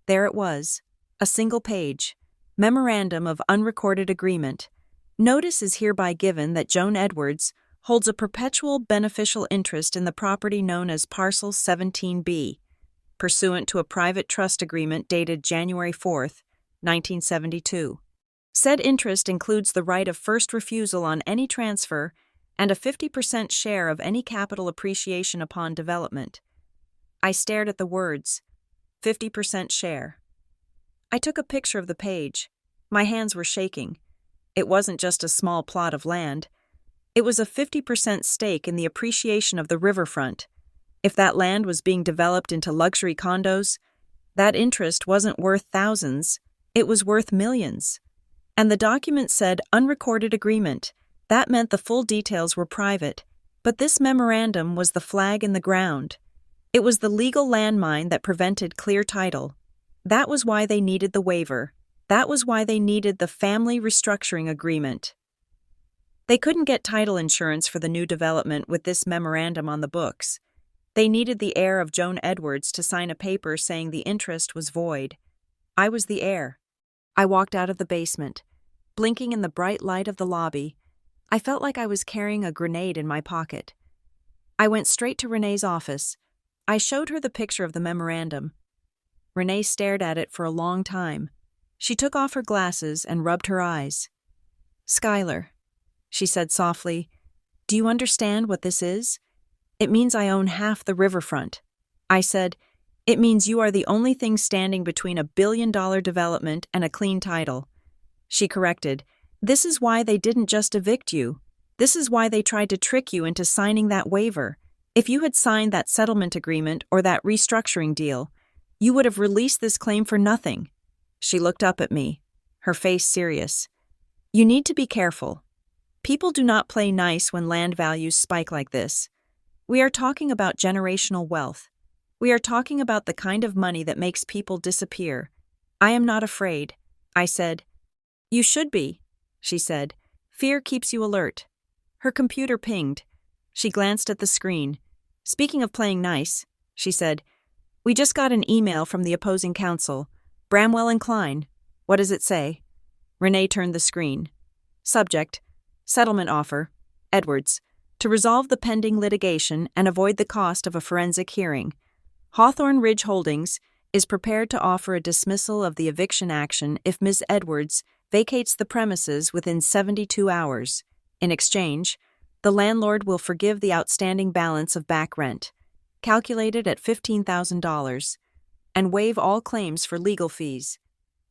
There it was, a single page. Memorandum of Unrecorded Agreement. Notice is hereby given that Joan Edwards holds a perpetual beneficial interest in the property known as Parcel 17B. pursuant to a private trust agreement dated January 4, 1972. Said interest includes the right of first refusal on any transfer and a 50% share of any capital appreciation upon development. I stared at the words, 50% share. I took a picture of the page. My hands were shaking. It wasn't just a small plot of land. It was a 50% stake in the appreciation of the riverfront. If that land was being developed into luxury condos, that interest wasn't worth thousands, it was worth millions. And the document said unrecorded agreement. That meant the full details were private. But this memorandum was the flag in the ground. It was the legal landmine that prevented clear title. That was why they needed the waiver. That was why they needed the family restructuring agreement. They couldn't get title insurance for the new development with this memorandum on the books. They needed the heir of Joan Edwards to sign a paper saying the interest was void. I was the heir. I walked out of the basement. Blinking in the bright light of the lobby, I felt like I was carrying a grenade in my pocket. I went straight to Renee's office. I showed her the picture of the memorandum. Renee stared at it for a long time. She took off her glasses and rubbed her eyes. "Skylar," she said softly, "do you understand what this is? It means I own half the riverfront." I said, "It means you are the only thing standing between $1 billion development and a clean title." She corrected, "This is why they didn't just evict you. This is why they tried to trick you into signing that waiver. If you had signed that settlement agreement or that restructuring deal, you would have released this claim for nothing." She looked up at me, her face serious. "You need to be careful. People do not play nice when land values spike like this. We are talking about generational wealth. We are talking about the kind of money that makes people disappear. I am not afraid," I said. "You should be," she said. "Fear keeps you alert." Her computer pinged. She glanced at the screen. "Speaking of playing nice," she said, "we just got an email from the opposing counsel, Bramwell and Klein. What does it say?" Renee turned the screen. Subject: Settlement offer. Edwards. To resolve the pending litigation and avoid the cost of a forensic hearing, Hawthorne Ridge Holdings is prepared to offer a dismissal of the eviction action if Ms. Edwards vacates the premises within 72 hours. In exchange, the landlord will forgive the outstanding balance of back rent, calculated at $15,000, and waive all claims for legal fees.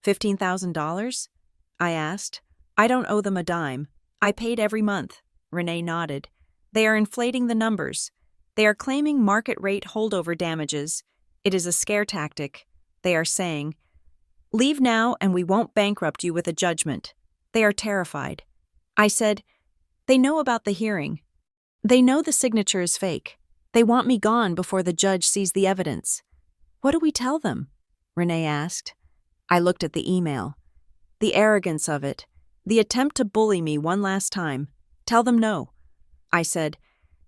$15,000? I asked. "I don't owe them a dime. I paid every month." Renee nodded. "They are inflating the numbers. They are claiming market rate holdover damages. It is a scare tactic. They are saying, 'Leave now and we won't bankrupt you with a judgment.' They are terrified." I said, "They know about the hearing. They know the signature is fake. They want me gone before the judge sees the evidence." "What do we tell them?" Renee asked. I looked at the email. The arrogance of it. The attempt to bully me one last time. "Tell them no." I said,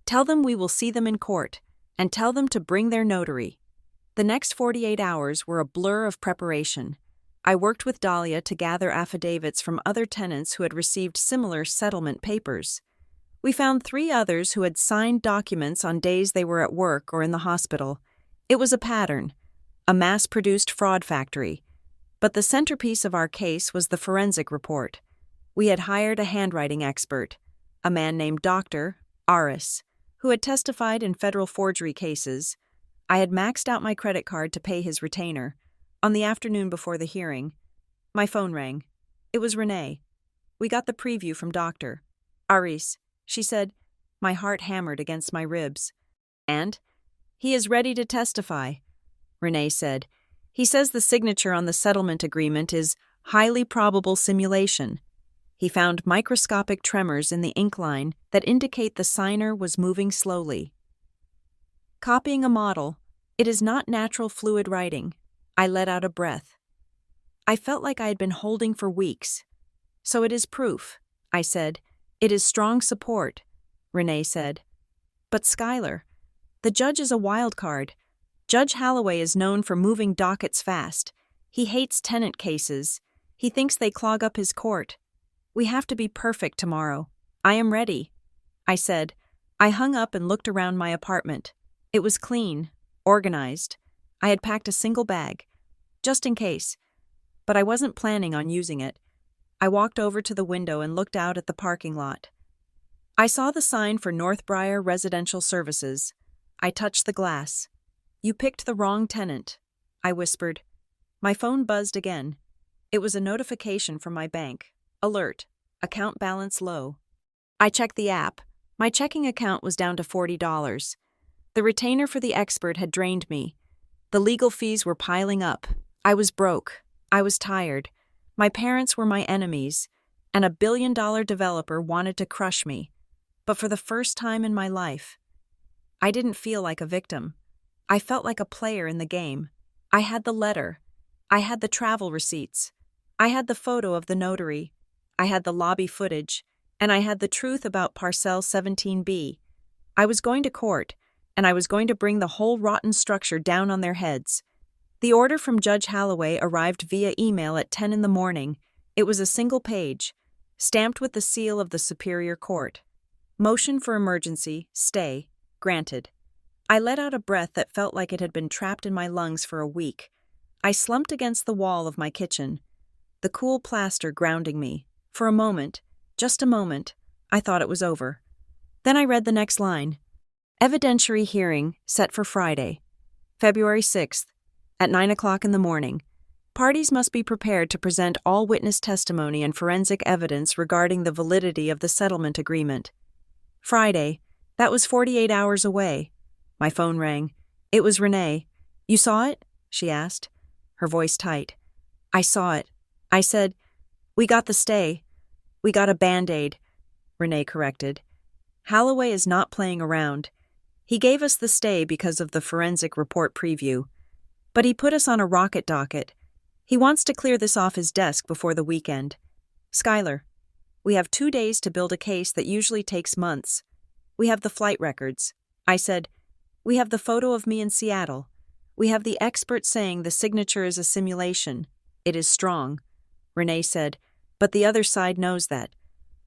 "Tell them we will see them in court, and tell them to bring their notary." The next 48 hours were a blur of preparation. I worked with Dahlia to gather affidavits from other tenants who had received similar settlement papers. We found 3 others who had signed documents on days they were at work or in the hospital. It was a pattern, a mass-produced fraud factory. But the centerpiece of our case was the forensic report. We had hired a handwriting expert, a man named Dr. Aris, who had testified in federal forgery cases. I had maxed out my credit card to pay his retainer. On the afternoon before the hearing, my phone rang. It was Renee. We got the preview from Dr. Aris, she said. My heart hammered against my ribs. "And? He is ready to testify," Renee said. "He says the signature on the settlement agreement is highly probable simulation. He found microscopic tremors in the ink line that indicate the signer was moving slowly. Copying a model, it is not natural fluid writing." I let out a breath. I felt like I had been holding for weeks. "So it is proof," I said. "It is strong support," Renee said. "But Skylar, the judge is a wild card. Judge Holloway is known for moving dockets fast. He hates tenant cases. He thinks they clog up his court. We have to be perfect tomorrow. I am ready," I said. I hung up and looked around my apartment. It was clean, organized. I had packed a single bag, just in case, but I wasn't planning on using it. I walked over to the window and looked out at the parking lot. I saw the sign for Northbriar Residential Services. I touched the glass. "You picked the wrong tenant," I whispered. My phone buzzed again. It was a notification from my bank. Alert. Account balance low. I checked the app. My checking account was down to $40. The retainer for the expert had drained me. The legal fees were piling up. I was broke. I was tired. My parents were my enemies, and a billion-dollar developer wanted to crush me. But for the first time in my life, I didn't feel like a victim. I felt like a player in the game. I had the letter. I had the travel receipts. I had the photo of the notary. I had the lobby footage. And I had the truth about Parcel 17B. I was going to court, and I was going to bring the whole rotten structure down on their heads. The order from Judge Holloway arrived via email at 10 in the morning. It was a single page, stamped with the seal of the Superior Court. Motion for emergency, stay, granted. I let out a breath that felt like it had been trapped in my lungs for a week. I slumped against the wall of my kitchen, the cool plaster grounding me. For a moment, just a moment, I thought it was over. Then I read the next line. Evidentiary hearing set for Friday, February 6th, at 9 o'clock in the morning. Parties must be prepared to present all witness testimony and forensic evidence regarding the validity of the settlement agreement. Friday, that was 48 hours away. My phone rang. It was Renee. "You saw it?" she asked, her voice tight. "I saw it." I said, "We got the stay." "We got a Band-Aid," Renee corrected. "Holloway is not playing around. He gave us the stay because of the forensic report preview. But he put us on a rocket docket. He wants to clear this off his desk before the weekend. Skylar, we have 2 days to build a case that usually takes months. We have the flight records." I said, "We have the photo of me in Seattle. We have the expert saying the signature is a simulation. It is strong." Renee said, "But the other side knows that.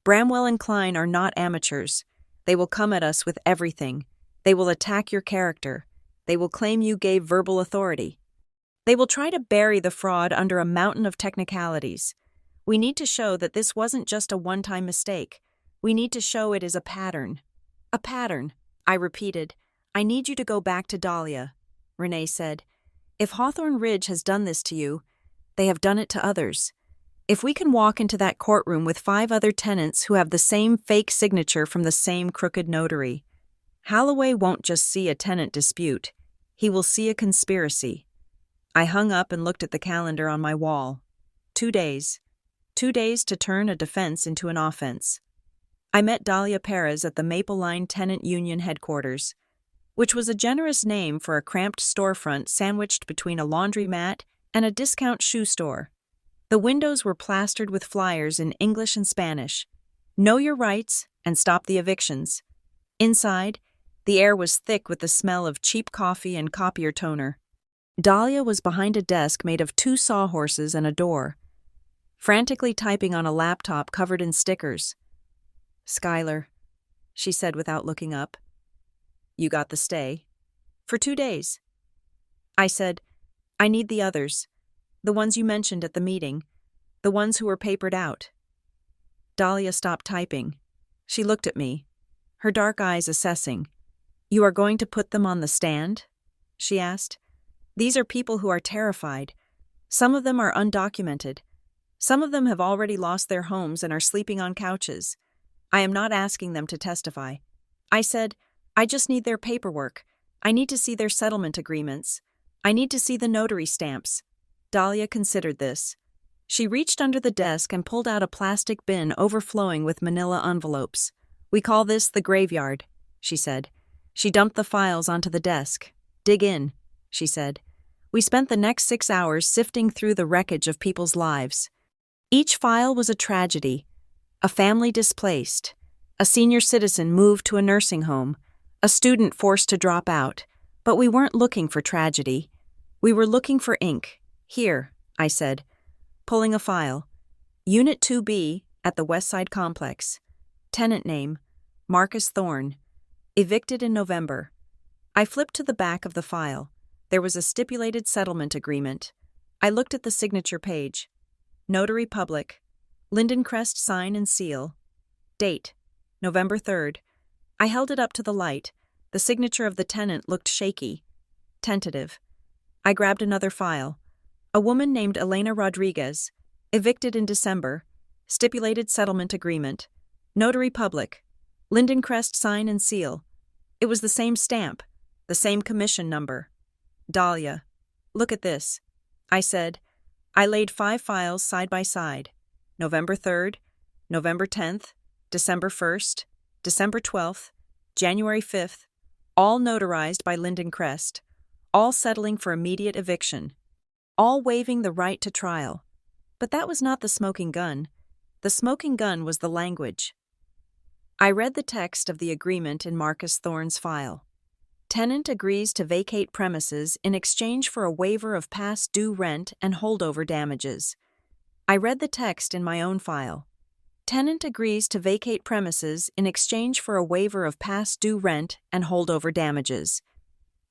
Bramwell and Klein are not amateurs. They will come at us with everything. They will attack your character. They will claim you gave verbal authority. They will try to bury the fraud under a mountain of technicalities. We need to show that this wasn't just a one-time mistake. We need to show it is a pattern." "A pattern," I repeated. "I need you to go back to Dahlia," Renee said. "If Hawthorne Ridge has done this to you, they have done it to others. If we can walk into that courtroom with 5 other tenants who have the same fake signature from the same crooked notary, Holloway won't just see a tenant dispute. He will see a conspiracy." I hung up and looked at the calendar on my wall. 2 days. 2 days to turn a defense into an offense. I met Dahlia Perez at the Maple Line Tenant Union headquarters, which was a generous name for a cramped storefront sandwiched between a laundromat and a discount shoe store. The windows were plastered with flyers in English and Spanish. "Know your rights and stop the evictions." Inside, the air was thick with the smell of cheap coffee and copier toner. Dahlia was behind a desk made of 2 sawhorses and a door, frantically typing on a laptop covered in stickers. "Skylar," she said without looking up, "you got the stay. For 2 days." I said, "I need the others. The ones you mentioned at the meeting. The ones who were papered out." Dahlia stopped typing. She looked at me, her dark eyes assessing. "You are going to put them on the stand?" she asked. "These are people who are terrified. Some of them are undocumented. Some of them have already lost their homes and are sleeping on couches. I am not asking them to testify." I said, "I just need their paperwork. I need to see their settlement agreements. I need to see the notary stamps." Dahlia considered this. She reached under the desk and pulled out a plastic bin overflowing with manila envelopes. "We call this the graveyard," she said. She dumped the files onto the desk. "Dig in," she said. We spent the next 6 hours sifting through the wreckage of people's lives. Each file was a tragedy. A family displaced, a senior citizen moved to a nursing home, a student forced to drop out. But we weren't looking for tragedy. We were looking for ink. "Here," I said, pulling a file. "Unit 2B at the Westside Complex. Tenant name, Marcus Thorne. Evicted in November." I flipped to the back of the file. There was a stipulated settlement agreement. I looked at the signature page. Notary Public. Lindencrest sign and seal. Date: November 3rd. I held it up to the light. The signature of the tenant looked shaky. Tentative. I grabbed another file. A woman named Elena Rodriguez. Evicted in December. Stipulated settlement agreement. Notary Public. Lindencrest sign and seal. It was the same stamp, the same commission number. Dahlia. Look at this. I said. I laid 5 files side by side. November 3rd, November 10th, December 1st, December 12th, January 5th, all notarized by Lindencrest, all settling for immediate eviction, all waiving the right to trial. But that was not the smoking gun. The smoking gun was the language. I read the text of the agreement in Marcus Thorne's file. Tenant agrees to vacate premises in exchange for a waiver of past due rent and holdover damages. I read the text in my own file. Tenant agrees to vacate premises in exchange for a waiver of past due rent and holdover damages.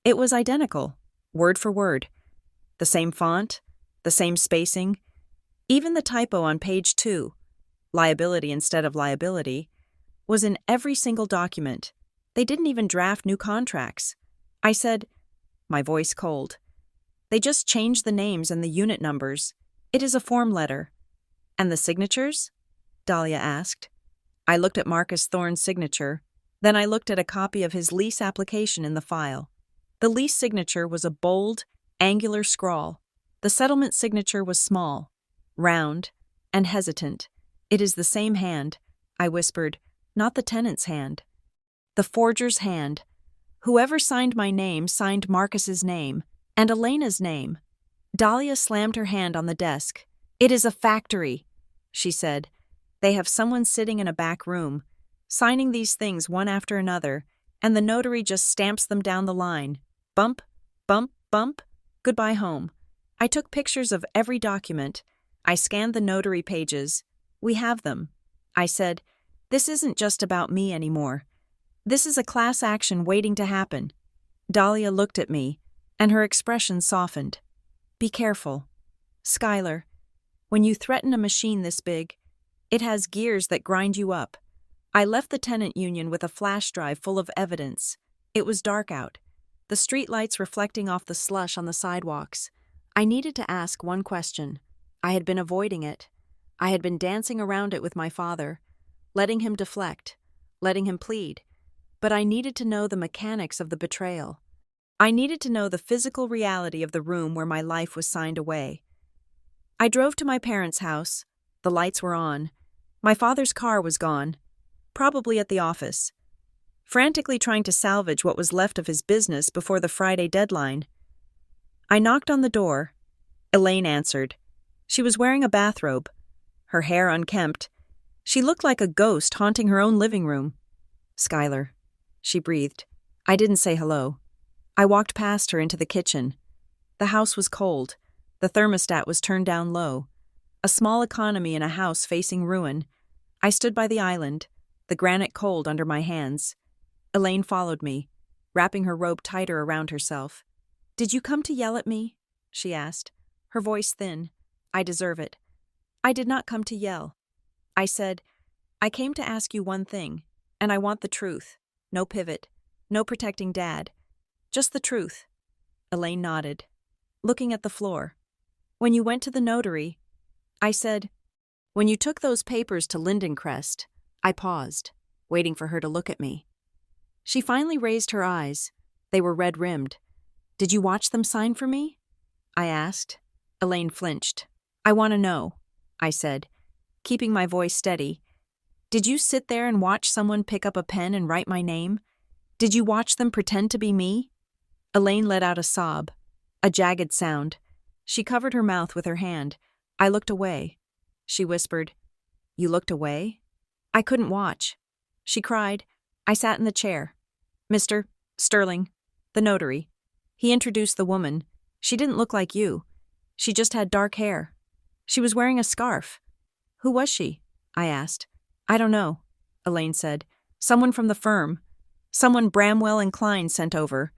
It was identical, word for word. The same font, the same spacing. Even the typo on page 2, liability instead of liability, was in every single document. They didn't even draft new contracts. I said, my voice cold. They just changed the names and the unit numbers. It is a form letter. And the signatures? Dahlia asked. I looked at Marcus Thorne's signature. Then I looked at a copy of his lease application in the file. The lease signature was a bold, angular scrawl. The settlement signature was small, round, and hesitant. It is the same hand, I whispered, not the tenant's hand. The forger's hand. Whoever signed my name signed Marcus's name, and Elena's name. Dahlia slammed her hand on the desk. It is a factory, she said. They have someone sitting in a back room, signing these things one after another, and the notary just stamps them down the line. Bump, bump, bump, goodbye home. I took pictures of every document. I scanned the notary pages. We have them. I said, this isn't just about me anymore. This is a class action waiting to happen. Dahlia looked at me, and her expression softened. Be careful. Skylar, when you threaten a machine this big, it has gears that grind you up. I left the tenant union with a flash drive full of evidence. It was dark out, the street lights reflecting off the slush on the sidewalks. I needed to ask one question. I had been avoiding it. I had been dancing around it with my father, letting him deflect, letting him plead. But I needed to know the mechanics of the betrayal. I needed to know the physical reality of the room where my life was signed away. I drove to my parents' house. The lights were on. My father's car was gone, probably at the office, frantically trying to salvage what was left of his business before the Friday deadline. I knocked on the door. Elaine answered. She was wearing a bathrobe, her hair unkempt. She looked like a ghost haunting her own living room. Skylar, she breathed. I didn't say hello. I walked past her into the kitchen. The house was cold. The thermostat was turned down low. A small economy in a house facing ruin. I stood by the island, the granite cold under my hands. Elaine followed me, wrapping her robe tighter around herself. Did you come to yell at me? She asked, her voice thin. I deserve it. I did not come to yell. I said, I came to ask you one thing, and I want the truth. No pivot, no protecting Dad. Just the truth. Elaine nodded, looking at the floor. When you went to the notary, I said, when you took those papers to Lindencrest, I paused, waiting for her to look at me. She finally raised her eyes. They were red-rimmed. Did you watch them sign for me? I asked. Elaine flinched. I want to know, I said, keeping my voice steady. Did you sit there and watch someone pick up a pen and write my name? Did you watch them pretend to be me? Elaine let out a sob, a jagged sound. She covered her mouth with her hand. I looked away. She whispered, You looked away? I couldn't watch. She cried. I sat in the chair. Mr. Sterling, the notary. He introduced the woman. She didn't look like you. She just had dark hair. She was wearing a scarf. Who was she? I asked. I don't know, Elaine said. Someone from the firm. Someone Bramwell and Klein sent over.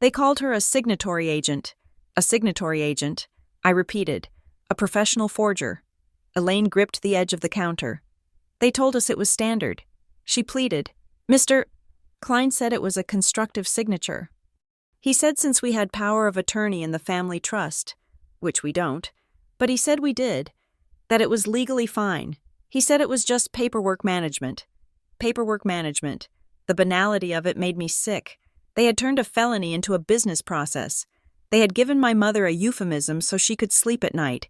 They called her a signatory agent. A signatory agent, I repeated. A professional forger. Elaine gripped the edge of the counter. They told us it was standard. She pleaded. Mr. Klein said it was a constructive signature. He said since we had power of attorney in the family trust, which we don't, but he said we did, that it was legally fine. He said it was just paperwork management. Paperwork management. The banality of it made me sick. They had turned a felony into a business process. They had given my mother a euphemism so she could sleep at night.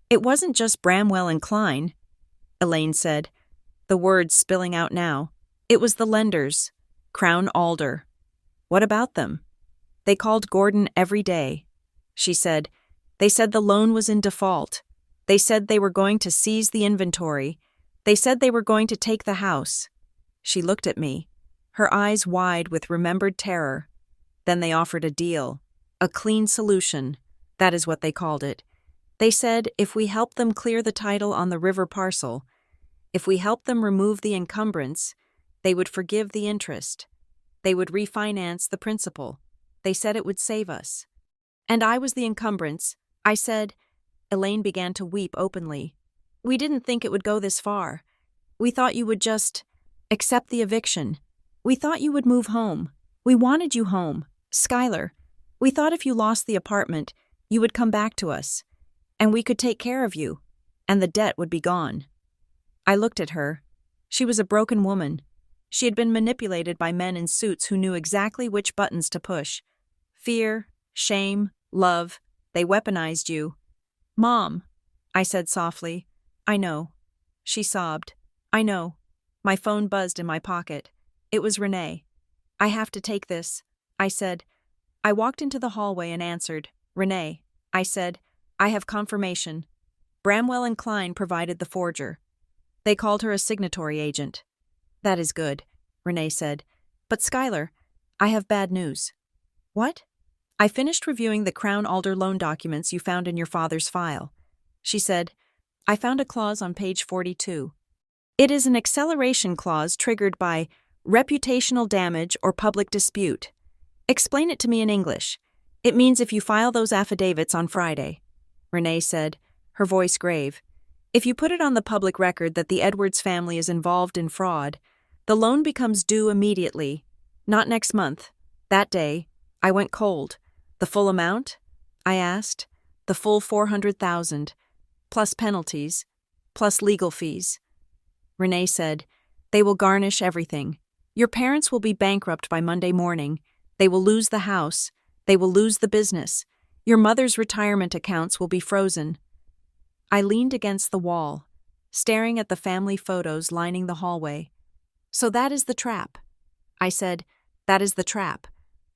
It wasn't just Bramwell and Klein, Elaine said, the words spilling out now. It was the lenders, Crown Alder. What about them? They called Gordon every day. She said, they said the loan was in default. They said they were going to seize the inventory. They said they were going to take the house. She looked at me, her eyes wide with remembered terror. Then they offered a deal, a clean solution. That is what they called it. They said if we helped them clear the title on the river parcel, if we helped them remove the encumbrance, they would forgive the interest. They would refinance the principal. They said it would save us. And I was the encumbrance. I said, Elaine began to weep openly. We didn't think it would go this far. We thought you would just accept the eviction. We thought you would move home. We wanted you home, Skylar. We thought if you lost the apartment, you would come back to us, and we could take care of you, and the debt would be gone. I looked at her. She was a broken woman. She had been manipulated by men in suits who knew exactly which buttons to push. Fear, shame, love, they weaponized you. Mom, I said softly. I know. She sobbed. I know. My phone buzzed in my pocket. It was Renee. I have to take this, I said. I walked into the hallway and answered. Renee, I said, I have confirmation. Bramwell and Klein provided the forger. They called her a signatory agent. That is good, Renee said. But Skylar, I have bad news. What? I finished reviewing the Crown Alder loan documents you found in your father's file. She said, I found a clause on page 42. It is an acceleration clause triggered by reputational damage or public dispute. Explain it to me in English. It means if you file those affidavits on Friday, Renee said, her voice grave. If you put it on the public record that the Edwards family is involved in fraud, the loan becomes due immediately, not next month. That day, I went cold. The full amount? I asked. The full $400,000, plus penalties, plus legal fees. Renee said, they will garnish everything. Your parents will be bankrupt by Monday morning. They will lose the house. They will lose the business. Your mother's retirement accounts will be frozen. I leaned against the wall, staring at the family photos lining the hallway. So that is the trap. I said, that is the trap.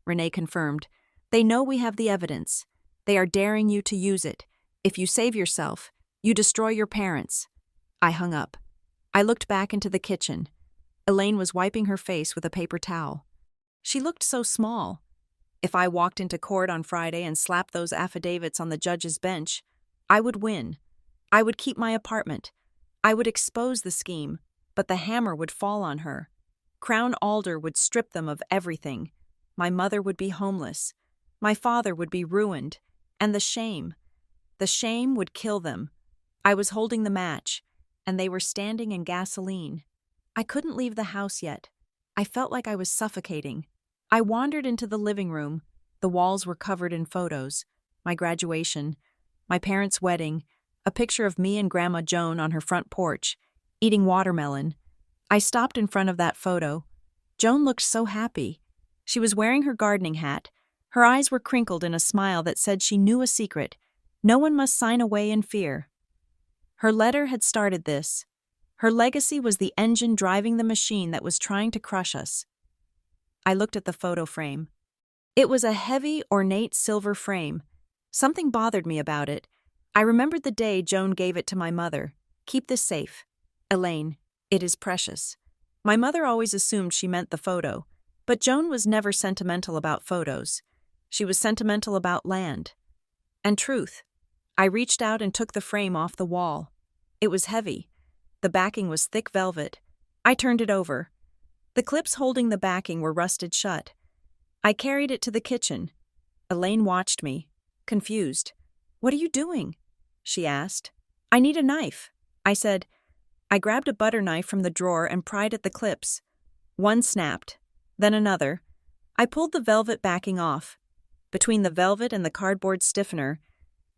Renee confirmed. They know we have the evidence. They are daring you to use it. If you save yourself, you destroy your parents. I hung up. I looked back into the kitchen. Elaine was wiping her face with a paper towel. She looked so small. If I walked into court on Friday and slapped those affidavits on the judge's bench, I would win. I would keep my apartment. I would expose the scheme, but the hammer would fall on her. Crown Alder would strip them of everything. My mother would be homeless. My father would be ruined. And the shame would kill them. I was holding the match, and they were standing in gasoline. I couldn't leave the house yet. I felt like I was suffocating. I wandered into the living room. The walls were covered in photos. My graduation, my parents' wedding, a picture of me and Grandma Joan on her front porch, eating watermelon. I stopped in front of that photo. Joan looked so happy. She was wearing her gardening hat. Her eyes were crinkled in a smile that said she knew a secret. No one must sign away in fear. Her letter had started this. Her legacy was the engine driving the machine that was trying to crush us. I looked at the photo frame. It was a heavy, ornate silver frame. Something bothered me about it. I remembered the day Joan gave it to my mother. Keep this safe. Elaine, it is precious. My mother always assumed she meant the photo, but Joan was never sentimental about photos. She was sentimental about land. And truth. I reached out and took the frame off the wall. It was heavy. The backing was thick velvet. I turned it over. The clips holding the backing were rusted shut. I carried it to the kitchen. Elaine watched me, confused. "What are you doing?" she asked. "I need a knife," I said. I grabbed a butter knife from the drawer and pried at the clips. One snapped, then another. I pulled the velvet backing off. Between the velvet and the cardboard stiffener,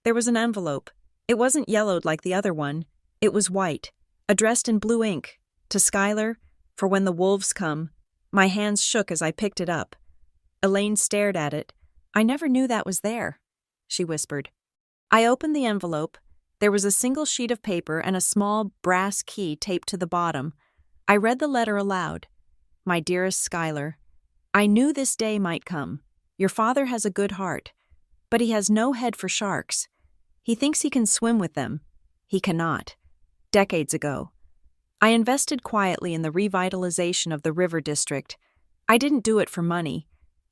there was an envelope. It wasn't yellowed like the other one. It was white, addressed in blue ink, to Skylar, for when the wolves come. My hands shook as I picked it up. Elaine stared at it. "I never knew that was there," she whispered. I opened the envelope. There was a single sheet of paper and a small brass key taped to the bottom. I read the letter aloud. "My dearest Skylar, I knew this day might come. Your father has a good heart, but he has no head for sharks. He thinks he can swim with them. He cannot. Decades ago, I invested quietly in the revitalization of the river district. I didn't do it for money.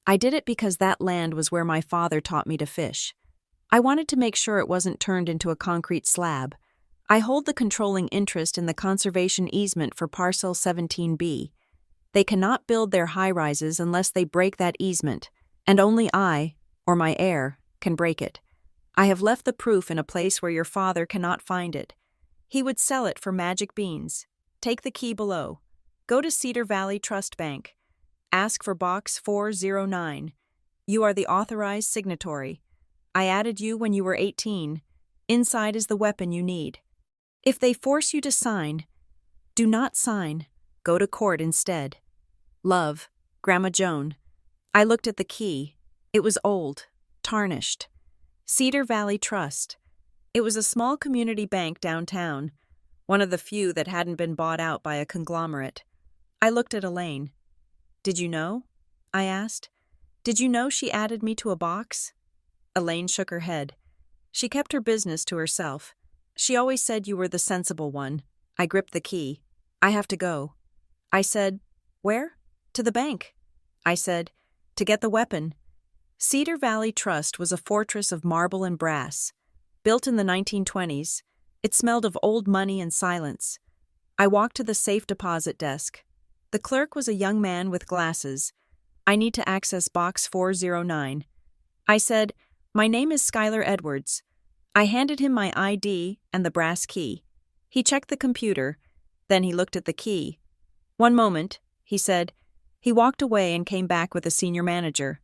I did it because that land was where my father taught me to fish. I wanted to make sure it wasn't turned into a concrete slab. I hold the controlling interest in the conservation easement for Parcel 17B. They cannot build their high-rises unless they break that easement, and only I, or my heir, can break it. I have left the proof in a place where your father cannot find it. He would sell it for magic beans. Take the key below. Go to Cedar Valley Trust Bank. Ask for Box 409. You are the authorized signatory. I added you when you were 18. Inside is the weapon you need. If they force you to sign, do not sign. Go to court instead. Love, Grandma Joan." I looked at the key. It was old, tarnished. Cedar Valley Trust. It was a small community bank downtown, one of the few that hadn't been bought out by a conglomerate. I looked at Elaine. "Did you know?" I asked. "Did you know she added me to a box?" Elaine shook her head. She kept her business to herself. "She always said you were the sensible one." I gripped the key. "I have to go." I said, "Where?" "To the bank." I said, "To get the weapon." Cedar Valley Trust was a fortress of marble and brass. Built in the 1920s, it smelled of old money and silence. I walked to the safe deposit desk. The clerk was a young man with glasses. "I need to access Box 409. I said, "My name is Skylar Edwards." I handed him my ID and the brass key. He checked the computer. Then he looked at the key. "One moment," he said. He walked away and came back with a senior manager.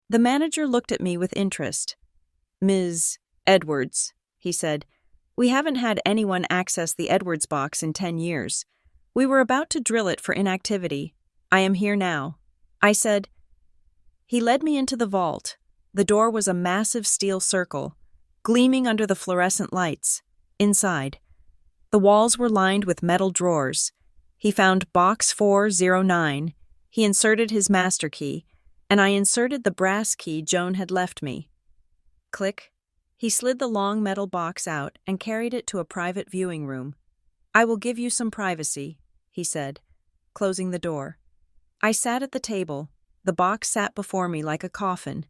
The manager looked at me with interest. "Ms. Edwards," he said, "we haven't had anyone access the Edwards box in 10 years. We were about to drill it for inactivity. I am here now." I said. He led me into the vault. The door was a massive steel circle, gleaming under the fluorescent lights. Inside, the walls were lined with metal drawers. He found Box 409. He inserted his master key, and I inserted the brass key Joan had left me. Click. He slid the long metal box out and carried it to a private viewing room. "I will give you some privacy," he said, closing the door. I sat at the table. The box sat before me like a coffin.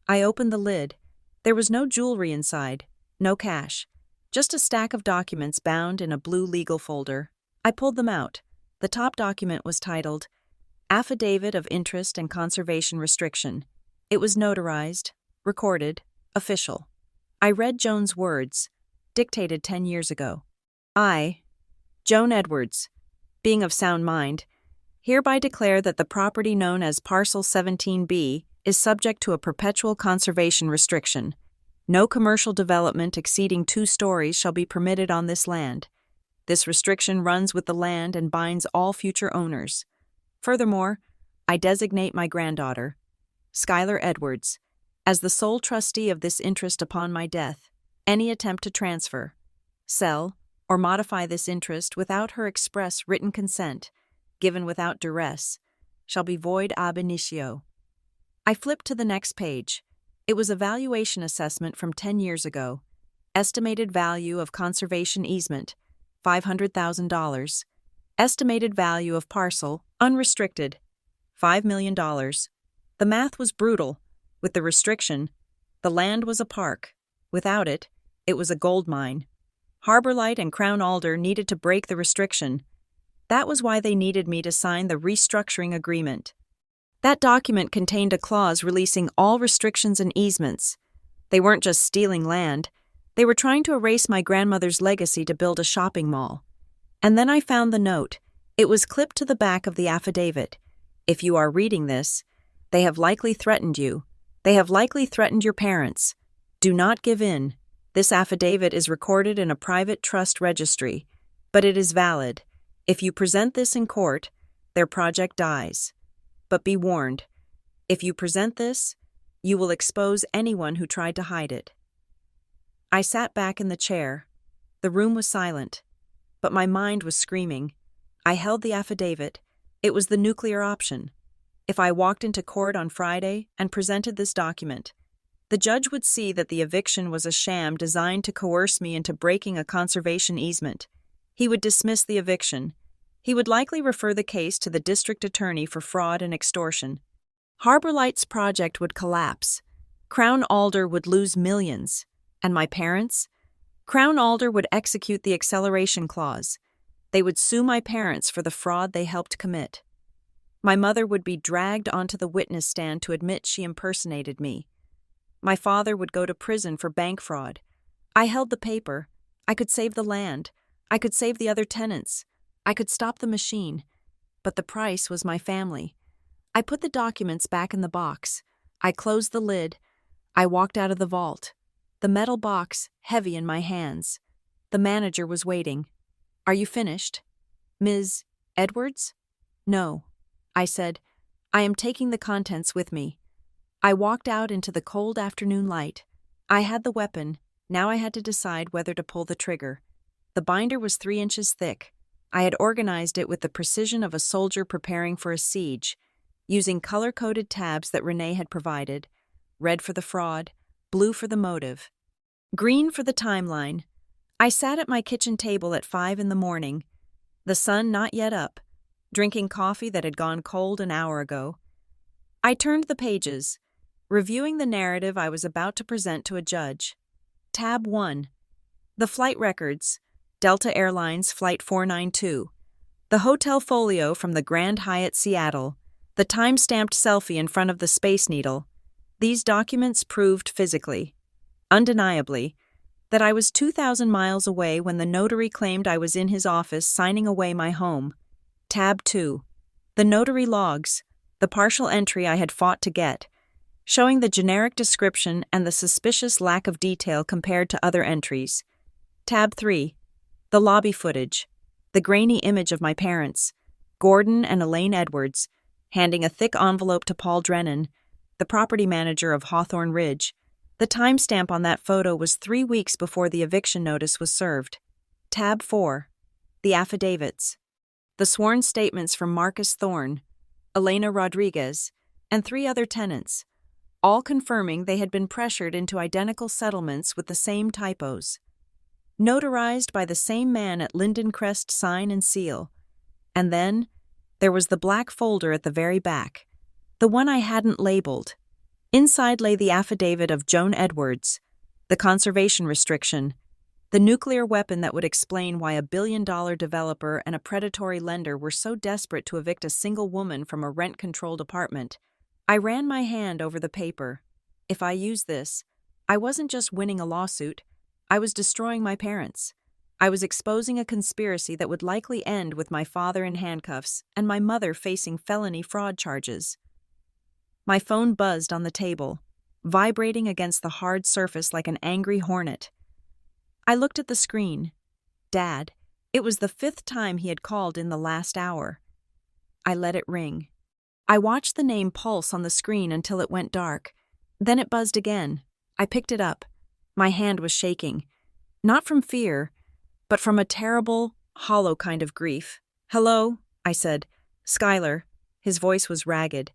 I opened the lid. There was no jewelry inside, no cash, just a stack of documents bound in a blue legal folder. I pulled them out. The top document was titled Affidavit of Interest and Conservation Restriction. It was notarized, recorded, official. I read Joan's words, dictated 10 years ago. I, Joan Edwards, being of sound mind, hereby declare that the property known as Parcel 17B is subject to a perpetual conservation restriction. No commercial development exceeding 2 stories shall be permitted on this land. This restriction runs with the land and binds all future owners. Furthermore, I designate my granddaughter, Skylar Edwards, as the sole trustee of this interest upon my death. Any attempt to transfer, sell, or modify this interest without her express written consent, given without duress, shall be void ab initio. I flipped to the next page. It was a valuation assessment from 10 years ago. Estimated value of conservation easement, $500,000. Estimated value of parcel, unrestricted, $5 million. The math was brutal. With the restriction, the land was a park. Without it, it was a gold mine. Harborlight and Crown Alder needed to break the restriction. That was why they needed me to sign the restructuring agreement. That document contained a clause releasing all restrictions and easements. They weren't just stealing land. They were trying to erase my grandmother's legacy to build a shopping mall. And then I found the note. It was clipped to the back of the affidavit. If you are reading this, they have likely threatened you. They have likely threatened your parents. Do not give in. This affidavit is recorded in a private trust registry, but it is valid. If you present this in court, their project dies. But be warned, if you present this, you will expose anyone who tried to hide it. I sat back in the chair. The room was silent, but my mind was screaming. I held the affidavit. It was the nuclear option. If I walked into court on Friday and presented this document, the judge would see that the eviction was a sham designed to coerce me into breaking a conservation easement. He would dismiss the eviction. He would likely refer the case to the district attorney for fraud and extortion. Harbor Light's project would collapse. Crown Alder would lose millions. And my parents? Crown Alder would execute the acceleration clause. They would sue my parents for the fraud they helped commit. My mother would be dragged onto the witness stand to admit she impersonated me. My father would go to prison for bank fraud. I held the paper. I could save the land. I could save the other tenants. I could stop the machine. But the price was my family. I put the documents back in the box. I closed the lid. I walked out of the vault. The metal box heavy in my hands. The manager was waiting. "Are you finished? Ms. Edwards?" "No," I said. "I am taking the contents with me." I walked out into the cold afternoon light. I had the weapon. Now I had to decide whether to pull the trigger. The binder was 3 inches thick. I had organized it with the precision of a soldier preparing for a siege, using color-coded tabs that Renee had provided: red for the fraud, blue for the motive, green for the timeline. I sat at my kitchen table at 5 in the morning, the sun not yet up, drinking coffee that had gone cold an hour ago. I turned the pages, reviewing the narrative I was about to present to a judge. Tab 1. The flight records. Delta Airlines Flight 492. The hotel folio from the Grand Hyatt Seattle. The time-stamped selfie in front of the Space Needle. These documents proved physically, undeniably, that I was 2,000 miles away when the notary claimed I was in his office signing away my home. Tab 2. The notary logs, the partial entry I had fought to get, showing the generic description and the suspicious lack of detail compared to other entries. Tab 3. The lobby footage, the grainy image of my parents, Gordon and Elaine Edwards, handing a thick envelope to Paul Drennan, the property manager of Hawthorne Ridge. The timestamp on that photo was 3 weeks before the eviction notice was served. Tab 4. The affidavits. The sworn statements from Marcus Thorne, Elena Rodriguez, and 3 other tenants, all confirming they had been pressured into identical settlements with the same typos. Notarized by the same man at Linden Crest Sign and Seal. And then, there was the black folder at the very back, the one I hadn't labeled. Inside lay the affidavit of Joan Edwards, the conservation restriction, the nuclear weapon that would explain why a billion-dollar developer and a predatory lender were so desperate to evict a single woman from a rent-controlled apartment. I ran my hand over the paper. If I used this, I wasn't just winning a lawsuit, I was destroying my parents. I was exposing a conspiracy that would likely end with my father in handcuffs and my mother facing felony fraud charges. My phone buzzed on the table, vibrating against the hard surface like an angry hornet. I looked at the screen. Dad. It was the 5th time he had called in the last hour. I let it ring. I watched the name pulse on the screen until it went dark. Then it buzzed again. I picked it up. My hand was shaking. Not from fear, but from a terrible, hollow kind of grief. "Hello," I said. "Skylar." His voice was ragged,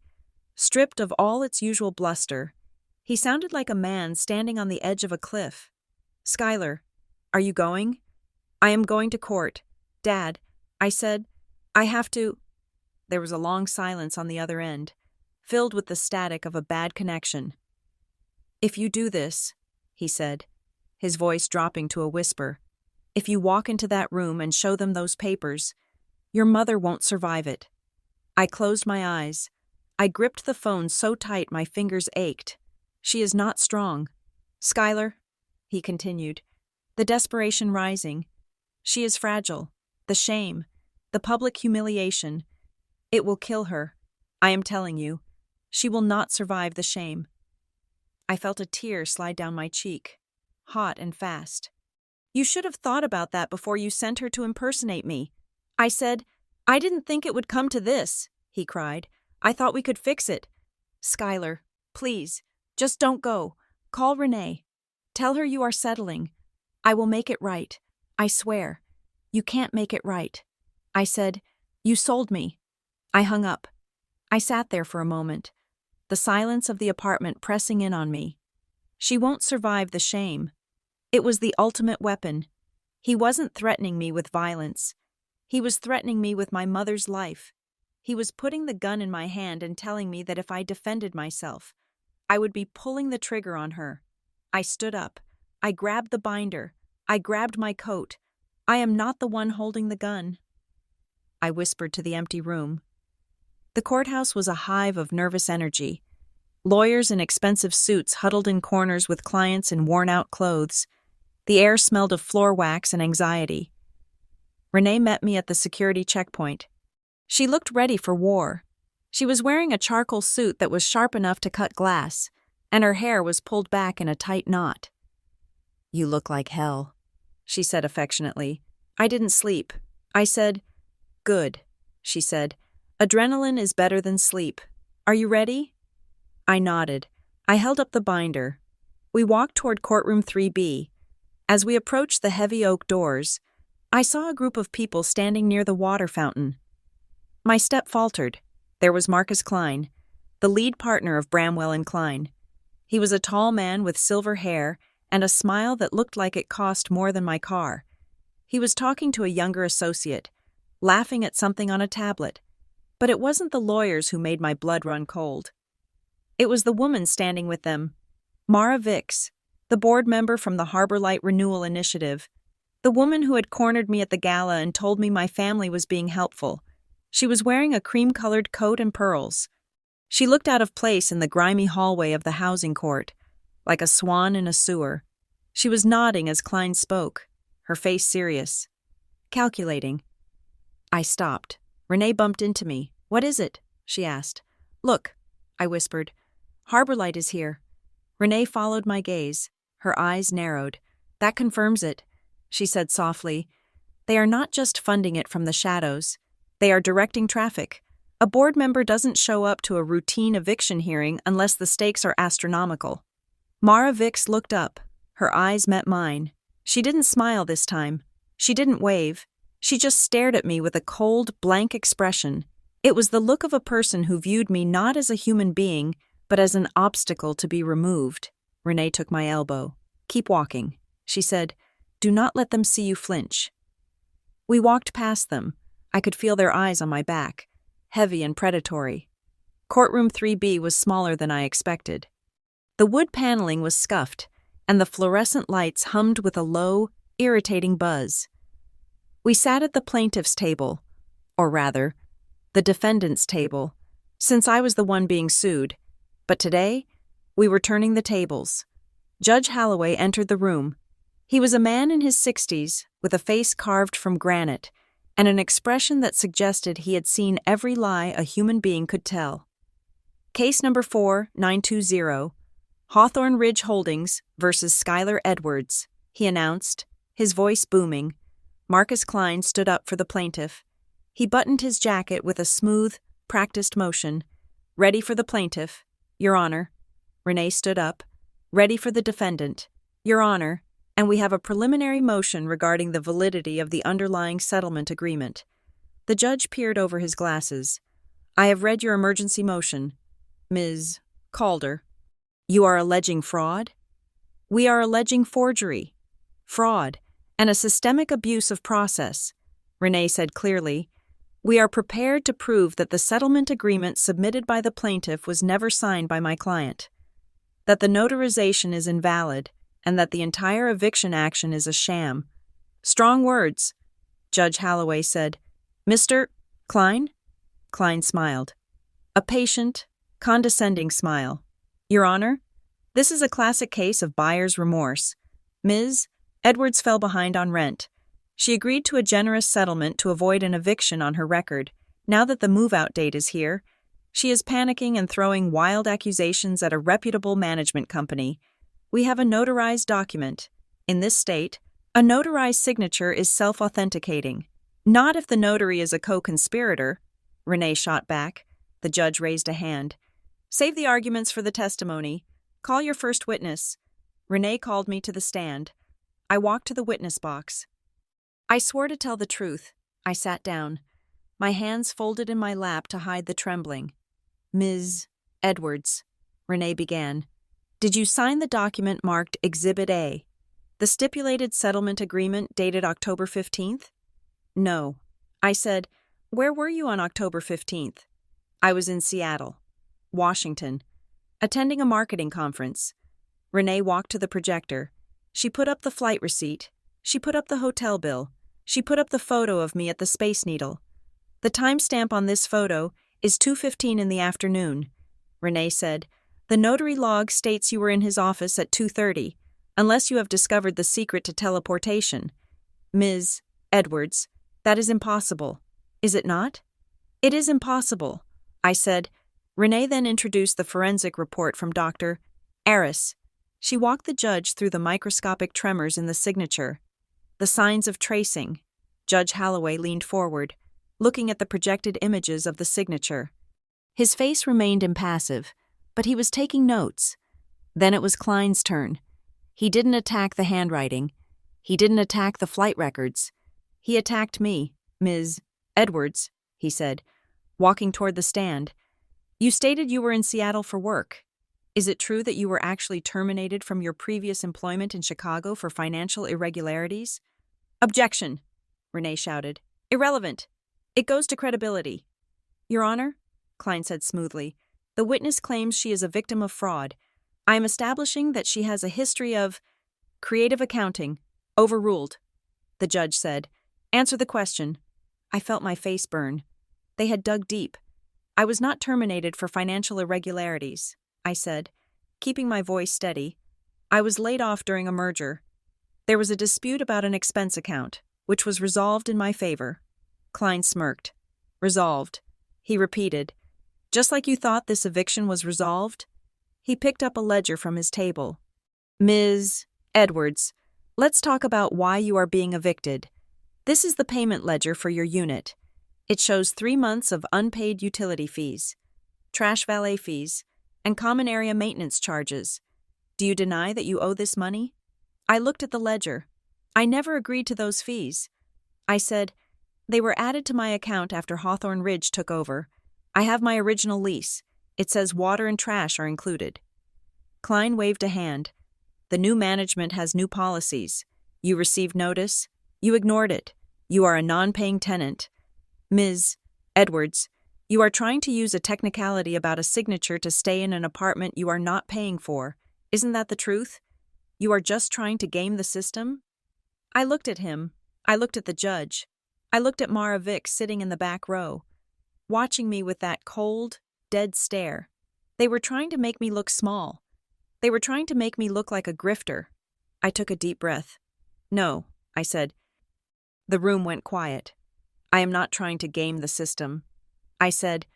stripped of all its usual bluster. He sounded like a man standing on the edge of a cliff. "Skylar, are you going?" "I am going to court. Dad," I said, "I have to—" There was a long silence on the other end, filled with the static of a bad connection. "If you do this," he said, his voice dropping to a whisper, "if you walk into that room and show them those papers, your mother won't survive it." I closed my eyes. I gripped the phone so tight my fingers ached. She is not strong. Skylar, he continued, the desperation rising. She is fragile. The shame. The public humiliation. It will kill her. I am telling you. She will not survive the shame. I felt a tear slide down my cheek, hot and fast. You should have thought about that before you sent her to impersonate me. I said, I didn't think it would come to this, he cried. I thought we could fix it. Skylar, please, just don't go. Call Renee. Tell her you are settling. I will make it right. I swear. You can't make it right. I said, you sold me. I hung up. I sat there for a moment, the silence of the apartment pressing in on me. She won't survive the shame. It was the ultimate weapon. He wasn't threatening me with violence. He was threatening me with my mother's life. He was putting the gun in my hand and telling me that if I defended myself, I would be pulling the trigger on her. I stood up. I grabbed the binder. I grabbed my coat. I am not the one holding the gun. I whispered to the empty room. The courthouse was a hive of nervous energy. Lawyers in expensive suits huddled in corners with clients in worn-out clothes. The air smelled of floor wax and anxiety. Renee met me at the security checkpoint. She looked ready for war. She was wearing a charcoal suit that was sharp enough to cut glass, and her hair was pulled back in a tight knot. You look like hell, she said affectionately. I didn't sleep. I said, good, she said. Adrenaline is better than sleep. Are you ready? I nodded. I held up the binder. We walked toward courtroom 3B. As we approached the heavy oak doors, I saw a group of people standing near the water fountain. My step faltered. There was Marcus Klein, the lead partner of Bramwell and Klein. He was a tall man with silver hair and a smile that looked like it cost more than my car. He was talking to a younger associate, laughing at something on a tablet. But it wasn't the lawyers who made my blood run cold. It was the woman standing with them, Mara Vicks, the board member from the Harbor Light Renewal Initiative, the woman who had cornered me at the gala and told me my family was being helpful. She was wearing a cream-colored coat and pearls. She looked out of place in the grimy hallway of the housing court, like a swan in a sewer. She was nodding as Klein spoke, her face serious, calculating. I stopped. Renee bumped into me. What is it? She asked. Look, I whispered. Harbor Light is here. Renee followed my gaze. Her eyes narrowed. That confirms it, she said softly. They are not just funding it from the shadows. They are directing traffic. A board member doesn't show up to a routine eviction hearing unless the stakes are astronomical. Mara Vicks looked up. Her eyes met mine. She didn't smile this time. She didn't wave. She just stared at me with a cold, blank expression. It was the look of a person who viewed me not as a human being, but as an obstacle to be removed. Renee took my elbow. Keep walking, she said. Do not let them see you flinch. We walked past them. I could feel their eyes on my back, heavy and predatory. Courtroom 3B was smaller than I expected. The wood paneling was scuffed, and the fluorescent lights hummed with a low, irritating buzz. We sat at the plaintiff's table, or rather, the defendant's table, since I was the one being sued. But today, we were turning the tables. Judge Holloway entered the room. He was a man in his 60s, with a face carved from granite, and an expression that suggested he had seen every lie a human being could tell. Case number 4920, Hawthorne Ridge Holdings versus Skylar Edwards, he announced, his voice booming. Marcus Klein stood up for the plaintiff. He buttoned his jacket with a smooth, practiced motion. Ready for the plaintiff, Your Honor. Renee stood up. Ready for the defendant, Your Honor, and we have a preliminary motion regarding the validity of the underlying settlement agreement. The judge peered over his glasses. I have read your emergency motion, Ms. Calder. You are alleging fraud? We are alleging forgery, fraud, and a systemic abuse of process, Renee said clearly. We are prepared to prove that the settlement agreement submitted by the plaintiff was never signed by my client, that the notarization is invalid, and that the entire eviction action is a sham. Strong words, Judge Holloway said. Mr. Klein? Klein smiled. A patient, condescending smile. Your Honor, this is a classic case of buyer's remorse. Ms. Edwards fell behind on rent. She agreed to a generous settlement to avoid an eviction on her record. Now that the move-out date is here, she is panicking and throwing wild accusations at a reputable management company. We have a notarized document. In this state, a notarized signature is self-authenticating. Not if the notary is a co-conspirator, Renee shot back. The judge raised a hand. Save the arguments for the testimony. Call your first witness. Renee called me to the stand. I walked to the witness box. I swore to tell the truth. I sat down, my hands folded in my lap to hide the trembling. Ms. Edwards, Renee began, did you sign the document marked Exhibit A, the stipulated settlement agreement dated October 15th? No. I said, where were you on October 15th? I was in Seattle, Washington, attending a marketing conference. Renee walked to the projector. She put up the flight receipt. She put up the hotel bill. She put up the photo of me at the Space Needle. The timestamp on this photo is 2:15 in the afternoon. Renee said, the notary log states you were in his office at 2:30, unless you have discovered the secret to teleportation. Ms. Edwards, that is impossible. Is it not? It is impossible, I said. Renee then introduced the forensic report from Dr. Aris. She walked the judge through the microscopic tremors in the signature, the signs of tracing. Judge Holloway leaned forward, looking at the projected images of the signature. His face remained impassive, but he was taking notes. Then it was Klein's turn. He didn't attack the handwriting. He didn't attack the flight records. He attacked me, Ms. Edwards, he said, walking toward the stand. You stated you were in Seattle for work. Is it true that you were actually terminated from your previous employment in Chicago for financial irregularities? Objection, Renee shouted. Irrelevant. It goes to credibility. Your Honor, Klein said smoothly, the witness claims she is a victim of fraud. I am establishing that she has a history of creative accounting. Overruled. The judge said, answer the question. I felt my face burn. They had dug deep. I was not terminated for financial irregularities, I said, keeping my voice steady. I was laid off during a merger. There was a dispute about an expense account, which was resolved in my favor. Klein smirked. Resolved, he repeated. Just like you thought this eviction was resolved? He picked up a ledger from his table. Ms. Edwards, let's talk about why you are being evicted. This is the payment ledger for your unit. It shows 3 months of unpaid utility fees, trash valet fees, and common area maintenance charges. Do you deny that you owe this money? I looked at the ledger. I never agreed to those fees. I said, they were added to my account after Hawthorne Ridge took over. I have my original lease. It says water and trash are included. Klein waved a hand. The new management has new policies. You received notice. You ignored it. You are a non-paying tenant. Ms. Edwards, you are trying to use a technicality about a signature to stay in an apartment you are not paying for. Isn't that the truth? You are just trying to game the system? I looked at him. I looked at the judge. I looked at Mara Vick sitting in the back row, watching me with that cold, dead stare. They were trying to make me look small. They were trying to make me look like a grifter. I took a deep breath. No, I said. The room went quiet. I am not trying to game the system. I said,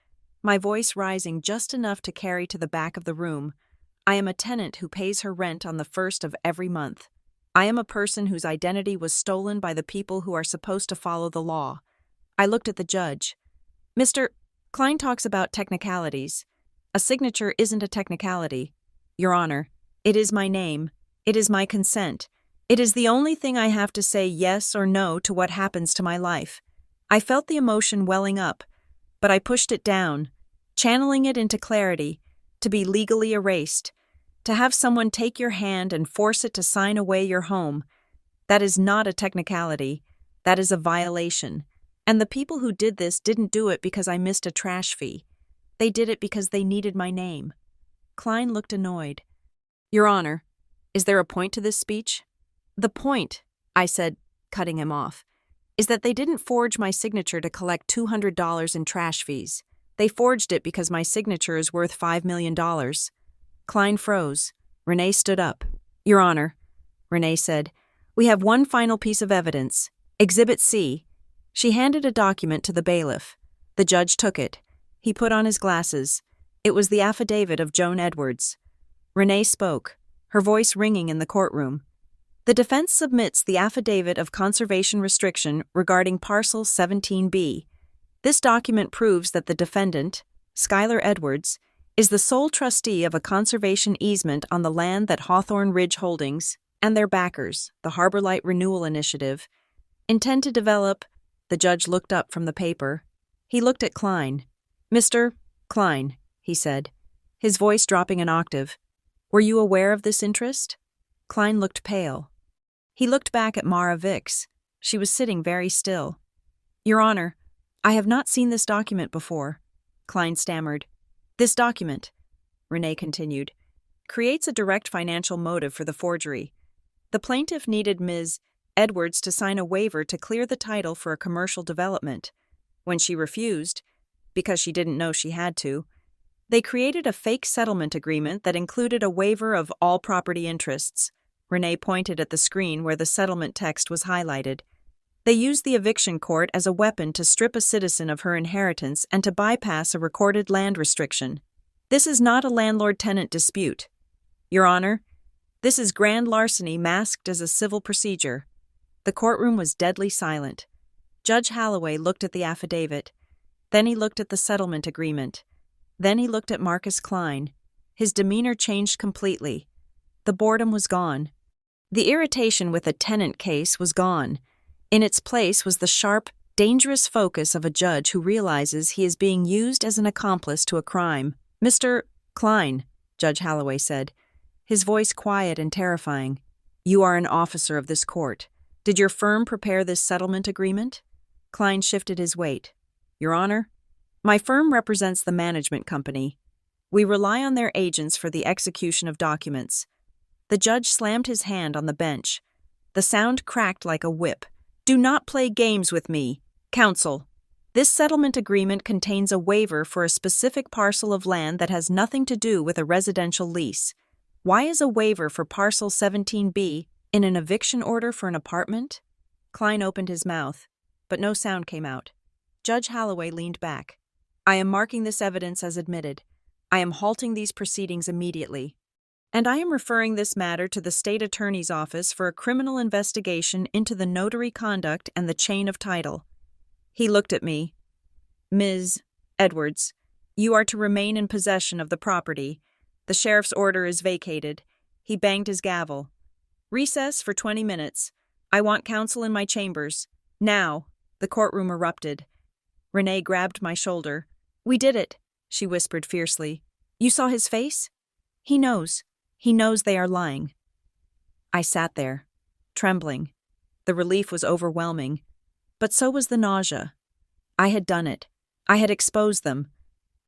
my voice rising just enough to carry to the back of the room. I am a tenant who pays her rent on the 1st of every month. I am a person whose identity was stolen by the people who are supposed to follow the law. I looked at the judge. Mr. Klein talks about technicalities. A signature isn't a technicality. Your Honor, it is my name. It is my consent. It is the only thing I have to say yes or no to what happens to my life. I felt the emotion welling up, but I pushed it down, channeling it into clarity, to be legally erased. To have someone take your hand and force it to sign away your home, that is not a technicality. That is a violation. And the people who did this didn't do it because I missed a trash fee. They did it because they needed my name. Klein looked annoyed. Your Honor, is there a point to this speech? The point, I said, cutting him off, is that they didn't forge my signature to collect $200 in trash fees. They forged it because my signature is worth $5 million. Klein froze. Renee stood up. Your Honor, Renee said, we have one final piece of evidence. Exhibit C. She handed a document to the bailiff. The judge took it. He put on his glasses. It was the affidavit of Joan Edwards. Renee spoke, her voice ringing in the courtroom. The defense submits the affidavit of conservation restriction regarding parcel 17B. This document proves that the defendant, Skylar Edwards, is the sole trustee of a conservation easement on the land that Hawthorne Ridge Holdings and their backers, the Harbor Light Renewal Initiative, intend to develop. The judge looked up from the paper. He looked at Klein. Mr. Klein, he said, his voice dropping an octave. Were you aware of this interest? Klein looked pale. He looked back at Mara Vix. She was sitting very still. Your Honor, I have not seen this document before, Klein stammered. This document, Renee continued, creates a direct financial motive for the forgery. The plaintiff needed Ms. Edwards to sign a waiver to clear the title for a commercial development. When she refused, because she didn't know she had to, they created a fake settlement agreement that included a waiver of all property interests. Renee pointed at the screen where the settlement text was highlighted. They used the eviction court as a weapon to strip a citizen of her inheritance and to bypass a recorded land restriction. This is not a landlord-tenant dispute. Your Honor, this is grand larceny masked as a civil procedure. The courtroom was deadly silent. Judge Holloway looked at the affidavit. Then he looked at the settlement agreement. Then he looked at Marcus Klein. His demeanor changed completely. The boredom was gone. The irritation with a tenant case was gone. In its place was the sharp, dangerous focus of a judge who realizes he is being used as an accomplice to a crime. Mr. Klein, Judge Holloway said, his voice quiet and terrifying. You are an officer of this court. Did your firm prepare this settlement agreement? Klein shifted his weight. Your Honor, my firm represents the management company. We rely on their agents for the execution of documents. The judge slammed his hand on the bench. The sound cracked like a whip. Do not play games with me. Counsel, this settlement agreement contains a waiver for a specific parcel of land that has nothing to do with a residential lease. Why is a waiver for parcel 17B in an eviction order for an apartment? Klein opened his mouth, but no sound came out. Judge Holloway leaned back. I am marking this evidence as admitted. I am halting these proceedings immediately. And I am referring this matter to the State Attorney's Office for a criminal investigation into the notary conduct and the chain of title. He looked at me. Ms. Edwards, you are to remain in possession of the property. The sheriff's order is vacated. He banged his gavel. Recess for 20 minutes. I want counsel in my chambers. Now. The courtroom erupted. Renee grabbed my shoulder. We did it, she whispered fiercely. You saw his face? He knows. He knows they are lying. I sat there, trembling. The relief was overwhelming, but so was the nausea. I had done it. I had exposed them,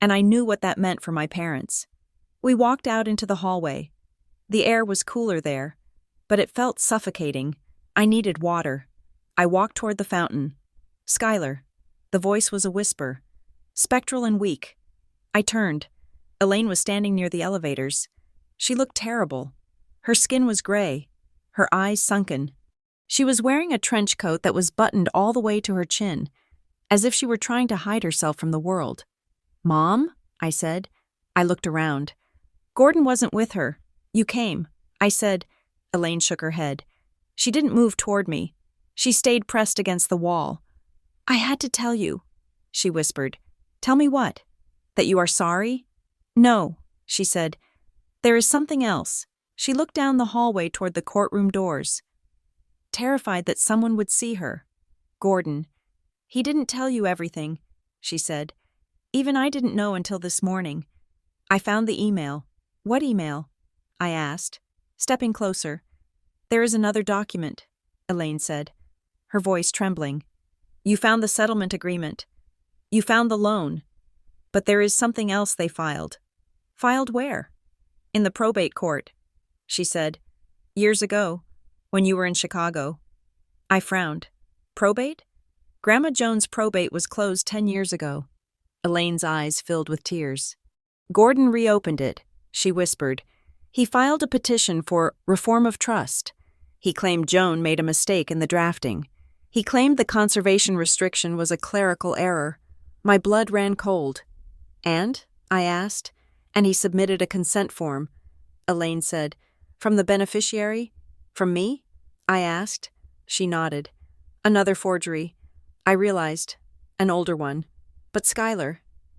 and I knew what that meant for my parents. We walked out into the hallway. The air was cooler there, but it felt suffocating. I needed water. I walked toward the fountain. Skylar. The voice was a whisper, spectral and weak. I turned. Elaine was standing near the elevators. She looked terrible. Her skin was gray, her eyes sunken. She was wearing a trench coat that was buttoned all the way to her chin, as if she were trying to hide herself from the world. Mom? I said. I looked around. Gordon wasn't with her. You came. I said. Elaine shook her head. She didn't move toward me. She stayed pressed against the wall. I had to tell you, she whispered. Tell me what? That you are sorry? No, she said. There is something else. She looked down the hallway toward the courtroom doors, terrified that someone would see her. Gordon. He didn't tell you everything, she said. Even I didn't know until this morning. I found the email. What email? I asked, stepping closer. There is another document, Elaine said, her voice trembling. You found the settlement agreement. You found the loan. But there is something else they filed. Filed where? In the probate court, she said. Years ago, when you were in Chicago. I frowned. Probate? Grandma Jones' probate was closed 10 years ago. Elaine's eyes filled with tears. Gordon reopened it, she whispered. He filed a petition for reform of trust. He claimed Joan made a mistake in the drafting. He claimed the conservation restriction was a clerical error. My blood ran cold. And? I asked. And he submitted a consent form. Elaine said, From the beneficiary? From me? I asked. She nodded. Another forgery. I realized. An older one. But Skylar,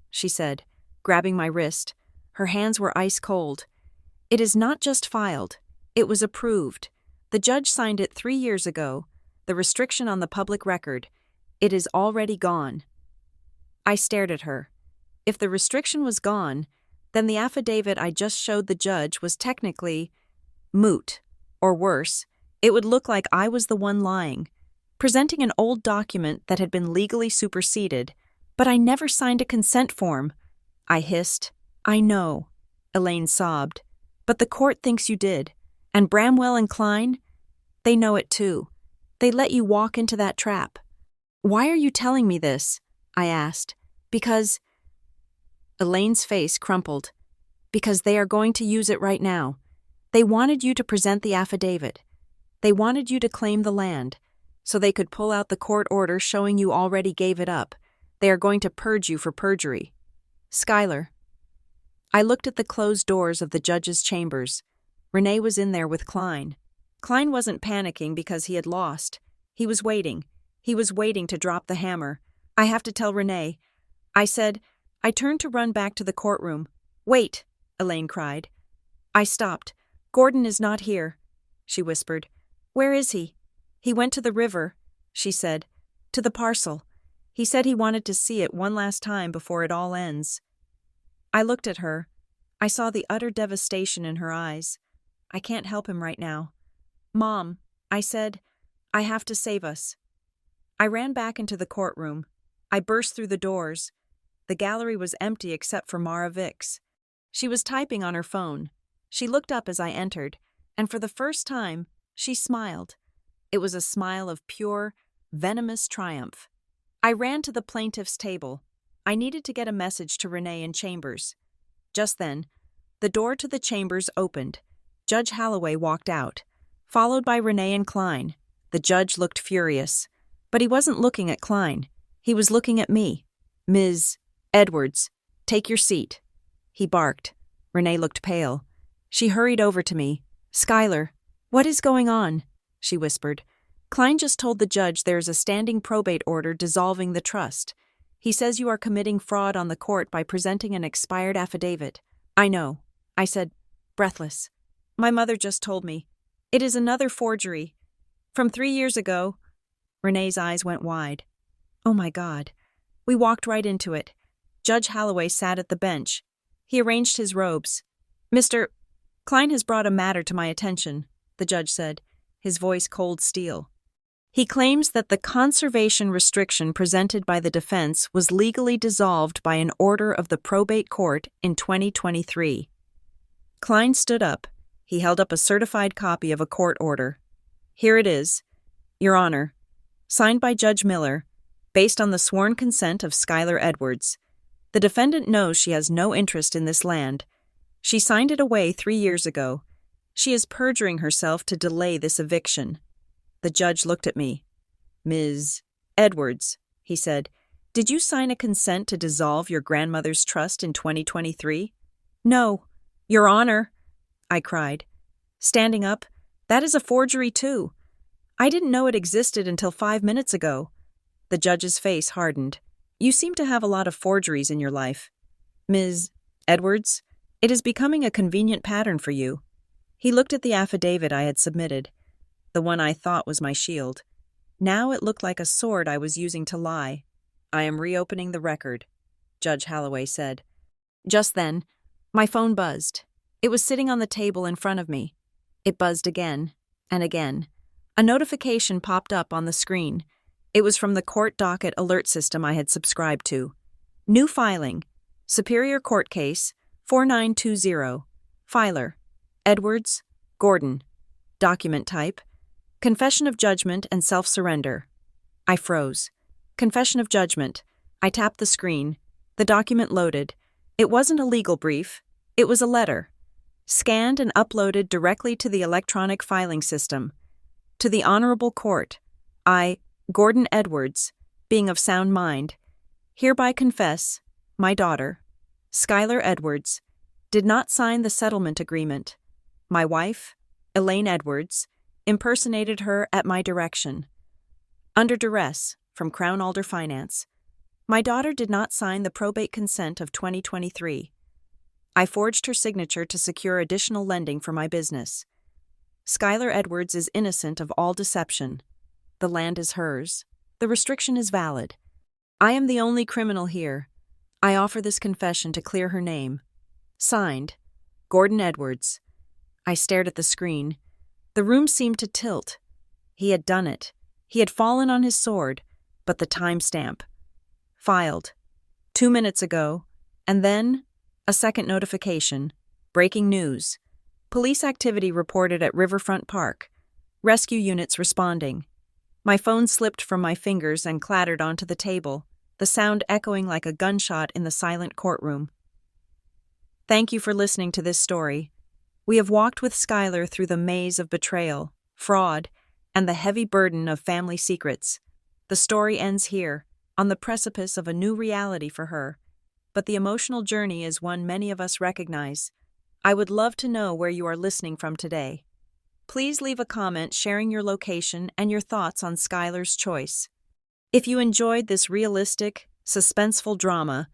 she said, grabbing my wrist. Her hands were ice cold. It is not just filed. It was approved. The judge signed it 3 years ago. The restriction on the public record. It is already gone. I stared at her. If the restriction was gone, then the affidavit I just showed the judge was technically moot, or worse, it would look like I was the one lying, presenting an old document that had been legally superseded, but I never signed a consent form. I hissed. I know. Elaine sobbed. But the court thinks you did. And Bramwell and Klein? They know it too. They let you walk into that trap. Why are you telling me this? I asked. Because... Elaine's face crumpled. Because they are going to use it right now. They wanted you to present the affidavit. They wanted you to claim the land, so they could pull out the court order showing you already gave it up. They are going to purge you for perjury. Skylar. I looked at the closed doors of the judge's chambers. Renee was in there with Klein. Klein wasn't panicking because he had lost. He was waiting. He was waiting to drop the hammer. I have to tell Renee. I said. I turned to run back to the courtroom. Wait, Elaine cried. I stopped. Gordon is not here, she whispered. Where is he? He went to the river, she said. To the parcel. He said he wanted to see it one last time before it all ends. I looked at her. I saw the utter devastation in her eyes. I can't help him right now. Mom, I said, I have to save us. I ran back into the courtroom. I burst through the doors. The gallery was empty except for Mara Vicks. She was typing on her phone. She looked up as I entered, and for the first time, she smiled. It was a smile of pure, venomous triumph. I ran to the plaintiff's table. I needed to get a message to Renee in chambers. Just then, the door to the chambers opened. Judge Holloway walked out, followed by Renee and Klein. The judge looked furious, but he wasn't looking at Klein. He was looking at me. Ms. Edwards, take your seat. He barked. Renee looked pale. She hurried over to me. Skylar, what is going on? She whispered. Klein just told the judge there is a standing probate order dissolving the trust. He says you are committing fraud on the court by presenting an expired affidavit. I know, I said, breathless. My mother just told me. It is another forgery. From 3 years ago. Renee's eyes went wide. Oh my God. We walked right into it. Judge Holloway sat at the bench. He arranged his robes. Mr. Klein has brought a matter to my attention, the judge said, his voice cold steel. He claims that the conservation restriction presented by the defense was legally dissolved by an order of the probate court in 2023. Klein stood up. He held up a certified copy of a court order. Here it is, Your Honor, signed by Judge Miller, based on the sworn consent of Skylar Edwards. The defendant knows she has no interest in this land. She signed it away 3 years ago. She is perjuring herself to delay this eviction. The judge looked at me. Ms. Edwards, he said, did you sign a consent to dissolve your grandmother's trust in 2023? No, Your Honor, I cried. Standing up, that is a forgery too. I didn't know it existed until 5 minutes ago. The judge's face hardened. You seem to have a lot of forgeries in your life. Ms. Edwards, it is becoming a convenient pattern for you. He looked at the affidavit I had submitted, the one I thought was my shield. Now it looked like a sword I was using to lie. I am reopening the record, Judge Holloway said. Just then, my phone buzzed. It was sitting on the table in front of me. It buzzed again and again. A notification popped up on the screen. It was from the court docket alert system I had subscribed to. New filing. Superior Court Case 4920. Filer. Edwards. Gordon. Document type. Confession of judgment and self-surrender. I froze. Confession of judgment. I tapped the screen. The document loaded. It wasn't a legal brief. It was a letter, scanned and uploaded directly to the electronic filing system. To the Honorable Court, I, Gordon Edwards, being of sound mind, hereby confess, my daughter, Skylar Edwards, did not sign the settlement agreement. My wife, Elaine Edwards, impersonated her at my direction. Under duress, from Crown Alder Finance, my daughter did not sign the probate consent of 2023. I forged her signature to secure additional lending for my business. Skylar Edwards is innocent of all deception. The land is hers. The restriction is valid. I am the only criminal here. I offer this confession to clear her name. Signed, Gordon Edwards. I stared at the screen. The room seemed to tilt. He had done it. He had fallen on his sword, but the timestamp. Filed. 2 minutes ago, and then a second notification. Breaking news. Police activity reported at Riverfront Park. Rescue units responding. My phone slipped from my fingers and clattered onto the table, the sound echoing like a gunshot in the silent courtroom. Thank you for listening to this story. We have walked with Skylar through the maze of betrayal, fraud, and the heavy burden of family secrets. The story ends here, on the precipice of a new reality for her, but the emotional journey is one many of us recognize. I would love to know where you are listening from today. Please leave a comment sharing your location and your thoughts on Skylar's choice. If you enjoyed this realistic, suspenseful drama,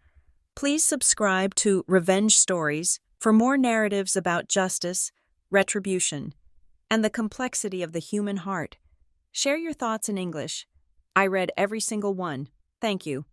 please subscribe to Revenge Stories for more narratives about justice, retribution, and the complexity of the human heart. Share your thoughts in English. I read every single one. Thank you.